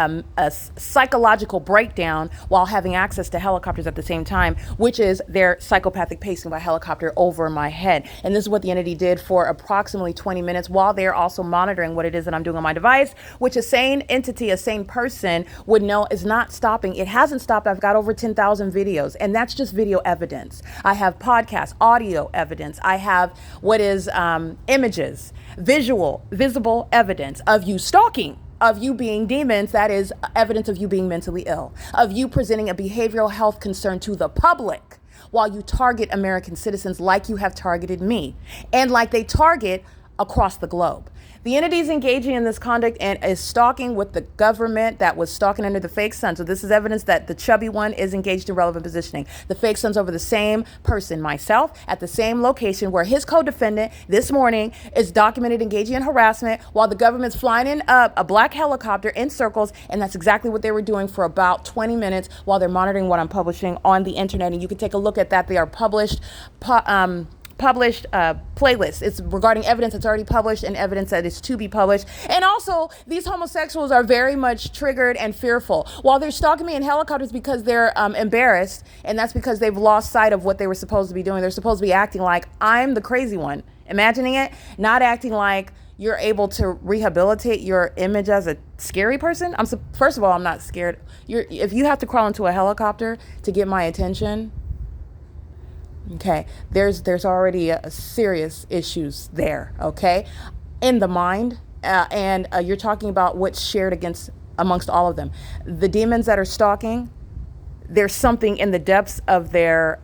psychological breakdown while having access to helicopters at the same time, which is their psychopathic pacing by helicopter over my head. And this is what the entity did for approximately 20 minutes while they're also monitoring what it is that I'm doing on my device, which a sane entity, a sane person would know is not stopping. It hasn't stopped. I've got over 10,000 videos, and that's just video evidence. I have podcast, audio evidence. I have what is images, visible evidence of you stalking, of you being demons. That is evidence of you being mentally ill, of you presenting a behavioral health concern to the public while you target American citizens like you have targeted me and like they target across the globe. The entity is engaging in this conduct and is stalking with the government that was stalking under the fake sun. So this is evidence that the chubby one is engaged in relevant positioning. The fake sun's over the same person, myself, at the same location where his co-defendant this morning is documented engaging in harassment while the government's flying in a black helicopter in circles. And that's exactly what they were doing for about 20 minutes while they're monitoring what I'm publishing on the internet. And you can take a look at that. They are published playlists. It's regarding evidence that's already published and evidence that is to be published. And also, these homosexuals are very much triggered and fearful. While they're stalking me in helicopters because they're embarrassed, and that's because they've lost sight of what they were supposed to be doing. They're supposed to be acting like I'm the crazy one, imagining it, not acting like you're able to rehabilitate your image as a scary person. First of all, I'm not scared. If you have to crawl into a helicopter to get my attention, okay, there's already a serious issues there, okay, in the mind, and you're talking about what's shared amongst all of them. The demons that are stalking, there's something in the depths of their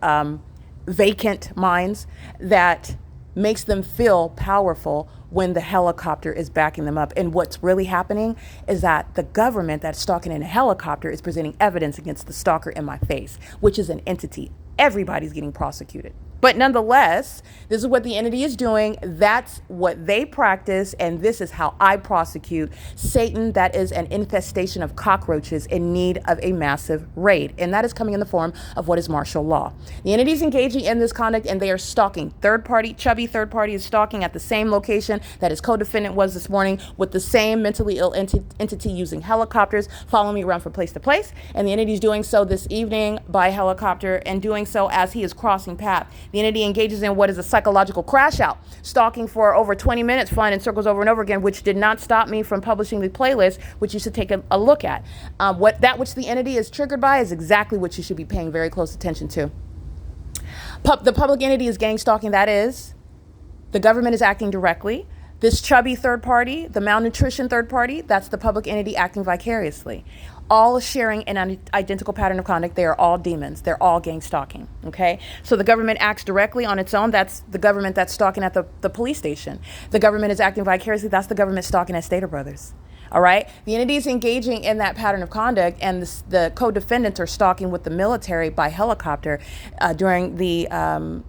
vacant minds that makes them feel powerful when the helicopter is backing them up. And what's really happening is that the government that's stalking in a helicopter is presenting evidence against the stalker in my face, which is an entity. Everybody's getting prosecuted. But nonetheless, this is what the entity is doing. That's what they practice. And this is how I prosecute Satan. That is an infestation of cockroaches in need of a massive raid. And that is coming in the form of what is martial law. The entity is engaging in this conduct and they are stalking. Chubby third party is stalking at the same location that his co-defendant was this morning with the same mentally ill entity using helicopters, following me around from place to place. And the entity is doing so this evening by helicopter and doing so as he is crossing path. The entity engages in what is a psychological crash out, stalking for over 20 minutes, flying in circles over and over again, which did not stop me from publishing the playlist, which you should take a look at. That which the entity is triggered by is exactly what you should be paying very close attention to. The public entity is gang stalking, that is, the government is acting directly. This chubby third party, the malnutrition third party, that's the public entity acting vicariously. All sharing an identical pattern of conduct. They are all demons. They're all gang stalking, okay? So the government acts directly on its own. That's the government that's stalking at the police station. The government is acting vicariously. That's the government stalking at Stater Brothers, all right? The entity is engaging in that pattern of conduct, and the co-defendants are stalking with the military by helicopter during the, I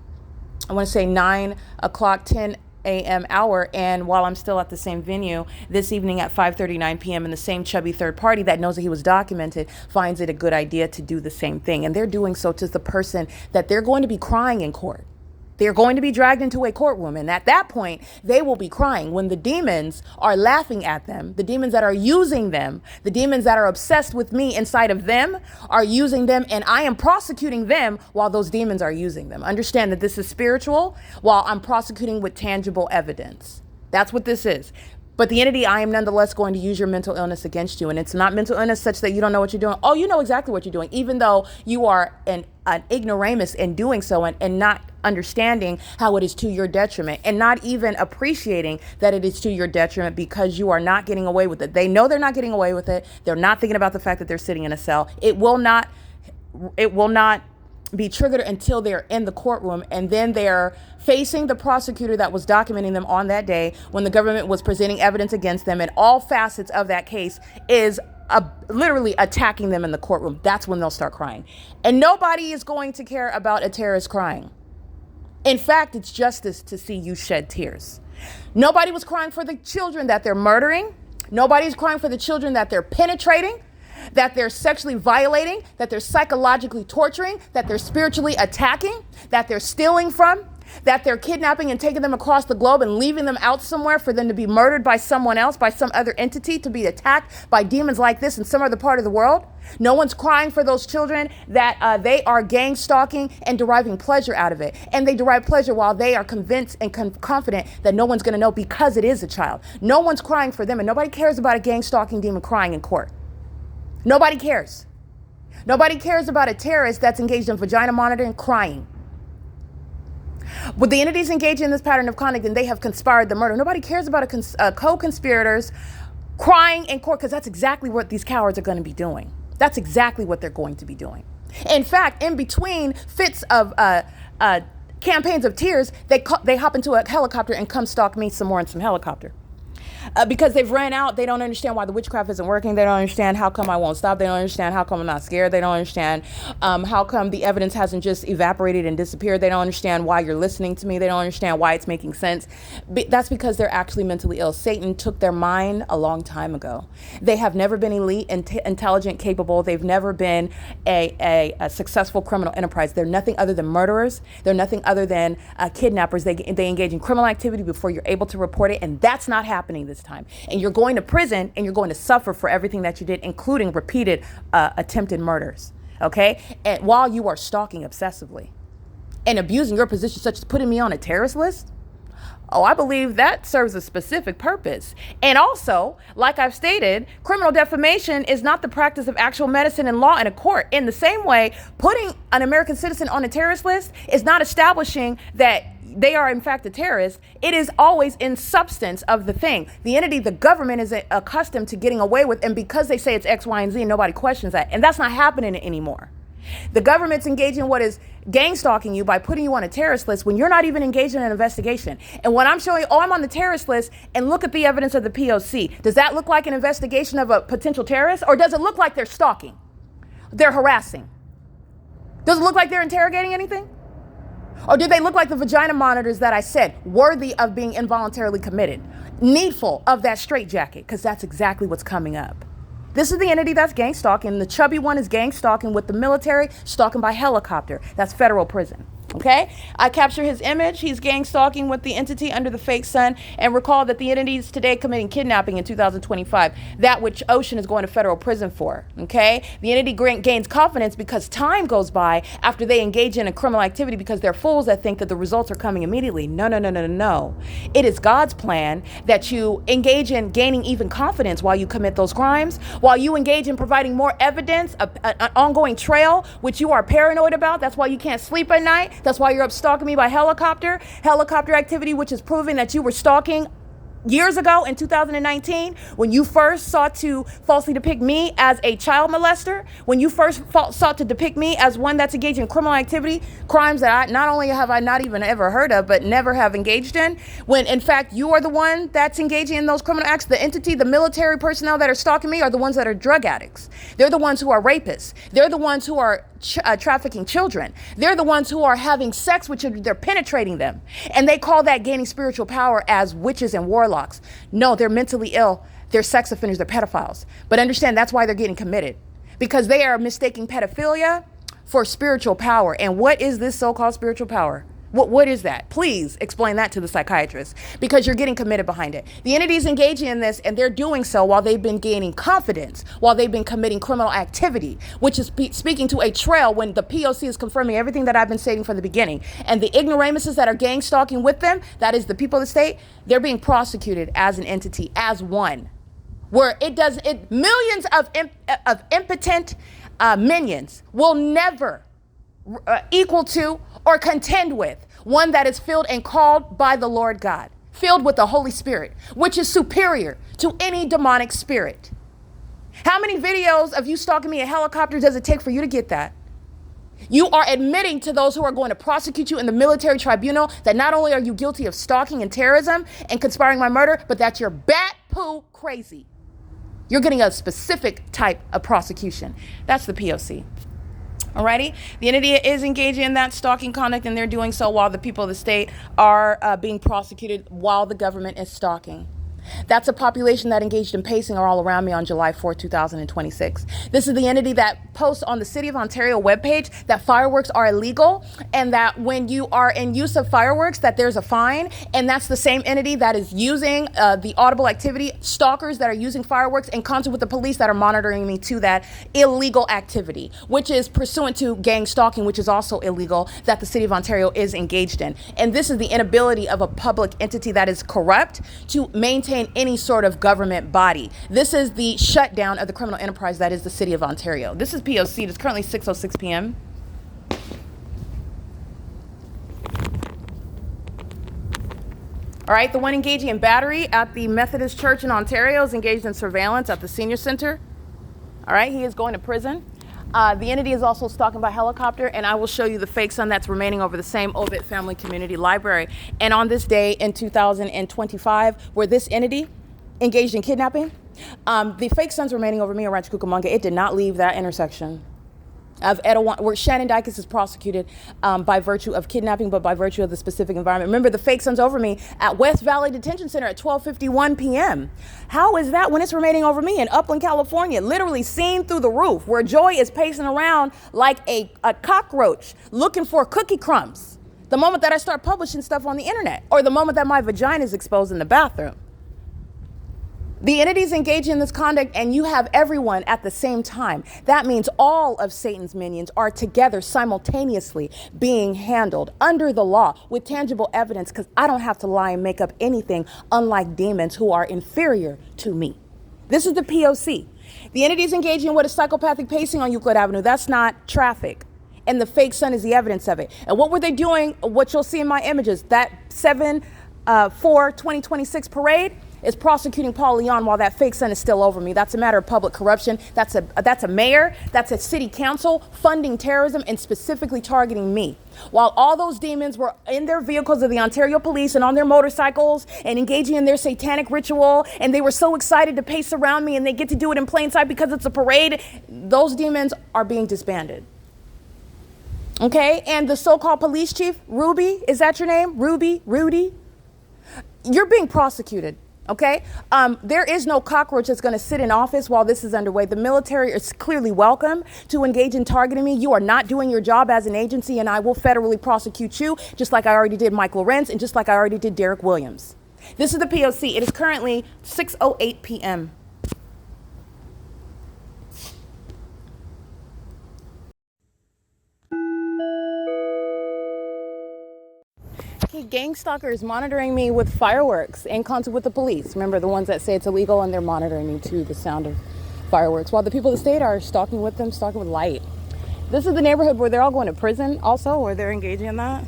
want to say 9 o'clock, 10 a.m. hour, and while I'm still at the same venue this evening at 5:39 p.m. and the same chubby third party that knows that he was documented finds it a good idea to do the same thing, and they're doing so to the person that they're going to be crying in court. They're going to be dragged into a courtroom, and at that point, they will be crying when the demons are laughing at them, the demons that are using them, the demons that are obsessed with me inside of them are using them, and I am prosecuting them while those demons are using them. Understand that this is spiritual while I'm prosecuting with tangible evidence. That's what this is. But the entity, I am nonetheless going to use your mental illness against you. And it's not mental illness such that you don't know what you're doing. Oh, you know exactly what you're doing, even though you are an ignoramus in doing so and not understanding how it is to your detriment and not even appreciating that it is to your detriment because you are not getting away with it. They know they're not getting away with it. They're not thinking about the fact that they're sitting in a cell. It will not be triggered until they're in the courtroom, and then they're facing the prosecutor that was documenting them on that day when the government was presenting evidence against them, and all facets of that case is literally attacking them in the courtroom. That's when they'll start crying. And nobody is going to care about a terrorist crying. In fact, it's justice to see you shed tears. Nobody was crying for the children that they're murdering. Nobody's crying for the children that they're penetrating, that they're sexually violating, that they're psychologically torturing, that they're spiritually attacking, that they're stealing from, that they're kidnapping and taking them across the globe and leaving them out somewhere for them to be murdered by someone else, by some other entity, to be attacked by demons like this in some other part of the world. No one's crying for those children that they are gang stalking and deriving pleasure out of it. And they derive pleasure while they are convinced and confident that no one's going to know because it is a child. No one's crying for them, and nobody cares about a gang stalking demon crying in court. Nobody cares. Nobody cares about a terrorist that's engaged in vagina monitoring crying. With the entities engaged in this pattern of conduct and they have conspired the murder, nobody cares about co-conspirators crying in court, because that's exactly what these cowards are going to be doing. That's exactly what they're going to be doing. In fact, in between fits of campaigns of tears, they hop into a helicopter and come stalk me some more in some helicopter. Because they've ran out. They don't understand why the witchcraft isn't working. They don't understand how come I won't stop. They don't understand how come I'm not scared. They don't understand how come the evidence hasn't just evaporated and disappeared. They don't understand why you're listening to me. They don't understand why it's making sense. That's because they're actually mentally ill. Satan took their mind a long time ago. They have never been elite, intelligent, capable. They've never been a successful criminal enterprise. They're nothing other than murderers. They're nothing other than kidnappers. They engage in criminal activity before you're able to report it, and that's not happening this time. And you're going to prison and you're going to suffer for everything that you did, including repeated attempted murders, okay? And while you are stalking obsessively and abusing your position, such as putting me on a terrorist list, oh, I believe that serves a specific purpose. And also, like I've stated, criminal defamation is not the practice of actual medicine and law in a court. In the same way, putting an American citizen on a terrorist list is not establishing that they are in fact a terrorist. It is always in substance of the thing. The entity, the government, is accustomed to getting away with, and because they say it's X, Y, and Z, nobody questions that. And that's not happening anymore. The government's engaging in what is gang stalking you by putting you on a terrorist list when you're not even engaged in an investigation. And when I'm showing you, oh, I'm on the terrorist list, and look at the evidence of the P.O.C. Does that look like an investigation of a potential terrorist? Or does it look like they're stalking? They're harassing? Does it look like they're interrogating anything? Or do they look like the vagina monitors that I said, worthy of being involuntarily committed, needful of that straitjacket? Because that's exactly what's coming up. This is the entity that's gang stalking. The chubby one is gang stalking with the military, stalking by helicopter. That's federal prison. Okay, I capture his image. He's gang stalking with the entity under the fake sun. And recall that the entity is today committing kidnapping in 2025, that which Ocean is going to federal prison for. Okay, the entity gains confidence because time goes by after they engage in a criminal activity because they're fools that think that the results are coming immediately. No, no, no, no, no, no. It is God's plan that you engage in gaining even confidence while you commit those crimes, while you engage in providing more evidence, an ongoing trail, which you are paranoid about. That's why you can't sleep at night. That's why you're up stalking me by helicopter activity, which is proving that you were stalking years ago in 2019, when you first sought to falsely depict me as a child molester, when you first sought to depict me as one that's engaged in criminal activity, crimes that not only have I not even ever heard of, but never have engaged in, when in fact you are the one that's engaging in those criminal acts. The entity, the military personnel that are stalking me are the ones that are drug addicts. They're the ones who are rapists. They're the ones who are trafficking children. They're the ones who are having sex with children. They're penetrating them. And they call that gaining spiritual power as witches and warlocks. No, they're mentally ill. They're sex offenders. They're pedophiles. But understand, that's why they're getting committed, because they are mistaking pedophilia for spiritual power. And what is this so-called spiritual power? What is that? Please explain that to the psychiatrist, because you're getting committed behind it. The entity is engaging in this, and they're doing so while they've been gaining confidence, while they've been committing criminal activity, which is speaking to a trail when the P.O.C. is confirming everything that I've been stating from the beginning. And the ignoramuses that are gang stalking with them, that is the people of the state, they're being prosecuted as an entity, as one. Where millions of impotent minions will never equal to or contend with one that is filled and called by the Lord God, filled with the Holy Spirit, which is superior to any demonic spirit. How many videos of you stalking me in helicopter does it take for you to get that? You are admitting to those who are going to prosecute you in the military tribunal that not only are you guilty of stalking and terrorism and conspiring my murder, but that you're bat poo crazy. You're getting a specific type of prosecution. That's the P.O.C. Alrighty, the entity is engaging in that stalking conduct, and they're doing so while the people of the state are being prosecuted while the government is stalking. That's a population that engaged in pacing are all around me on July 4, 2026. This is the entity that posts on the City of Ontario webpage that fireworks are illegal, and that when you are in use of fireworks that there's a fine. And that's the same entity that is using the audible activity, stalkers that are using fireworks in concert with the police that are monitoring me to that illegal activity, which is pursuant to gang stalking, which is also illegal, that the City of Ontario is engaged in. And this is the inability of a public entity that is corrupt to maintain any sort of government body. This is the shutdown of the criminal enterprise that is the City of Ontario. This is P.O.C. It's currently 6:06 p.m. All right, the one engaging in battery at the Methodist Church in Ontario is engaged in surveillance at the senior center. All right, he is going to prison. The entity is also stalking by helicopter, and I will show you the fake sun that's remaining over the same OVITT Family Community Library. And on this day in 2025, where this entity engaged in kidnapping, the fake sun's remaining over me around Cucamonga. It did not leave that intersection of Etowah, where Shannon Dykes is prosecuted by virtue of kidnapping, but by virtue of the specific environment. Remember, the fake sun's over me at West Valley Detention Center at 12:51 p.m. How is that when it's remaining over me in Upland, California, literally seen through the roof, where Joy is pacing around like a cockroach looking for cookie crumbs the moment that I start publishing stuff on the internet, or the moment that my vagina is exposed in the bathroom? The entities engage in this conduct, and you have everyone at the same time. That means all of Satan's minions are together simultaneously being handled under the law with tangible evidence, because I don't have to lie and make up anything, unlike demons who are inferior to me. This is the P.O.C. The entities engaging in what is psychopathic pacing on Euclid Avenue. That's not traffic. And the fake sun is the evidence of it. And what were they doing? What you'll see in my images, that 7/4/2026 parade is prosecuting Paul Leon while that fake sun is still over me. That's a matter of public corruption. That's a mayor, that's a city council funding terrorism and specifically targeting me. While all those demons were in their vehicles of the Ontario police and on their motorcycles and engaging in their satanic ritual, and they were so excited to pace around me, and they get to do it in plain sight because it's a parade, those demons are being disbanded. Okay, and the so-called police chief, Ruby, is that your name? Rudy? You're being prosecuted. Okay, there is no cockroach that's going to sit in office while this is underway. The military is clearly welcome to engage in targeting me. You are not doing your job as an agency, and I will federally prosecute you, just like I already did Mike LORENZ and just like I already did Derek Williams. This is the P.O.C. It is currently 6:08 p.m. Okay, gang stalkers monitoring me with fireworks in concert with the police. Remember, the ones that say it's illegal, and they're monitoring me to the sound of fireworks, while the people of the state are stalking with them, stalking with light. This is the neighborhood where they're all going to prison also, where they're engaging in that.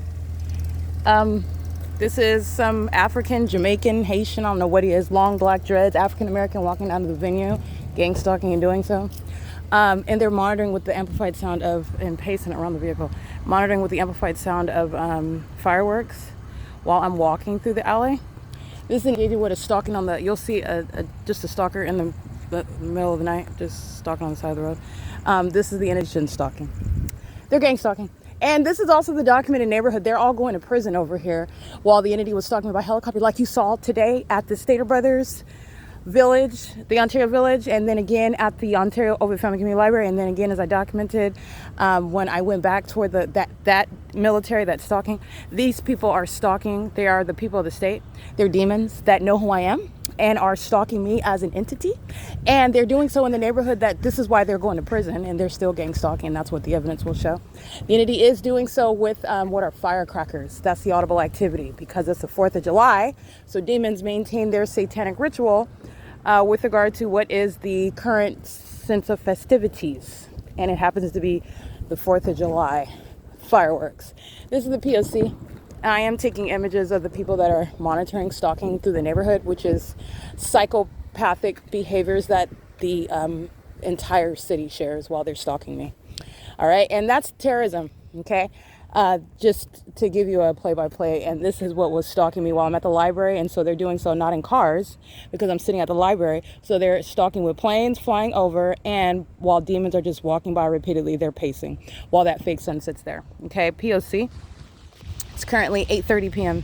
This is some African, Jamaican, Haitian, I don't know what he is, long black dreads, African American walking down to the venue, gang stalking and doing so. And they're monitoring with the amplified sound of, and pacing around the vehicle, monitoring with the amplified sound of fireworks while I'm walking through the alley. This is engaging with a stalking on the, you'll see just a stalker in the middle of the night, just stalking on the side of the road. This is the indigent stalking. They're gang stalking. And this is also the documented neighborhood. They're all going to prison over here while the entity was stalking by helicopter, like you saw today at the Stater Brothers Village, the Ontario Village, and then again at the Ontario OVITT Family Community Library, and then again, as I documented, when I went back toward that military that's stalking. These people are stalking. They are the people of the state. They're demons that know who I am and are stalking me as an entity, and they're doing so in the neighborhood that this is why they're going to prison, and they're still gang stalking. That's what the evidence will show. The entity is doing so with what are firecrackers. That's the audible activity because it's the 4th of July, so demons maintain their satanic ritual with regard to what is the current sense of festivities, and it happens to be the 4th of July fireworks. This is the P.O.C. I am taking images of the people that are monitoring stalking through the neighborhood, which is psychopathic behaviors that the entire city shares while they're stalking me. All right, and that's terrorism, okay? Just to give you a play-by-play, and this is what was stalking me while I'm at the library, and so they're doing so not in cars because I'm sitting at the library, so they're stalking with planes flying over, and while demons are just walking by repeatedly, they're pacing while that fake sun sits there, okay? P.O.C. It's currently 8:30 p.m.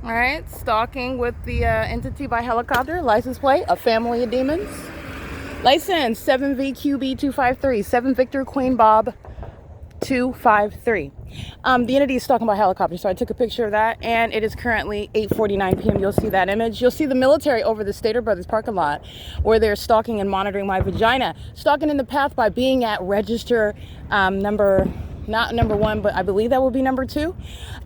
All right, stalking with the entity by helicopter, license plate, a family of demons. License 7VQB253, 7 Victor Queen Bob 253. The entity is stalking by helicopter, so I took a picture of that, and it is currently 8:49 p.m. You'll see that image. You'll see the military over the Stater Brothers parking lot where they're stalking and monitoring my vagina. Stalking in the path by being at register not number 1, but I believe that will be number 2.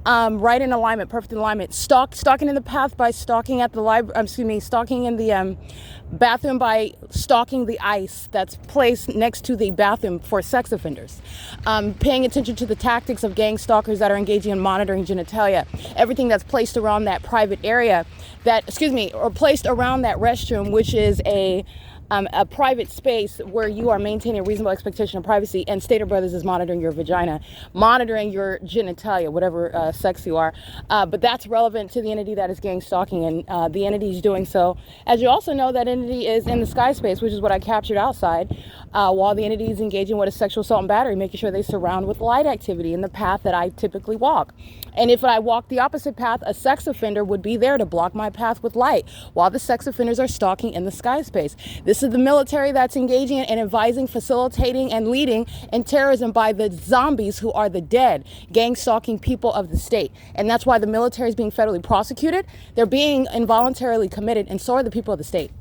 Right in alignment, perfect alignment. Stalking in the path by stalking at the library, stalking in the bathroom by stalking the I.I.S that's placed next to the bathroom for sex offenders. Paying attention to the tactics of gang stalkers that are engaging in monitoring genitalia. Everything that's placed around that private area or placed around that restroom, which is a private space where you are maintaining a reasonable expectation of privacy, and Stater Brothers is monitoring your vagina, monitoring your genitalia, whatever sex you are. But that's relevant to the entity that is gang stalking, and the entity is doing so. As you also know, that entity is in the sky space, which is what I captured outside, while the entity is engaging with a sexual assault and battery, making sure they surround with light activity in the path that I typically walk. And if I walk the opposite path, a sex offender would be there to block my path with light while the sex offenders are stalking in the sky space. This is the military that's engaging and advising, facilitating, and leading in terrorism by the zombies who are the dead, gang stalking people of the state. And that's why the military is being federally prosecuted. They're being involuntarily committed, and so are the people of the state.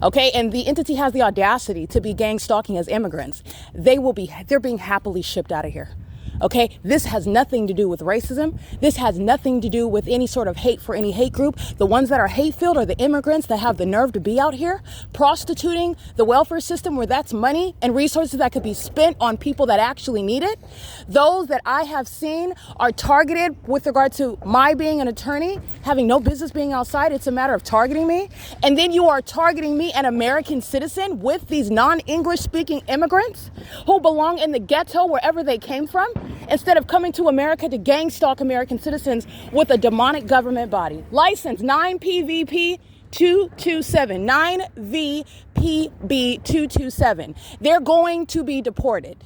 Okay, and the entity has the audacity to be gang stalking as immigrants. They're being happily shipped out of here. Okay, this has nothing to do with racism. This has nothing to do with any sort of hate for any hate group. The ones that are hate-filled are the immigrants that have the nerve to be out here prostituting the welfare system, where that's money and resources that could be spent on people that actually need it. Those that I have seen are targeted with regard to my being an attorney, having no business being outside. It's a matter of targeting me. And then you are targeting me, an American citizen, with these non-English speaking immigrants who belong in the ghetto wherever they came from, instead of coming to America to gang stalk American citizens with a demonic government body. License 9PVP 227, 9VPB 227. They're going to be deported.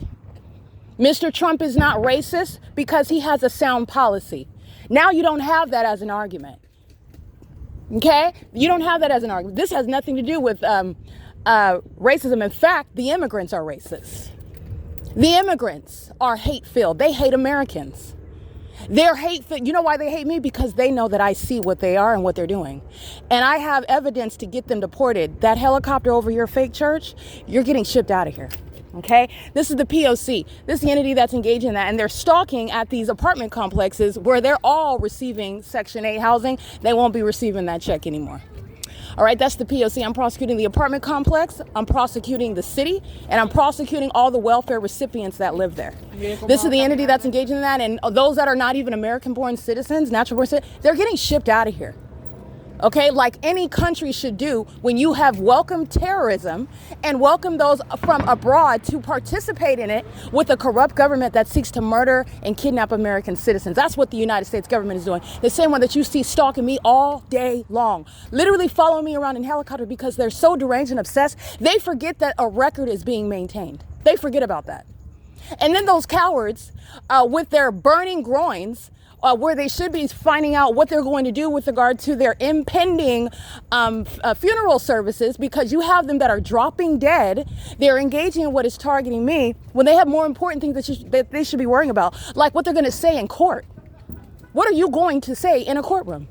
Mr. Trump is not racist because he has a sound policy. Now you don't have that as an argument. Okay? You don't have that as an argument. This has nothing to do with racism. In fact, the immigrants are racist. The immigrants are hate-filled. They hate Americans. They're hate-filled. You know why they hate me? Because they know that I see what they are and what they're doing. And I have evidence to get them deported. That helicopter over your fake church, you're getting shipped out of here. Okay? This is the P.O.C. This is the entity that's engaged in that. And they're stalking at these apartment complexes where they're all receiving Section 8 housing. They won't be receiving that check anymore. All right, that's the P.O.C. I'm prosecuting the apartment complex, I'm prosecuting the city, and I'm prosecuting all the welfare recipients that live there. This is the entity that's engaged in that, and those that are not even American-born citizens, natural-born citizens, they're getting shipped out of here. Okay, like any country should do when you have welcomed terrorism and welcomed those from abroad to participate in it with a corrupt government that seeks to murder and kidnap American citizens. That's what the United States government is doing. The same one that you see stalking me all day long, literally following me around in helicopter because they're so deranged and obsessed. They forget that a record is being maintained. They forget about that. And then those cowards with their burning groins, where they should be finding out what they're going to do with regard to their impending funeral services, because you have them that are dropping dead. They're engaging in what is targeting me when they have more important things that they should be worrying about, like what they're going to say in court. What are you going to say in a courtroom?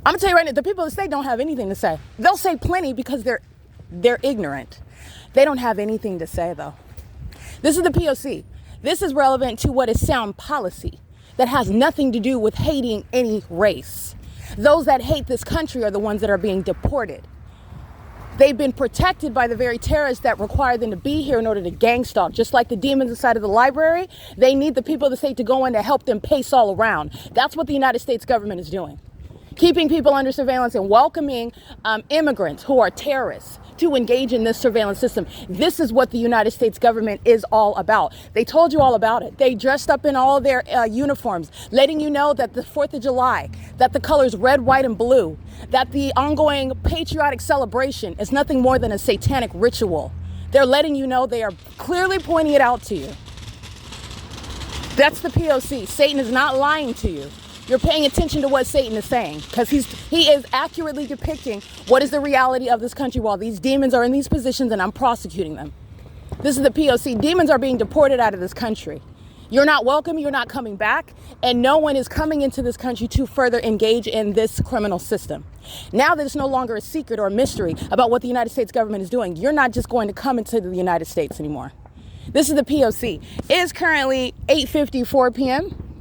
I'm going to tell you right now, the people that say don't have anything to say. They'll say plenty because they're ignorant. They don't have anything to say, though. This is the P.O.C. This is relevant to what is sound policy that has nothing to do with hating any race. Those that hate this country are the ones that are being deported. They've been protected by the very terrorists that require them to be here in order to gang stalk. Just like the demons inside of the library, they need the people of the state to go in to help them pace all around. That's what the United States government is doing. Keeping people under surveillance and welcoming immigrants who are terrorists to engage in this surveillance system. This is what the United States government is all about. They told you all about it. They dressed up in all their uniforms, letting you know that the 4th of July, that the colors red, white, and blue, that the ongoing patriotic celebration is nothing more than a satanic ritual. They're letting you know, they are clearly pointing it out to you. That's the P.O.C. Satan is not lying to you. You're paying attention to what Satan is saying, because he is accurately depicting what is the reality of this country while these demons are in these positions and I'm prosecuting them. This is the P.O.C. Demons are being deported out of this country. You're not welcome, you're not coming back, and no one is coming into this country to further engage in this criminal system. Now that it's no longer a secret or a mystery about what the United States government is doing, you're not just going to come into the United States anymore. This is the P.O.C. It is currently 8:54 p.m.